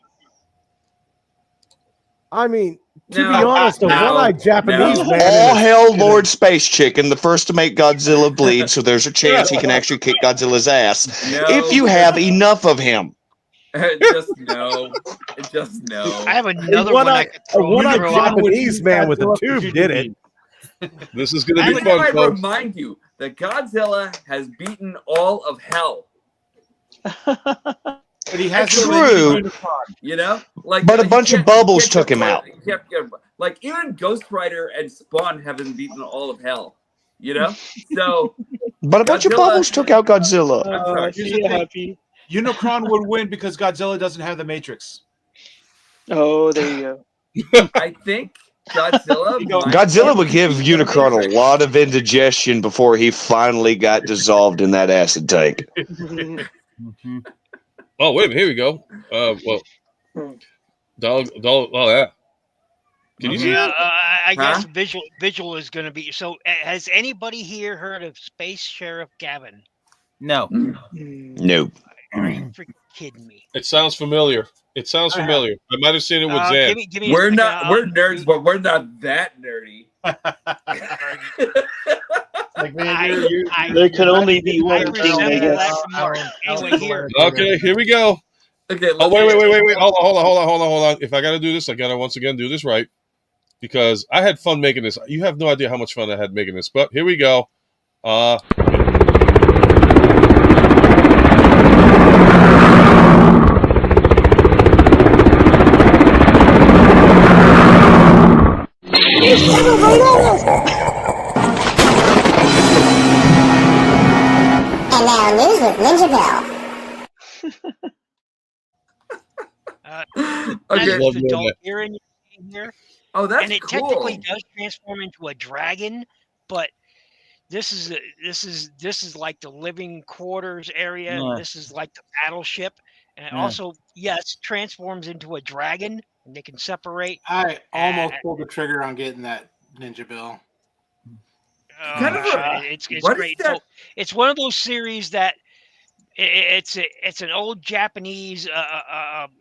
I mean, to No, be honest, a no, one-eyed Japanese no. man. All hail Lord Space Chicken, the first to make Godzilla bleed, so there's a chance he can actually kick Godzilla's ass. No. If you have enough of him. Just no. Just no. I have another one I could A throw. one-eyed throw out. Japanese man with a tube did it. This is going to be And fun, I folks. remind you that Godzilla has beaten all of hell. But he has True. You know, like But a you bunch of can't- bubbles you can't took him get- out. you can't get- like even Ghost Rider and Spawn haven't beaten all of hell. You know, so But a bunch of Godzilla- bubbles took out Godzilla. I'm sorry. Here's See the thing. Happy. Unicron would win because Godzilla doesn't have the Matrix. Oh, there you go. I think Godzilla. might- Godzilla would give Unicron a lot of indigestion before he finally got dissolved in that acid tank. Mhm. Oh, wait a minute. Here we go. Well, yeah. Can you see Yeah, that? I guess Huh? visual is going to be. So, has anybody here heard of Space Sheriff Gavin? No. No. Are you freaking kidding me? It sounds familiar. It sounds familiar. I might have seen it with Zan. Give me a We're second, not. We're nerds, but we're not that nerdy. Like, man, There can only be I one king, I resemble guess. that remark. Anyway, here. Okay, here we go. Okay. Oh, wait. Hold on. If I got to do this, I got to once again do this right. Because I had fun making this. You have no idea how much fun I had making this. But here we go. And now news with Ninja Bell. Okay. That's Love the doing adult that. hearing here. Oh, that's And it cool. technically does transform into a dragon, but this is like the living quarters area. Yeah. And this is like the battleship, and it also, yes, transforms into a dragon, and they can separate. I almost pulled the trigger on getting that Ninja Bill. Kind of It's what is great. that? So it's one of those series that it's an old Japanese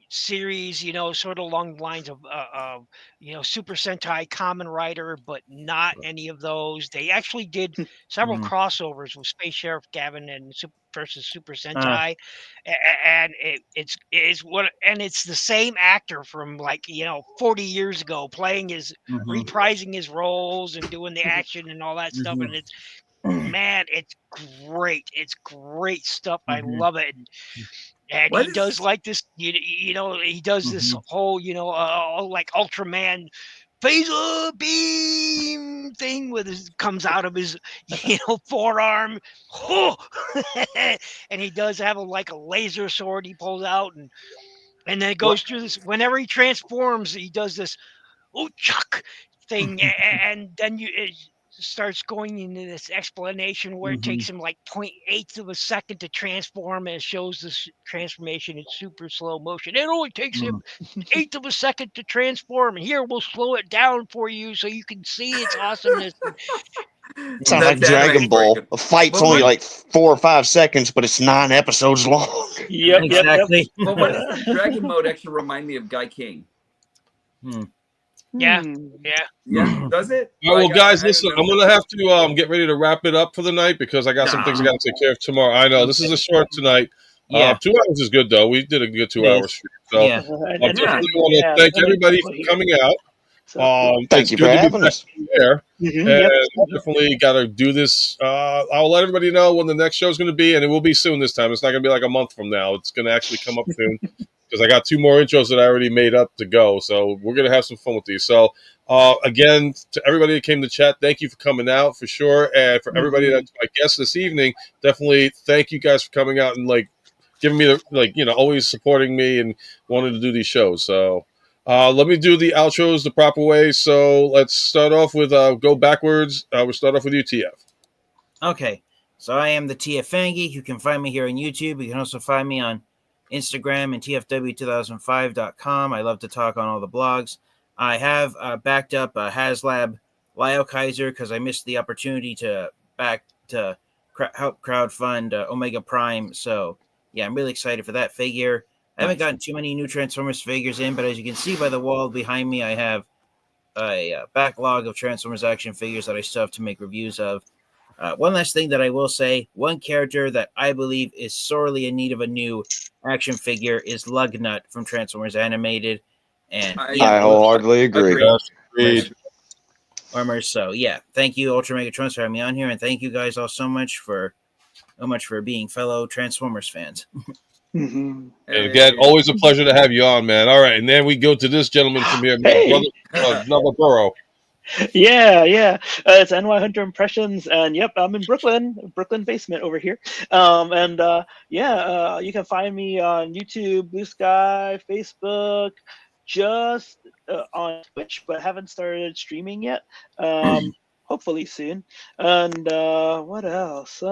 series, sort of along the lines of Super Sentai Kamen Rider, but not any of those. They actually did several crossovers with Space Sheriff Gavin and versus Super Sentai, and it's the same actor from 40 years ago playing reprising his roles and doing the action and all that stuff, and it's. Man, it's great. It's great stuff. I love it. And he does like this, he does this whole, like Ultraman phaser beam thing comes out of his, forearm. And he does have a laser sword he pulls out, and then it goes through this. Whenever he transforms, he does this chuck thing, and then it starts going into this explanation where it takes him 0.8 of a second to transform, and it shows this transformation in super slow motion. It only takes him 1/8 of a second to transform, and here we'll slow it down for you so you can see its awesomeness. Sounds like Dragon Ball. A fight's only 4 or 5 seconds, but it's 9 episodes long. Yep, exactly. Well, what does the Dragon mode actually remind me of Guy King? Yeah. Does it? All right, well, guys, listen, I'm going to have to get ready to wrap it up for the night because I got some things I got to take care of tomorrow. I know this is a short tonight. 2 hours is good, though. We did a good 2 hours. So I definitely want to thank everybody for coming out. Thank you for having us. And definitely got to do this. I'll let everybody know when the next show is going to be, and it will be soon this time. It's not going to be like a month from now. It's going to actually come up soon because I got 2 more intros that I already made up to go. So we're going to have some fun with these. So again, to everybody that came to chat, thank you for coming out for sure. And for everybody that's my guest this evening, definitely thank you guys for coming out and giving me the always supporting me and wanting to do these shows. So let me do the outros the proper way. So let's start off with go backwards. We'll start off with you, TF. Okay. So I am the TF Fan Geek. You can find me here on YouTube. You can also find me on Instagram and TFW2005.com. I love to talk on all the blogs. I have backed up HasLab Lyle Kaiser because I missed the opportunity to help crowdfund Omega Prime. So, yeah, I'm really excited for that figure. I haven't gotten too many new Transformers figures in, but as you can see by the wall behind me, I have a backlog of Transformers action figures that I still have to make reviews of. One last thing that I will say, one character that I believe is sorely in need of a new action figure is Lugnut from Transformers Animated. And I wholeheartedly agree. Armor. So yeah, thank you, Ultra Megatronus, for having me on here, and thank you guys all so much for being fellow Transformers fans. And again, always a pleasure to have you on, man. All right, and then we go to this gentleman from here, Brother Burrow. Yeah. It's NY Hunter Impressions, and yep, I'm in Brooklyn basement over here. You can find me on YouTube, Blue Sky, Facebook, just on Twitch, but haven't started streaming yet. Hopefully soon. And what else?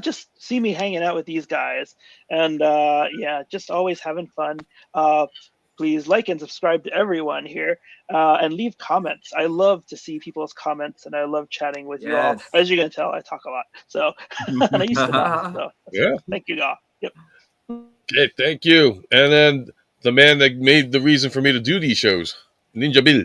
Just see me hanging out with these guys, and just always having fun. Please like and subscribe to everyone here, and leave comments. I love to see people's comments, and I love chatting with you all. As you can tell, I talk a lot, so and I used to not. So thank you all. Yep. Okay, thank you. And then the man that made the reason for me to do these shows, Ninja Bill.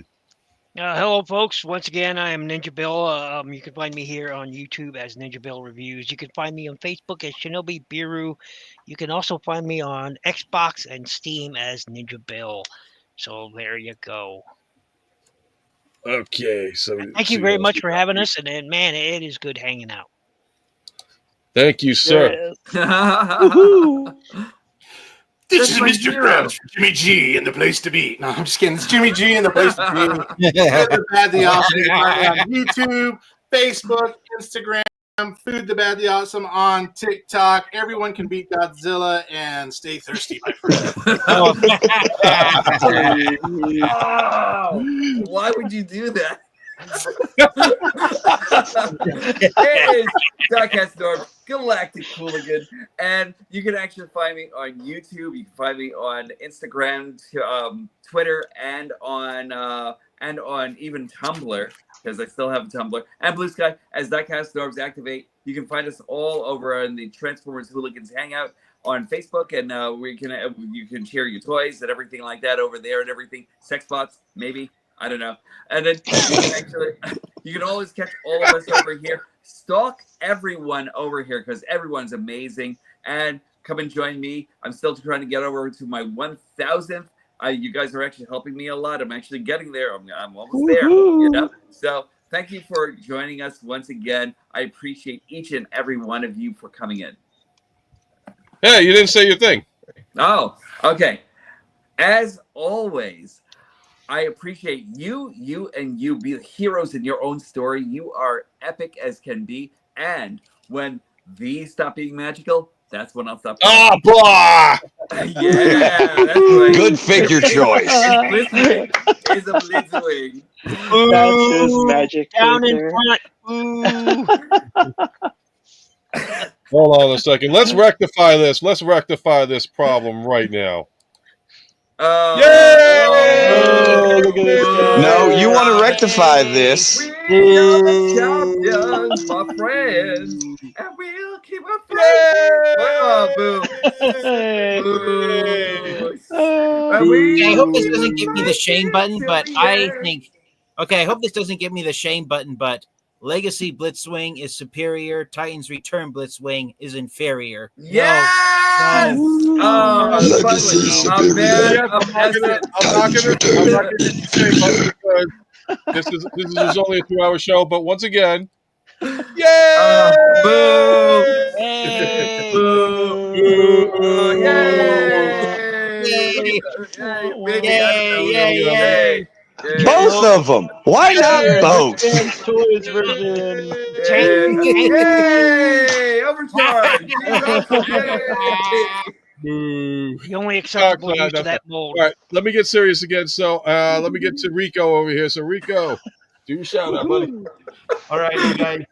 Hello, folks. Once again, I am Ninja Bill. You can find me here on YouTube as Ninja Bill Reviews. You can find me on Facebook as Shinobi Biru. You can also find me on Xbox and Steam as Ninja Bill. So there you go. Okay. So thank you very much for having us. And man, it is good hanging out. Thank you, sir. This is Mr. Krabs for Jimmy G and the place to be. No, I'm just kidding. It's Jimmy G and the place to be. The Bad, the Awesome. On YouTube, Facebook, Instagram, Food the Bad, the Awesome on TikTok. Everyone can beat Godzilla and stay thirsty, my friend. Why would you do that? It is Darkcast Norm, Galactic Hooligan, and you can actually find me on YouTube. You can find me on Instagram, Twitter, and on even Tumblr, because I still have a Tumblr, and Blue Sky as Darkcast Norms Activate. You can find us all over on the Transformers Hooligans Hangout on Facebook, and you can share your toys and everything like that over there and everything. Sex bots, maybe. I don't know. And then you can always catch all of us over here. Stalk everyone over here because everyone's amazing. And come and join me. I'm still trying to get over to my 1,000th. You guys are actually helping me a lot. I'm actually getting there. I'm almost there. You know? So thank you for joining us once again. I appreciate each and every one of you for coming in. Hey, you didn't say your thing. Oh, okay. As always, I appreciate you be the heroes in your own story. You are epic as can be. And when these stop being magical, that's when I'll stop. Ah, blah! Yeah, that's right. Good figure choice. Blitzwing is a Blitzwing. That's his magic. Down in figure. front. Hold on a second. Let's rectify this. Let's rectify this problem right now. Yay! Oh, look at this guy. No, you want to rectify this. We are the champions, my friends, and we'll keep our friends. Oh, boo. Okay, I hope this doesn't give me the shame button, but I think. Okay, I hope this doesn't give me the shame button, but Legacy Blitzwing is superior. Titans Return Blitzwing is inferior. Yes! I'm not gonna say because this is only a 2-hour show, but once again, yay! Boo! Hey. Boo! Yay! Both of them. Why not both? Advanced Toys version. Yay! Overcharge! The only acceptable use of that mold. All right, let me get serious again. So let me get to Rico over here. So Rico, do your shout out, buddy. All right, you guys.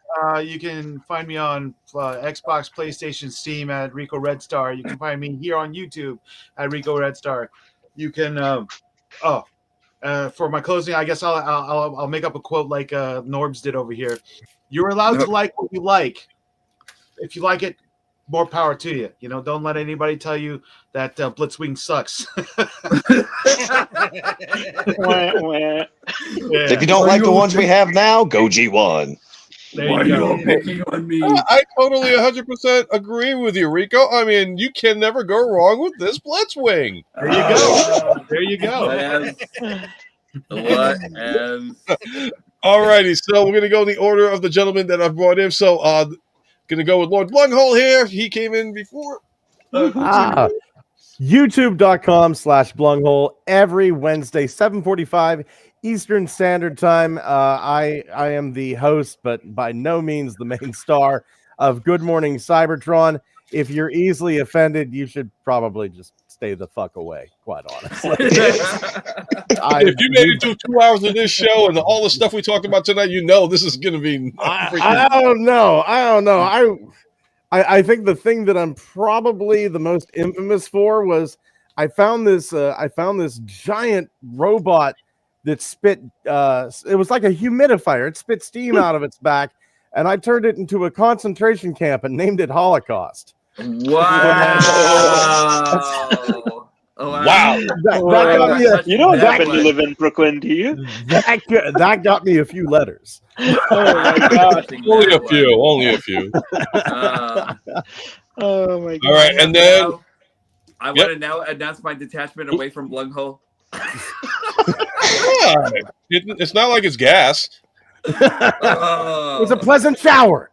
You can find me on Xbox, PlayStation, Steam at Rico Red Star. You can find me here on YouTube at Rico Red Star. You can. For my closing, I guess I'll make up a quote like Norbs did over here. You're allowed to like what you like. If you like it, more power to you. You know, don't let anybody tell you that Blitzwing sucks. If you don't like the ones we have now, go G1. There you go. Picking on me. I totally 100% agree with you, Rico. I mean, you can never go wrong with this Blitzwing. There you go. There you go. What else? All righty, so we're going to go in the order of the gentlemen that I've brought in. So going to go with Lord Blunghole here. He came in before. YouTube.com/Blunghole every Wednesday, 7:45 Eastern Standard Time. I am the host, but by no means the main star of Good Morning Cybertron. If you're easily offended, you should probably just stay the fuck away, quite honestly. If you made it through 2 hours of this show and all the stuff we talked about tonight, you know this is going to be... I don't know. I think the thing that I'm probably the most infamous for was I found this giant robot that spit it was like a humidifier. It spit steam out of its back, and I turned it into a concentration camp and named it Holocaust. Wow. Wow. That got me You don't happen to live in Brooklyn, do you? that got me a few letters. Oh my gosh. Only a few. Oh my god. All right, and then... I want to now announce my detachment away from Blunghole. It's not like it's gas. It's a pleasant shower.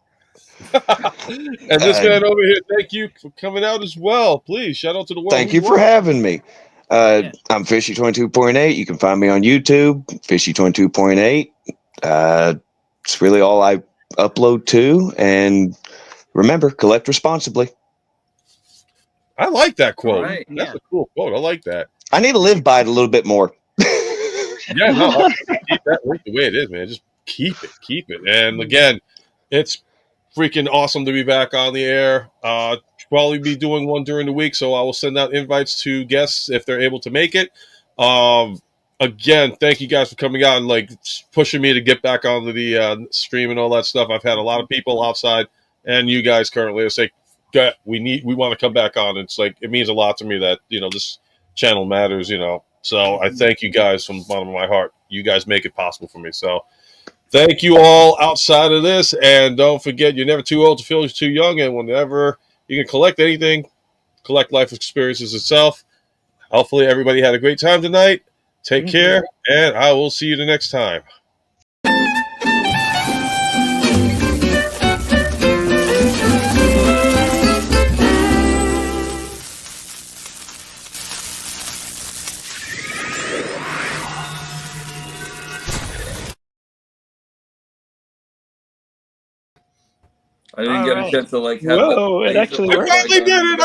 And this man over here, thank you for coming out as well. Please, shout out to the world. Thank you for having me. I'm Fishy22.8. You can find me on YouTube, Fishy22.8. It's really all I upload to. And remember, collect responsibly. I like that quote. Right. That's a cool quote. I like that. I need to live by it a little bit more. Yeah, no, I keep that link the way it is, man. Just keep it. And again, it's freaking awesome to be back on the air. Probably be doing one during the week, so I will send out invites to guests if they're able to make it. Again, thank you guys for coming out and like pushing me to get back onto the stream and all that stuff. I've had a lot of people outside, and you guys currently say, we want to come back on. It's like it means a lot to me that this channel matters. So I thank you guys from the bottom of my heart. You guys make it possible for me. So thank you all outside of this, and don't forget, you're never too old to feel too young, and whenever you can collect anything, collect life experiences itself. Hopefully everybody had a great time tonight. Take care, and I will see you the next time. I didn't get a chance to like have Whoa, it actually worked. I finally did it.